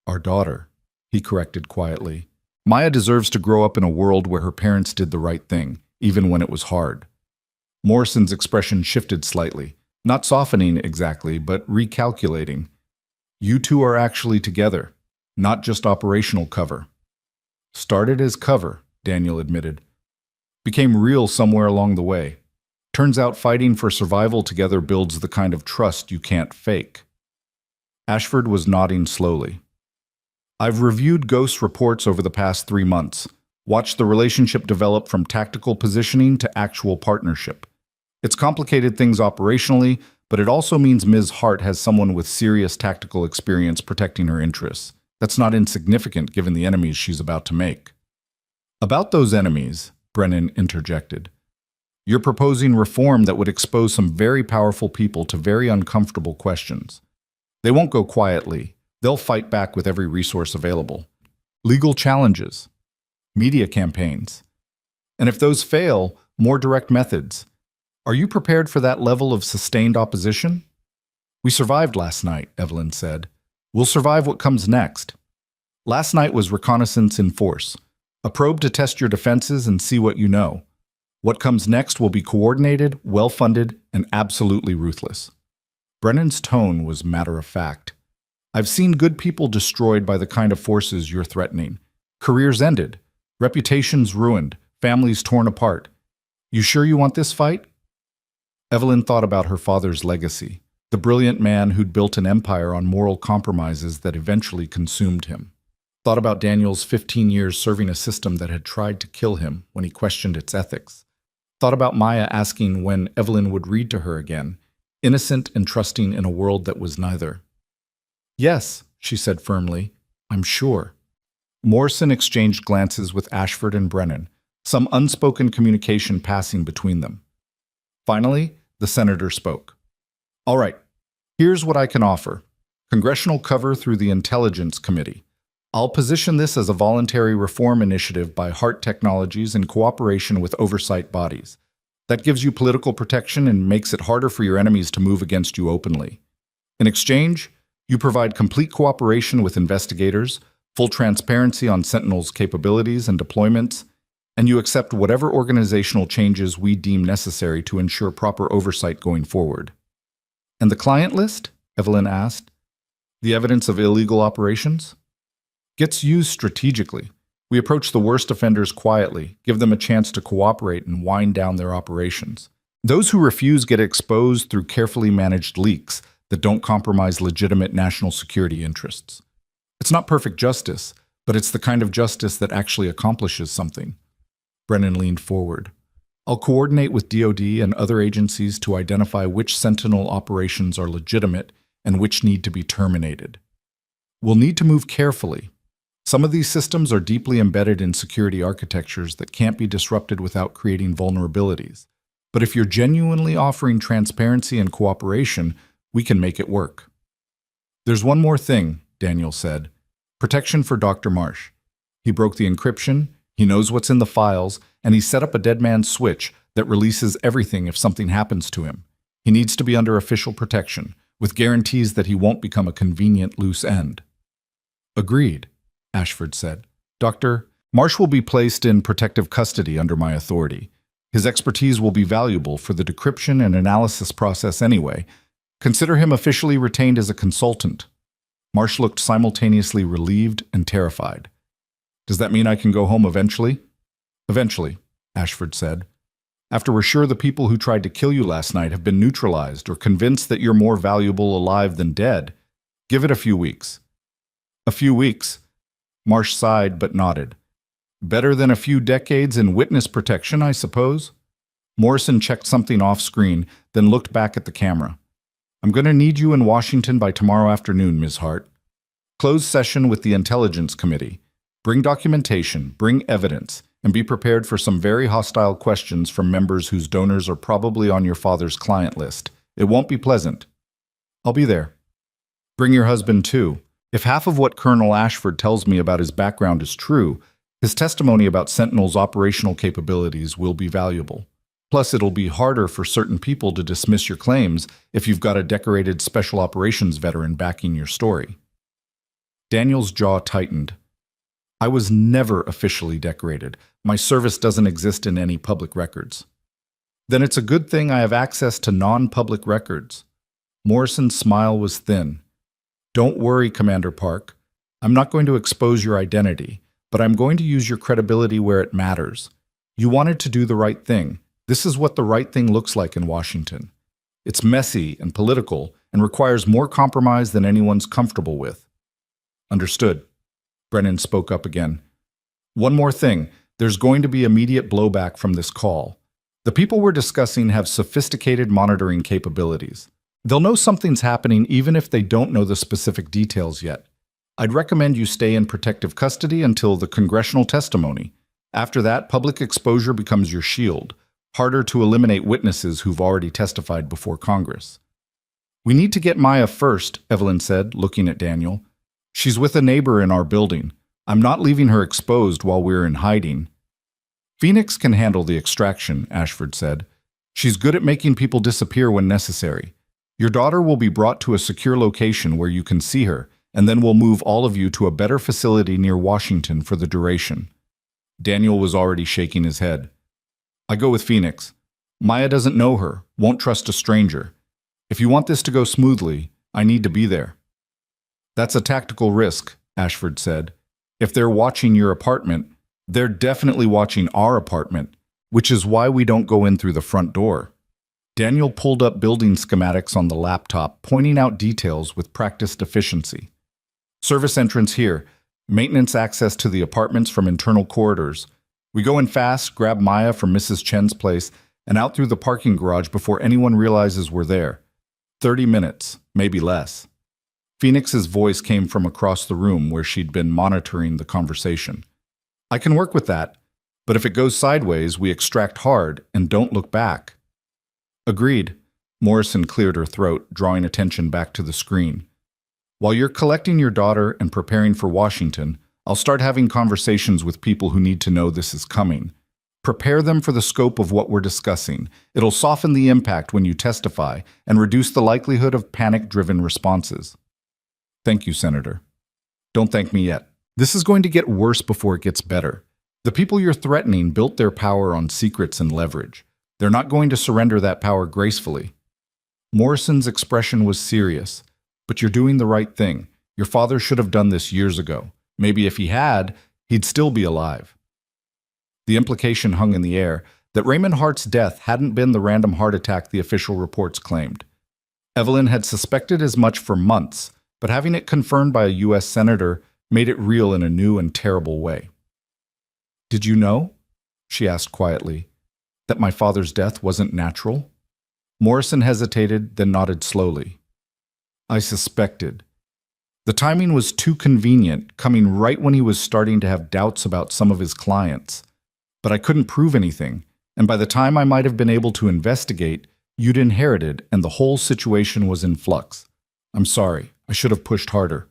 Our daughter, he corrected quietly. Maya deserves to grow up in a world where her parents did the right thing, even when it was hard. Morrison's expression shifted slightly, not softening exactly, but recalculating. You two are actually together, not just operational cover. Started as cover, Daniel admitted. Became real somewhere along the way. Turns out fighting for survival together builds the kind of trust you can't fake. Ashford was nodding slowly. I've reviewed Ghost's reports over the past 3 months, watched the relationship develop from tactical positioning to actual partnership. It's complicated things operationally, but it also means Ms. Hart has someone with serious tactical experience protecting her interests. That's not insignificant given the enemies she's about to make. About those enemies, Brennan interjected. You're proposing reform that would expose some very powerful people to very uncomfortable questions. They won't go quietly. They'll fight back with every resource available. Legal challenges. Media campaigns. And if those fail, more direct methods. Are you prepared for that level of sustained opposition? We survived last night, Evelyn said. We'll survive what comes next. Last night was reconnaissance in force. A probe to test your defenses and see what you know. What comes next will be coordinated, well-funded, and absolutely ruthless. Brennan's tone was matter-of-fact. I've seen good people destroyed by the kind of forces you're threatening. Careers ended, reputations ruined, families torn apart. You sure you want this fight? Evelyn thought about her father's legacy, the brilliant man who'd built an empire on moral compromises that eventually consumed him. Thought about Daniel's 15 years serving a system that had tried to kill him when he questioned its ethics. Thought about Maya asking when Evelyn would read to her again, innocent and trusting in a world that was neither. Yes, she said firmly, I'm sure. Morrison exchanged glances with Ashford and Brennan, some unspoken communication passing between them. Finally, the senator spoke. All right, here's what I can offer. Congressional cover through the Intelligence Committee. I'll position this as a voluntary reform initiative by Hart Technologies in cooperation with oversight bodies. That gives you political protection and makes it harder for your enemies to move against you openly. In exchange, you provide complete cooperation with investigators, full transparency on Sentinel's capabilities and deployments, and you accept whatever organizational changes we deem necessary to ensure proper oversight going forward. And the client list? Evelyn asked. The evidence of illegal operations? Gets used strategically. We approach the worst offenders quietly, give them a chance to cooperate and wind down their operations. Those who refuse get exposed through carefully managed leaks that don't compromise legitimate national security interests. It's not perfect justice, but it's the kind of justice that actually accomplishes something. Brennan leaned forward. I'll coordinate with DoD and other agencies to identify which Sentinel operations are legitimate and which need to be terminated. We'll need to move carefully. Some of these systems are deeply embedded in security architectures that can't be disrupted without creating vulnerabilities. But if you're genuinely offering transparency and cooperation, we can make it work. There's one more thing, Daniel said. Protection for Dr. Marsh. He broke the encryption, he knows what's in the files, and he set up a dead man's switch that releases everything if something happens to him. He needs to be under official protection, with guarantees that he won't become a convenient loose end. Agreed, Ashford said. Dr. Marsh will be placed in protective custody under my authority. His expertise will be valuable for the decryption and analysis process anyway. Consider him officially retained as a consultant. Marsh looked simultaneously relieved and terrified. Does that mean I can go home eventually? Eventually, Ashford said. After we're sure the people who tried to kill you last night have been neutralized or convinced that you're more valuable alive than dead, give it a few weeks. A few weeks? Marsh sighed but nodded. Better than a few decades in witness protection, I suppose. Morrison checked something off screen, then looked back at the camera. I'm going to need you in Washington by tomorrow afternoon, Ms. Hart. Closed session with the Intelligence Committee. Bring documentation, bring evidence, and be prepared for some very hostile questions from members whose donors are probably on your father's client list. It won't be pleasant. I'll be there. Bring your husband, too. If half of what Colonel Ashford tells me about his background is true, his testimony about Sentinel's operational capabilities will be valuable. Plus, it'll be harder for certain people to dismiss your claims if you've got a decorated special operations veteran backing your story. Daniel's jaw tightened. I was never officially decorated. My service doesn't exist in any public records. Then it's a good thing I have access to non-public records. Morrison's smile was thin. Don't worry, Commander Park. I'm not going to expose your identity, but I'm going to use your credibility where it matters. You wanted to do the right thing. This is what the right thing looks like in Washington. It's messy and political and requires more compromise than anyone's comfortable with. Understood. Brennan spoke up again. One more thing. There's going to be immediate blowback from this call. The people we're discussing have sophisticated monitoring capabilities. They'll know something's happening even if they don't know the specific details yet. I'd recommend you stay in protective custody until the congressional testimony. After that, public exposure becomes your shield. Harder to eliminate witnesses who've already testified before Congress. We need to get Maya first, Evelyn said, looking at Daniel. She's with a neighbor in our building. I'm not leaving her exposed while we're in hiding. Phoenix can handle the extraction, Ashford said. She's good at making people disappear when necessary. Your daughter will be brought to a secure location where you can see her, and then we'll move all of you to a better facility near Washington for the duration. Daniel was already shaking his head. I go with Phoenix. Maya doesn't know her, won't trust a stranger. If you want this to go smoothly, I need to be there. That's a tactical risk, Ashford said. If they're watching your apartment, they're definitely watching our apartment, which is why we don't go in through the front door. Daniel pulled up building schematics on the laptop, pointing out details with practiced efficiency. Service entrance here, maintenance access to the apartments from internal corridors. We go in fast, grab Maya from Mrs. Chen's place, and out through the parking garage before anyone realizes we're there. 30 minutes, maybe less. Phoenix's voice came from across the room where she'd been monitoring the conversation. I can work with that, but if it goes sideways, we extract hard and don't look back. Agreed. Morrison cleared her throat, drawing attention back to the screen. While you're collecting your daughter and preparing for Washington, I'll start having conversations with people who need to know this is coming. Prepare them for the scope of what we're discussing. It'll soften the impact when you testify and reduce the likelihood of panic-driven responses. Thank you, Senator. Don't thank me yet. This is going to get worse before it gets better. The people you're threatening built their power on secrets and leverage. They're not going to surrender that power gracefully. Morrison's expression was serious. But you're doing the right thing. Your father should have done this years ago. Maybe if he had, he'd still be alive. The implication hung in the air that Raymond Hart's death hadn't been the random heart attack the official reports claimed. Evelyn had suspected as much for months, but having it confirmed by a U.S. senator made it real in a new and terrible way. "Did you know," she asked quietly, "that my father's death wasn't natural?" Morrison hesitated, then nodded slowly. "I suspected. The timing was too convenient, coming right when he was starting to have doubts about some of his clients. But I couldn't prove anything, and by the time I might have been able to investigate, you'd inherited and the whole situation was in flux. I'm sorry, I should have pushed harder.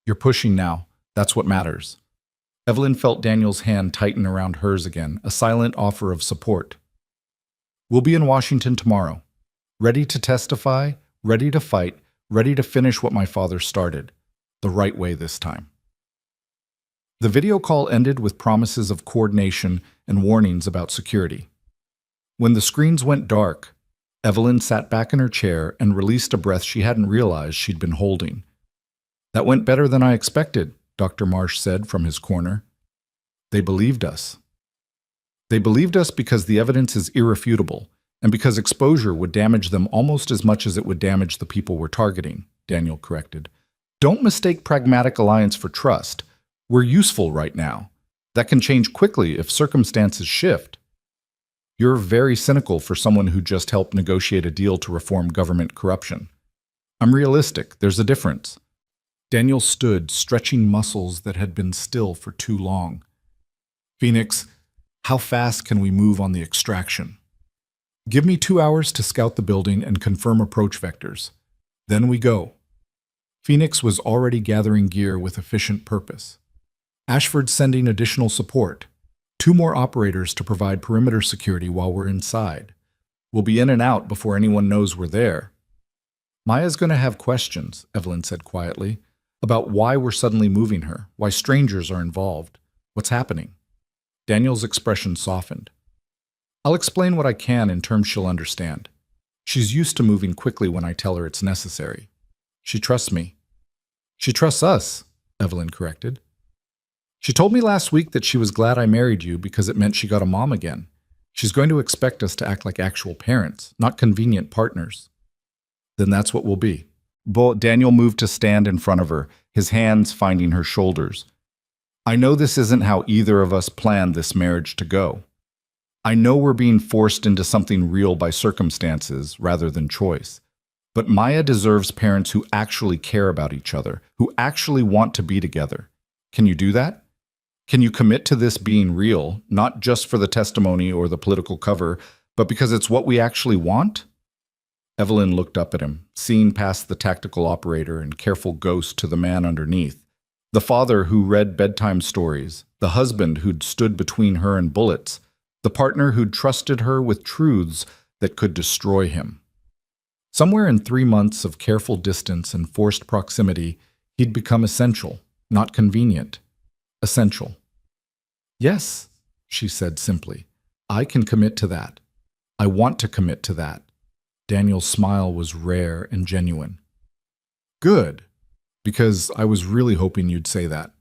You're pushing now. That's what matters." Evelyn felt Daniel's hand tighten around hers again, a silent offer of support. "We'll be in Washington tomorrow, ready to testify, ready to fight, ready to finish what my father started, the right way this time." The video call ended with promises of coordination and warnings about security. When the screens went dark, Evelyn sat back in her chair and released a breath she hadn't realized she'd been holding. "That went better than I expected," Dr. Marsh said from his corner. "They believed us. They believed us because the evidence is irrefutable, and because exposure would damage them almost as much as it would damage the people we're targeting," Daniel corrected. "Don't mistake pragmatic alliance for trust. We're useful right now. That can change quickly if circumstances shift." "You're very cynical for someone who just helped negotiate a deal to reform government corruption." "I'm realistic. There's a difference." Daniel stood, stretching muscles that had been still for too long. "Phoenix, how fast can we move on the extraction?" "Give me 2 hours to scout the building and confirm approach vectors. Then we go." Phoenix was already gathering gear with efficient purpose. "Ashford's sending additional support. 2 more operators to provide perimeter security while we're inside. We'll be in and out before anyone knows we're there." "Maya's going to have questions," Evelyn said quietly, "about why we're suddenly moving her, why strangers are involved, what's happening." Daniel's expression softened. "I'll explain what I can in terms she'll understand. She's used to moving quickly when I tell her it's necessary. She trusts me." "She trusts us," Evelyn corrected. "She told me last week that she was glad I married you because it meant she got a mom again. She's going to expect us to act like actual parents, not convenient partners." "Then that's what we'll be." Daniel moved to stand in front of her, his hands finding her shoulders. "I know this isn't how either of us planned this marriage to go. I know we're being forced into something real by circumstances rather than choice. But Maya deserves parents who actually care about each other, who actually want to be together. Can you do that? Can you commit to this being real, not just for the testimony or the political cover, but because it's what we actually want?" Evelyn looked up at him, seeing past the tactical operator and careful ghost to the man underneath. The father who read bedtime stories, the husband who'd stood between her and bullets, the partner who'd trusted her with truths that could destroy him. Somewhere in 3 months of careful distance and forced proximity, he'd become essential, not convenient. Essential. "Yes," she said simply. "I can commit to that. I want to commit to that." Daniel's smile was rare and genuine. "Good, because I was really hoping you'd say that."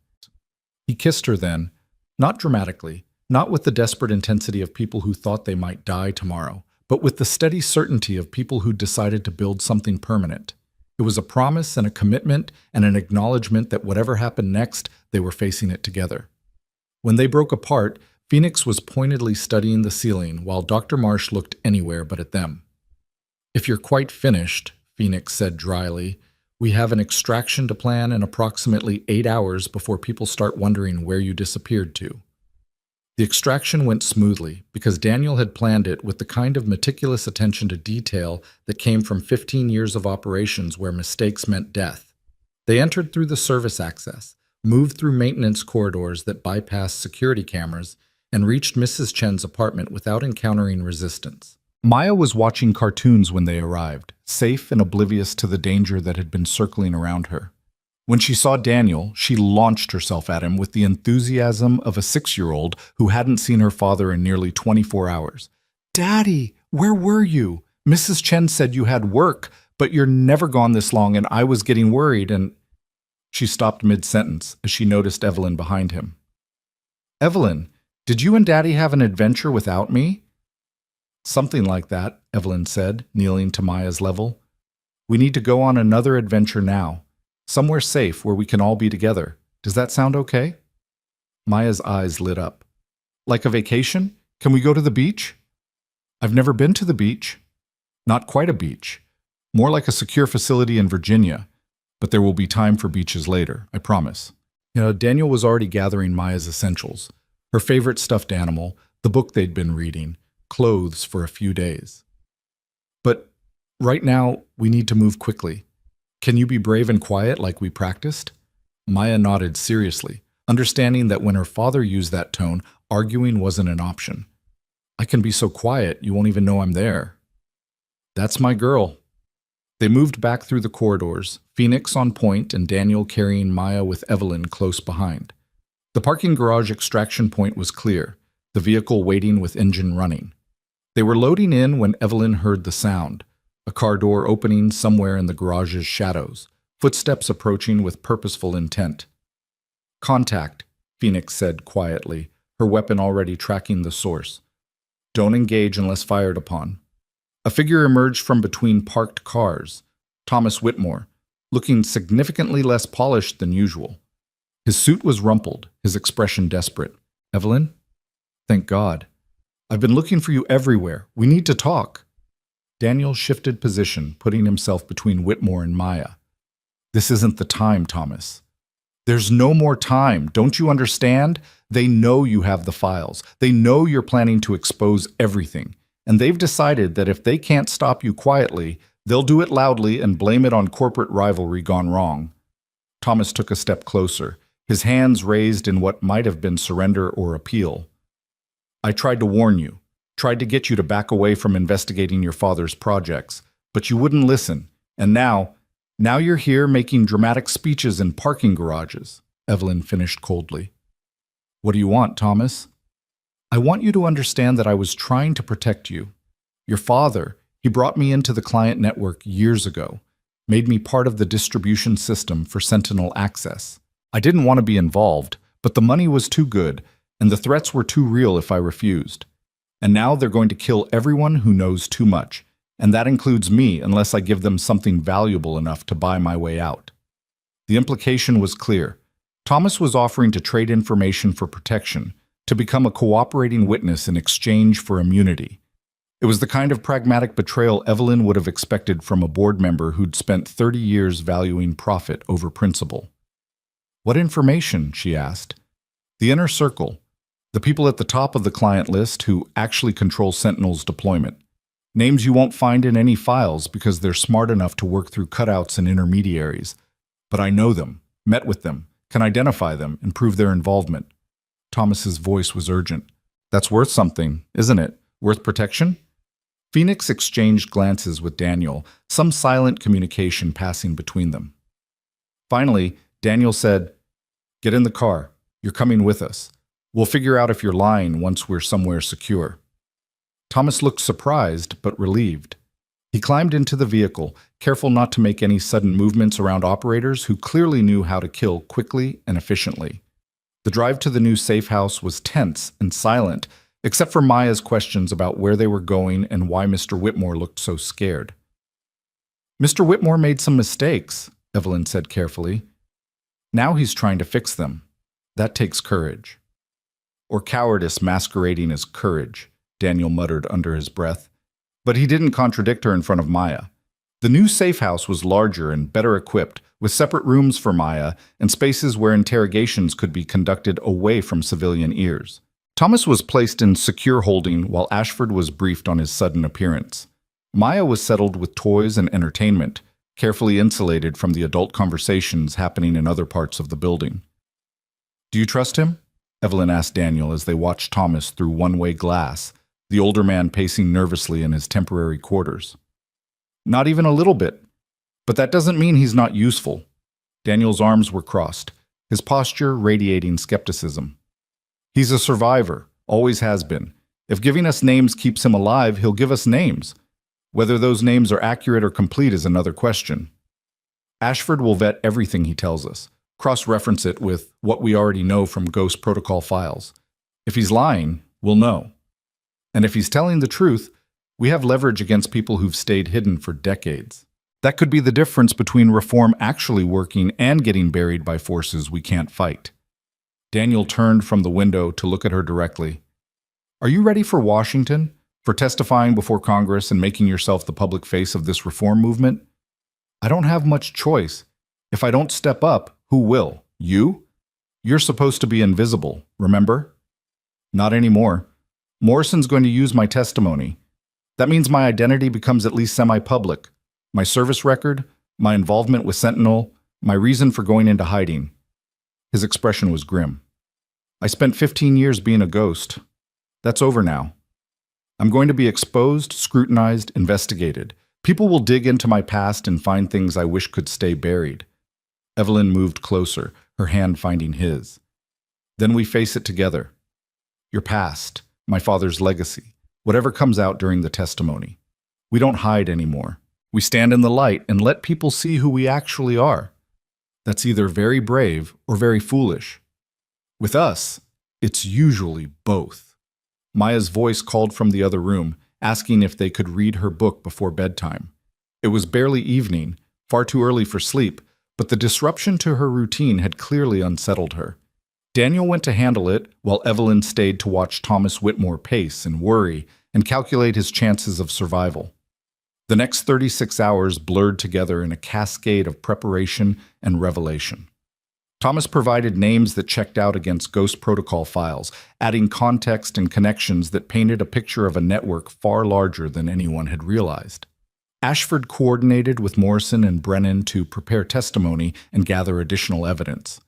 He kissed her then, not dramatically, not with the desperate intensity of people who thought they might die tomorrow, but with the steady certainty of people who decided to build something permanent. It was a promise and a commitment and an acknowledgement that whatever happened next, they were facing it together. When they broke apart, Phoenix was pointedly studying the ceiling while Dr. Marsh looked anywhere but at them. "If you're quite finished," Phoenix said dryly, "we have an extraction to plan in approximately 8 hours before people start wondering where you disappeared to." The extraction went smoothly because Daniel had planned it with the kind of meticulous attention to detail that came from 15 years of operations where mistakes meant death. They entered through the service access, moved through maintenance corridors that bypassed security cameras, and reached Mrs. Chen's apartment without encountering resistance. Maya was watching cartoons when they arrived, safe and oblivious to the danger that had been circling around her. When she saw Daniel, she launched herself at him with the enthusiasm of a 6-year-old who hadn't seen her father in nearly 24 hours. "Daddy, where were you? Mrs. Chen said you had work, but you're never gone this long and I was getting worried and—" She stopped mid-sentence as she noticed Evelyn behind him. "Evelyn, did you and Daddy have an adventure without me?" "Something like that," Evelyn said, kneeling to Maya's level. "We need to go on another adventure now. Somewhere safe where we can all be together. Does that sound okay?" Maya's eyes lit up. "Like a vacation? Can we go to the beach?" "I've never been to the beach." "Not quite a beach. More like a secure facility in Virginia. But there will be time for beaches later, I promise." Daniel was already gathering Maya's essentials. Her favorite stuffed animal, the book they'd been reading, clothes for a few days. "But right now, we need to move quickly. Can you be brave and quiet like we practiced?" Maya nodded seriously, understanding that when her father used that tone, arguing wasn't an option. "I can be so quiet, you won't even know I'm there." "That's my girl." They moved back through the corridors, Phoenix on point and Daniel carrying Maya with Evelyn close behind. The parking garage extraction point was clear, the vehicle waiting with engine running. They were loading in when Evelyn heard the sound, a car door opening somewhere in the garage's shadows, footsteps approaching with purposeful intent. "Contact," Phoenix said quietly, her weapon already tracking the source. "Don't engage unless fired upon." A figure emerged from between parked cars, Thomas Whitmore, looking significantly less polished than usual. His suit was rumpled, his expression desperate. "Evelyn?" "Thank God. I've been looking for you everywhere. We need to talk." Daniel shifted position, putting himself between Whitmore and Maya. "This isn't the time, Thomas." "There's no more time. Don't you understand? They know you have the files. They know you're planning to expose everything. And they've decided that if they can't stop you quietly, they'll do it loudly and blame it on corporate rivalry gone wrong." Thomas took a step closer, his hands raised in what might have been surrender or appeal. "I tried to warn you, tried to get you to back away from investigating your father's projects, but you wouldn't listen. And now you're here making dramatic speeches in parking garages," Evelyn finished coldly. "What do you want, Thomas?" "I want you to understand that I was trying to protect you. Your father, he brought me into the client network years ago, made me part of the distribution system for Sentinel Access. I didn't want to be involved, but the money was too good, and the threats were too real if I refused. And now they're going to kill everyone who knows too much, and that includes me unless I give them something valuable enough to buy my way out." The implication was clear. Thomas was offering to trade information for protection, to become a cooperating witness in exchange for immunity. It was the kind of pragmatic betrayal Evelyn would have expected from a board member who'd spent 30 years valuing profit over principle. "What information?" she asked. "The inner circle, the people at the top of the client list who actually control Sentinel's deployment. Names you won't find in any files because they're smart enough to work through cutouts and intermediaries. But I know them, met with them, can identify them, and prove their involvement." Thomas's voice was urgent. "That's worth something, isn't it? Worth protection?" Phoenix exchanged glances with Daniel, some silent communication passing between them. Finally, Daniel said, "Get in the car. You're coming with us. We'll figure out if you're lying once we're somewhere secure." Thomas looked surprised but relieved. He climbed into the vehicle, careful not to make any sudden movements around operators who clearly knew how to kill quickly and efficiently. The drive to the new safe house was tense and silent, except for Maya's questions about where they were going and why Mr. Whitmore looked so scared. "Mr. Whitmore made some mistakes," Evelyn said carefully. "Now he's trying to fix them. That takes courage." "Or cowardice masquerading as courage," Daniel muttered under his breath. But he didn't contradict her in front of Maya. The new safe house was larger and better equipped, with separate rooms for Maya and spaces where interrogations could be conducted away from civilian ears. Thomas was placed in secure holding while Ashford was briefed on his sudden appearance. Maya was settled with toys and entertainment, carefully insulated from the adult conversations happening in other parts of the building. "Do you trust him?" Evelyn asked Daniel as they watched Thomas through one-way glass, the older man pacing nervously in his temporary quarters. "Not even a little bit. But that doesn't mean he's not useful. Daniel's arms were crossed, his posture radiating skepticism. He's a survivor, always has been. If giving us names keeps him alive, he'll give us names. Whether those names are accurate or complete is another question. Ashford will vet everything he tells us, cross-reference it with what we already know from Ghost Protocol files. If he's lying, we'll know. And if he's telling the truth, we have leverage against people who've stayed hidden for decades. That could be the difference between reform actually working and getting buried by forces we can't fight. Daniel turned from the window to look at her directly. Are you ready for Washington? For testifying before Congress and making yourself the public face of this reform movement? I don't have much choice. If I don't step up, who will? You? You're supposed to be invisible, remember? Not anymore. Morrison's going to use my testimony. That means my identity becomes at least semi-public. My service record, my involvement with Sentinel, my reason for going into hiding. His expression was grim. I spent 15 years being a ghost. That's over now. I'm going to be exposed, scrutinized, investigated. People will dig into my past and find things I wish could stay buried. Evelyn moved closer, her hand finding his. Then we face it together. Your past, my father's legacy, whatever comes out during the testimony. We don't hide anymore. We stand in the light and let people see who we actually are. That's either very brave or very foolish. With us, it's usually both. Maya's voice called from the other room, asking if they could read her book before bedtime. It was barely evening, far too early for sleep, but the disruption to her routine had clearly unsettled her. Daniel went to handle it, while Evelyn stayed to watch Thomas Whitmore pace and worry and calculate his chances of survival. The next 36 hours blurred together in a cascade of preparation and revelation. Thomas provided names that checked out against Ghost Protocol files, adding context and connections that painted a picture of a network far larger than anyone had realized. Ashford coordinated with Morrison and Brennan to prepare testimony and gather additional evidence.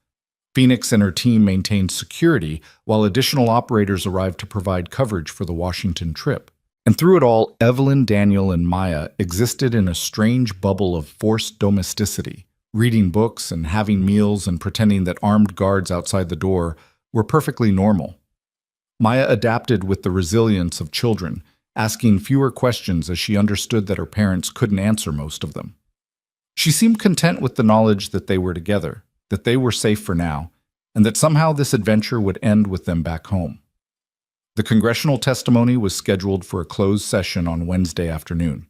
Phoenix and her team maintained security, while additional operators arrived to provide coverage for the Washington trip. And through it all, Evelyn, Daniel, and Maya existed in a strange bubble of forced domesticity. Reading books and having meals and pretending that armed guards outside the door were perfectly normal. Maya adapted with the resilience of children, asking fewer questions as she understood that her parents couldn't answer most of them. She seemed content with the knowledge that they were together, that they were safe for now, and that somehow this adventure would end with them back home. The congressional testimony was scheduled for a closed session on Wednesday afternoon.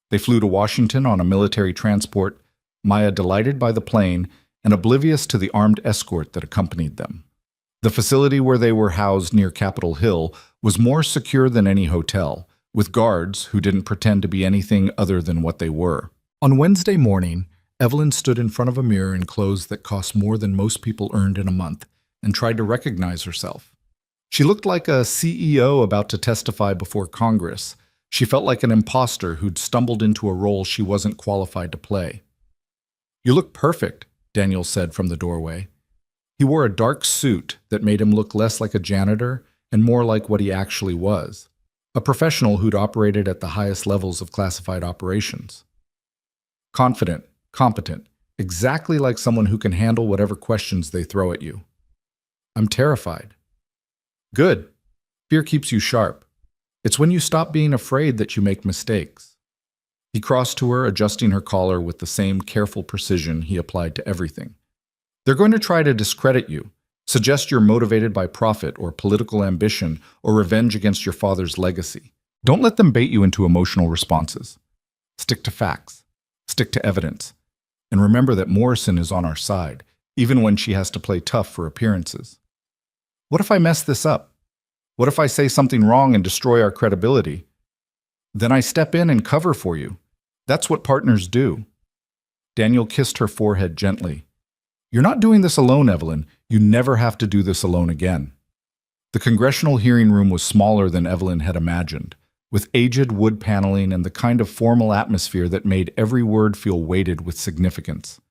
They flew to Washington on a military transport, Maya delighted by the plane and oblivious to the armed escort that accompanied them. The facility where they were housed near Capitol Hill was more secure than any hotel, with guards who didn't pretend to be anything other than what they were. On Wednesday morning, Evelyn stood in front of a mirror in clothes that cost more than most people earned in a month and tried to recognize herself. She looked like a CEO about to testify before Congress. She felt like an imposter who'd stumbled into a role she wasn't qualified to play. "You look perfect," Daniel said from the doorway. He wore a dark suit that made him look less like a janitor and more like what he actually was, a professional who'd operated at the highest levels of classified operations. Confident, competent, exactly like someone who can handle whatever questions they throw at you. "I'm terrified." "Good. Fear keeps you sharp. It's when you stop being afraid that you make mistakes." He crossed to her, adjusting her collar with the same careful precision he applied to everything. "They're going to try to discredit you, suggest you're motivated by profit or political ambition or revenge against your father's legacy. Don't let them bait you into emotional responses. Stick to facts. Stick to evidence. And remember that Morrison is on our side, even when she has to play tough for appearances. What if I mess this up? What if I say something wrong and destroy our credibility? Then I step in and cover for you. That's what partners do." Daniel kissed her forehead gently. "You're not doing this alone, Evelyn. You never have to do this alone again." The congressional hearing room was smaller than Evelyn had imagined, with aged wood paneling and the kind of formal atmosphere that made every word feel weighted with significance.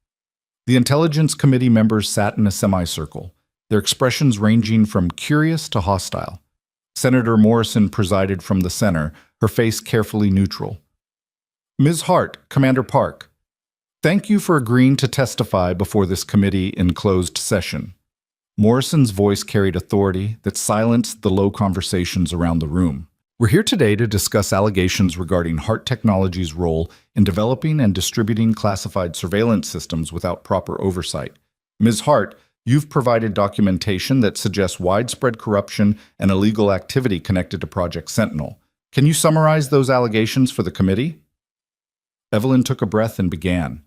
The Intelligence Committee members sat in a semicircle, their expressions ranging from curious to hostile. Senator Morrison presided from the center, her face carefully neutral. "Ms. Hart, Commander Park. Thank you for agreeing to testify before this committee in closed session. Morrison's voice carried authority that silenced the low conversations around the room. We're here today to discuss allegations regarding Hart Technologies' role in developing and distributing classified surveillance systems without proper oversight. Ms. Hart, you've provided documentation that suggests widespread corruption and illegal activity connected to Project Sentinel. Can you summarize those allegations for the committee? Evelyn took a breath and began.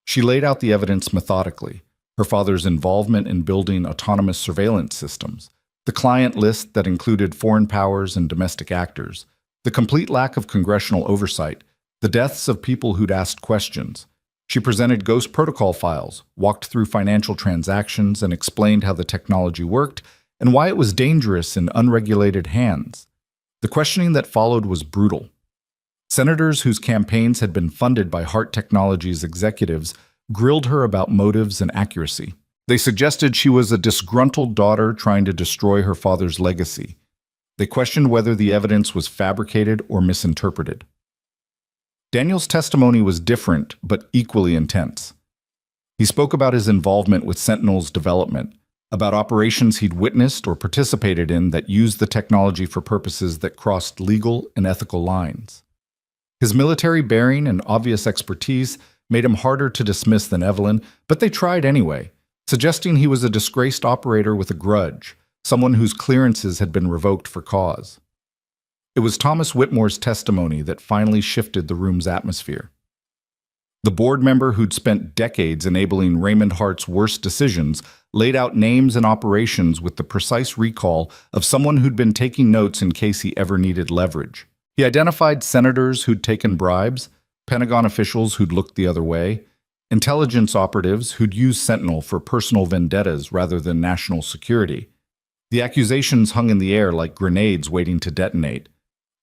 She laid out the evidence methodically: her father's involvement in building autonomous surveillance systems, the client list that included foreign powers and domestic actors, the complete lack of congressional oversight, the deaths of people who'd asked questions. She presented Ghost Protocol files, walked through financial transactions, and explained how the technology worked and why it was dangerous in unregulated hands. The questioning that followed was brutal. Senators whose campaigns had been funded by Hart Technologies executives grilled her about motives and accuracy. They suggested she was a disgruntled daughter trying to destroy her father's legacy. They questioned whether the evidence was fabricated or misinterpreted. Daniel's testimony was different, but equally intense. He spoke about his involvement with Sentinel's development, about operations he'd witnessed or participated in that used the technology for purposes that crossed legal and ethical lines. His military bearing and obvious expertise made him harder to dismiss than Evelyn, but they tried anyway, suggesting he was a disgraced operator with a grudge, someone whose clearances had been revoked for cause. It was Thomas Whitmore's testimony that finally shifted the room's atmosphere. The board member who'd spent decades enabling Raymond Hart's worst decisions laid out names and operations with the precise recall of someone who'd been taking notes in case he ever needed leverage. He identified senators who'd taken bribes, Pentagon officials who'd looked the other way, intelligence operatives who'd used Sentinel for personal vendettas rather than national security. The accusations hung in the air like grenades waiting to detonate.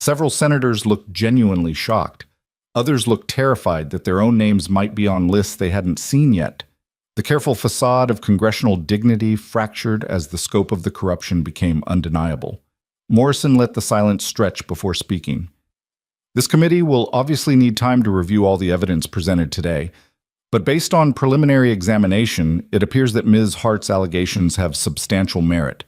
Several senators looked genuinely shocked. Others looked terrified that their own names might be on lists they hadn't seen yet. The careful facade of congressional dignity fractured as the scope of the corruption became undeniable. Morrison let the silence stretch before speaking. This committee will obviously need time to review all the evidence presented today, but based on preliminary examination, it appears that Ms. Hart's allegations have substantial merit.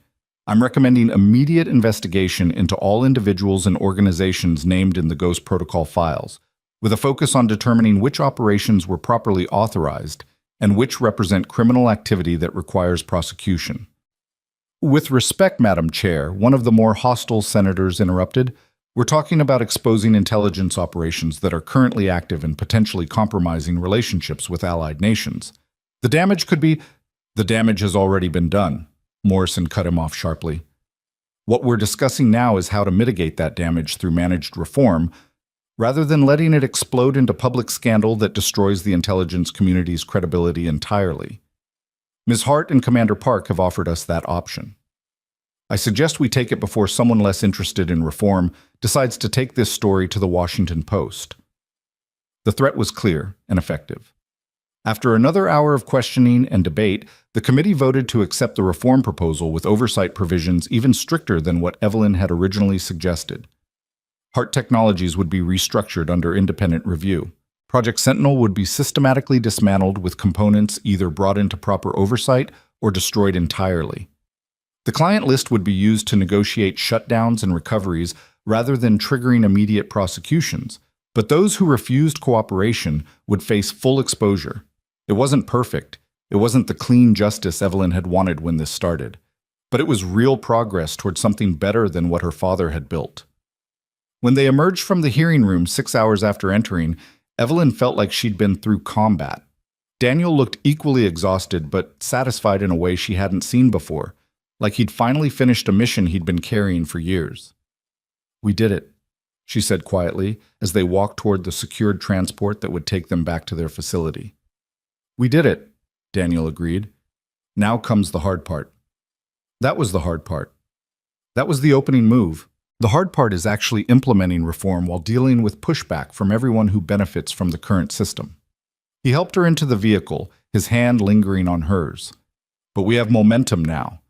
I'm recommending immediate investigation into all individuals and organizations named in the Ghost Protocol files, with a focus on determining which operations were properly authorized and which represent criminal activity that requires prosecution. With respect, Madam Chair, one of the more hostile senators interrupted. We're talking about exposing intelligence operations that are currently active and potentially compromising relationships with allied nations. The damage has already been done. Morrison cut him off sharply. What we're discussing now is how to mitigate that damage through managed reform, rather than letting it explode into public scandal that destroys the intelligence community's credibility entirely. Ms. Hart and Commander Park have offered us that option. I suggest we take it before someone less interested in reform decides to take this story to the Washington Post. The threat was clear and effective. After another hour of questioning and debate, the committee voted to accept the reform proposal with oversight provisions even stricter than what Evelyn had originally suggested. Hart Technologies would be restructured under independent review. Project Sentinel would be systematically dismantled with components either brought into proper oversight or destroyed entirely. The client list would be used to negotiate shutdowns and recoveries rather than triggering immediate prosecutions, but those who refused cooperation would face full exposure. It wasn't perfect. It wasn't the clean justice Evelyn had wanted when this started, but it was real progress toward something better than what her father had built. When they emerged from the hearing room 6 hours after entering, Evelyn felt like she'd been through combat. Daniel looked equally exhausted but satisfied in a way she hadn't seen before, like he'd finally finished a mission he'd been carrying for years. "We did it," she said quietly as they walked toward the secured transport that would take them back to their facility. "We did it," Daniel agreed. "Now comes the hard part." That was the hard part. That was the opening move. The hard part is actually implementing reform while dealing with pushback from everyone who benefits from the current system. He helped her into the vehicle, his hand lingering on hers. "But we have momentum now.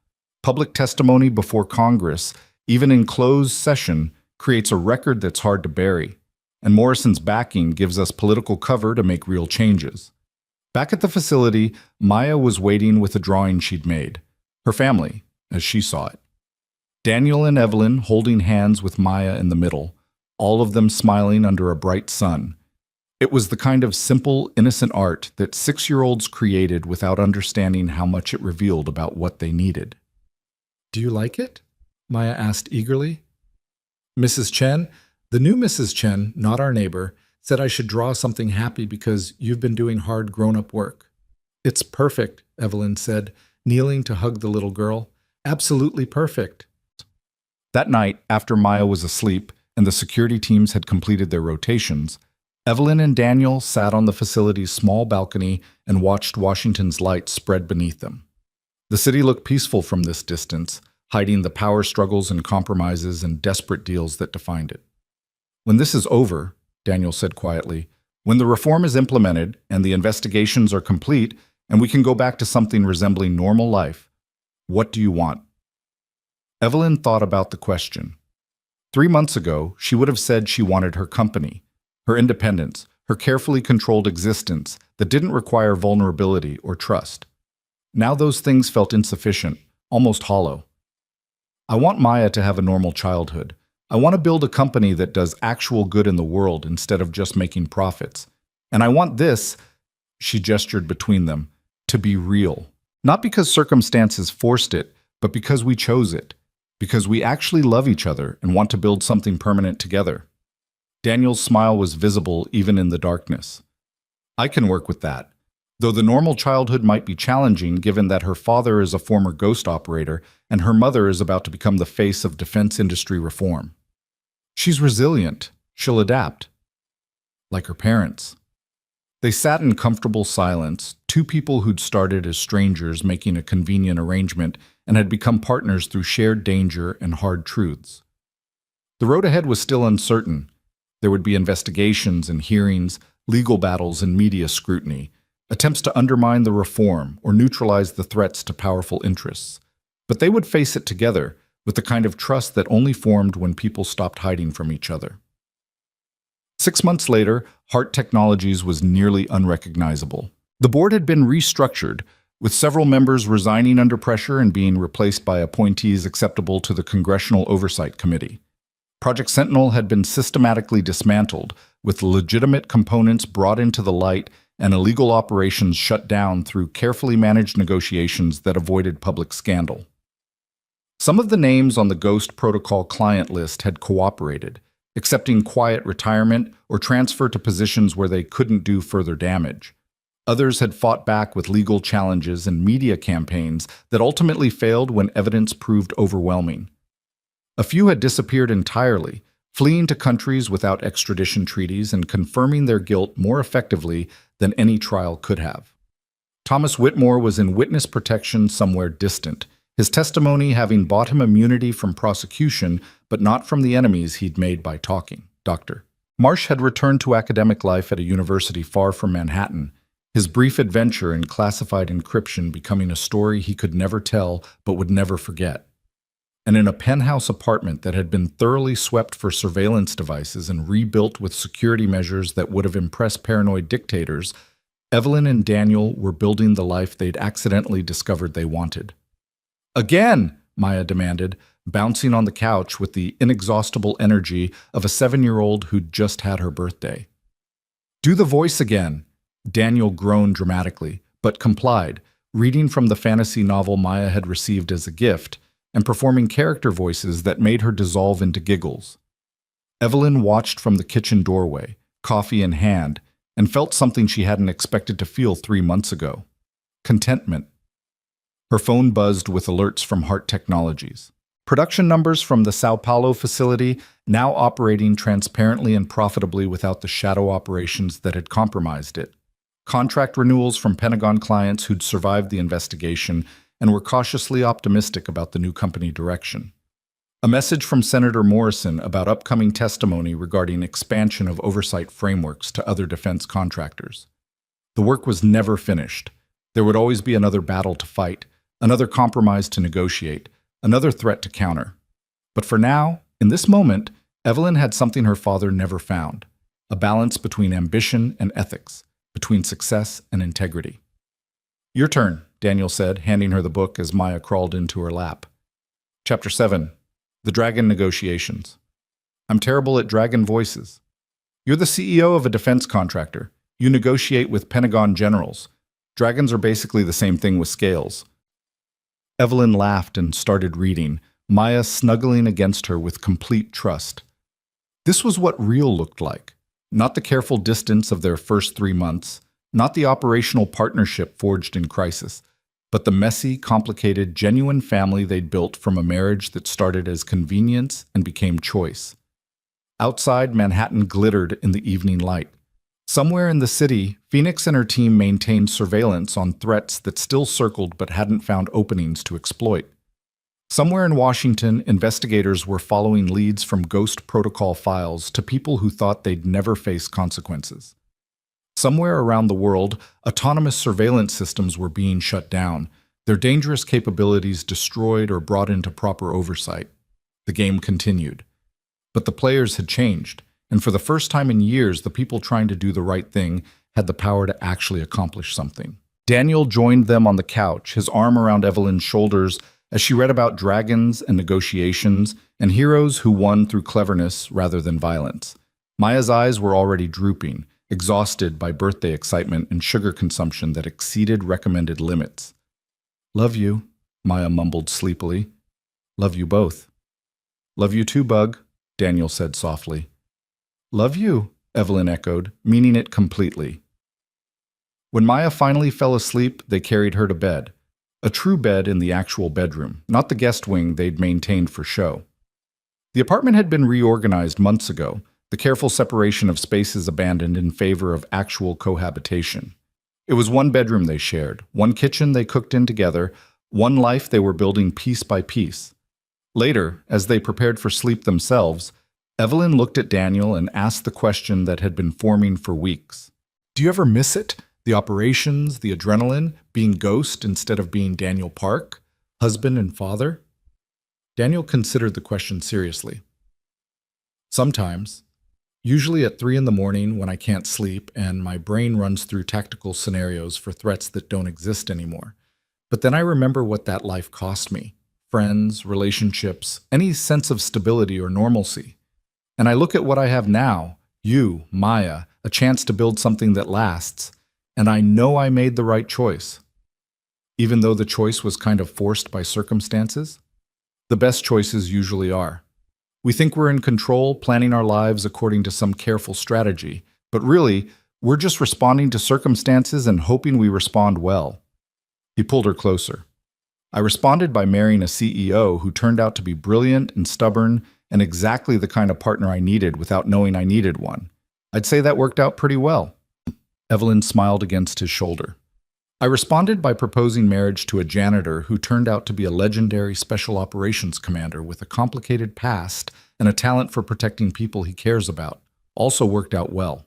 Public testimony before Congress, even in closed session, creates a record that's hard to bury, and Morrison's backing gives us political cover to make real changes. Back at the facility, Maya was waiting with a drawing she'd made. Her family, as she saw it. Daniel and Evelyn holding hands with Maya in the middle, all of them smiling under a bright sun. It was the kind of simple, innocent art that 6-year-olds created without understanding how much it revealed about what they needed. "Do you like it?" Maya asked eagerly. "Mrs. Chen, the new Mrs. Chen, not our neighbor, said I should draw something happy because you've been doing hard grown-up work." "It's perfect," Evelyn said, kneeling to hug the little girl. "Absolutely perfect." That night, after Maya was asleep and the security teams had completed their rotations, Evelyn and Daniel sat on the facility's small balcony and watched Washington's lights spread beneath them. The city looked peaceful from this distance, hiding the power struggles and compromises and desperate deals that defined it. "When this is over," Daniel said quietly, "when the reform is implemented and the investigations are complete and we can go back to something resembling normal life, what do you want?" Evelyn thought about the question. 3 months ago, she would have said she wanted her company, her independence, her carefully controlled existence that didn't require vulnerability or trust. Now those things felt insufficient, almost hollow. "I want Maya to have a normal childhood. I want to build a company that does actual good in the world instead of just making profits. And I want this," she gestured between them, "to be real. Not because circumstances forced it, but because we chose it. Because we actually love each other and want to build something permanent together." Daniel's smile was visible even in the darkness. "I can work with that. Though the normal childhood might be challenging given that her father is a former ghost operator and her mother is about to become the face of defense industry reform. She's resilient. She'll adapt. Like her parents." They sat in comfortable silence, two people who'd started as strangers making a convenient arrangement and had become partners through shared danger and hard truths. The road ahead was still uncertain. There would be investigations and hearings, legal battles and media scrutiny, attempts to undermine the reform or neutralize the threats to powerful interests. But they would face it together, with the kind of trust that only formed when people stopped hiding from each other. 6 months later, Hart Technologies was nearly unrecognizable. The board had been restructured, with several members resigning under pressure and being replaced by appointees acceptable to the Congressional Oversight Committee. Project Sentinel had been systematically dismantled, with legitimate components brought into the light and illegal operations shut down through carefully managed negotiations that avoided public scandal. Some of the names on the Ghost Protocol client list had cooperated, accepting quiet retirement or transfer to positions where they couldn't do further damage. Others had fought back with legal challenges and media campaigns that ultimately failed when evidence proved overwhelming. A few had disappeared entirely, fleeing to countries without extradition treaties and confirming their guilt more effectively than any trial could have. Thomas Whitmore was in witness protection somewhere distant, his testimony having bought him immunity from prosecution, but not from the enemies he'd made by talking. Dr. Marsh had returned to academic life at a university far from Manhattan, his brief adventure in classified encryption becoming a story he could never tell but would never forget. And in a penthouse apartment that had been thoroughly swept for surveillance devices and rebuilt with security measures that would have impressed paranoid dictators, Evelyn and Daniel were building the life they'd accidentally discovered they wanted. "Again!" Maya demanded, bouncing on the couch with the inexhaustible energy of a 7-year-old who'd just had her birthday. "Do the voice again!" Daniel groaned dramatically, but complied, reading from the fantasy novel Maya had received as a gift, and performing character voices that made her dissolve into giggles. Evelyn watched from the kitchen doorway, coffee in hand, and felt something she hadn't expected to feel 3 months ago: contentment. Her phone buzzed with alerts from Hart Technologies. Production numbers from the Sao Paulo facility, now operating transparently and profitably without the shadow operations that had compromised it. Contract renewals from Pentagon clients who'd survived the investigation and were cautiously optimistic about the new company direction. A message from Senator Morrison about upcoming testimony regarding expansion of oversight frameworks to other defense contractors. The work was never finished. There would always be another battle to fight, another compromise to negotiate, another threat to counter. But for now, in this moment, Evelyn had something her father never found: a balance between ambition and ethics, between success and integrity. Your turn, Daniel said, handing her the book as Maya crawled into her lap. Chapter 7. The Dragon Negotiations. I'm terrible at dragon voices. You're the CEO of a defense contractor. You negotiate with Pentagon generals. Dragons are basically the same thing with scales. Evelyn laughed and started reading, Maya snuggling against her with complete trust. This was what real looked like. Not the careful distance of their first 3 months, not the operational partnership forged in crisis, but the messy, complicated, genuine family they'd built from a marriage that started as convenience and became choice. Outside, Manhattan glittered in the evening light. Somewhere in the city, Phoenix and her team maintained surveillance on threats that still circled but hadn't found openings to exploit. Somewhere in Washington, investigators were following leads from Ghost Protocol files to people who thought they'd never face consequences. Somewhere around the world, autonomous surveillance systems were being shut down, their dangerous capabilities destroyed or brought into proper oversight. The game continued. But the players had changed, and for the first time in years, the people trying to do the right thing had the power to actually accomplish something. Daniel joined them on the couch, his arm around Evelyn's shoulders, as she read about dragons and negotiations and heroes who won through cleverness rather than violence. Maya's eyes were already drooping, exhausted by birthday excitement and sugar consumption that exceeded recommended limits. "Love you," Maya mumbled sleepily. "Love you both." "Love you too, Bug," Daniel said softly. "Love you," Evelyn echoed, meaning it completely. When Maya finally fell asleep, they carried her to bed. A true bed in the actual bedroom, not the guest wing they'd maintained for show. The apartment had been reorganized months ago, the careful separation of spaces abandoned in favor of actual cohabitation. It was one bedroom they shared, one kitchen they cooked in together, one life they were building piece by piece. Later, as they prepared for sleep themselves, Evelyn looked at Daniel and asked the question that had been forming for weeks. "Do you ever miss it? The operations, the adrenaline, being Ghost instead of being Daniel Park, husband and father?" Daniel considered the question seriously. "Sometimes. Usually at 3 in the morning when I can't sleep and my brain runs through tactical scenarios for threats that don't exist anymore. But then I remember what that life cost me. Friends, relationships, any sense of stability or normalcy. And I look at what I have now, you, Maya, a chance to build something that lasts, and I know I made the right choice. Even though the choice was kind of forced by circumstances. The best choices usually are. We think we're in control, planning our lives according to some careful strategy, but really, we're just responding to circumstances and hoping we respond well." He pulled her closer. "I responded by marrying a CEO who turned out to be brilliant and stubborn and exactly the kind of partner I needed without knowing I needed one. I'd say that worked out pretty well." Evelyn smiled against his shoulder. "I responded by proposing marriage to a janitor who turned out to be a legendary special operations commander with a complicated past and a talent for protecting people he cares about. Also worked out well.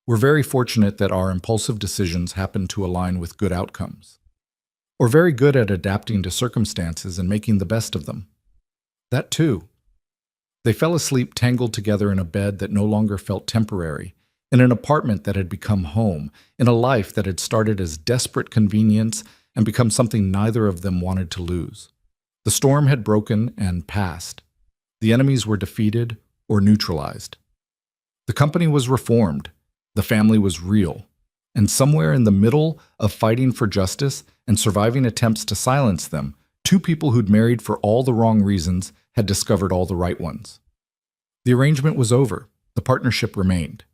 We're very fortunate that our impulsive decisions happen to align with good outcomes. Or very good at adapting to circumstances and making the best of them. That too." They fell asleep tangled together in a bed that no longer felt temporary, in an apartment that had become home, in a life that had started as desperate convenience and become something neither of them wanted to lose. The storm had broken and passed. The enemies were defeated or neutralized. The company was reformed. The family was real. And somewhere in the middle of fighting for justice and surviving attempts to silence them, two people who'd married for all the wrong reasons had discovered all the right ones. The arrangement was over. The partnership remained.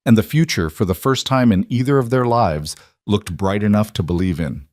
And the future, for the first time in either of their lives, looked bright enough to believe in.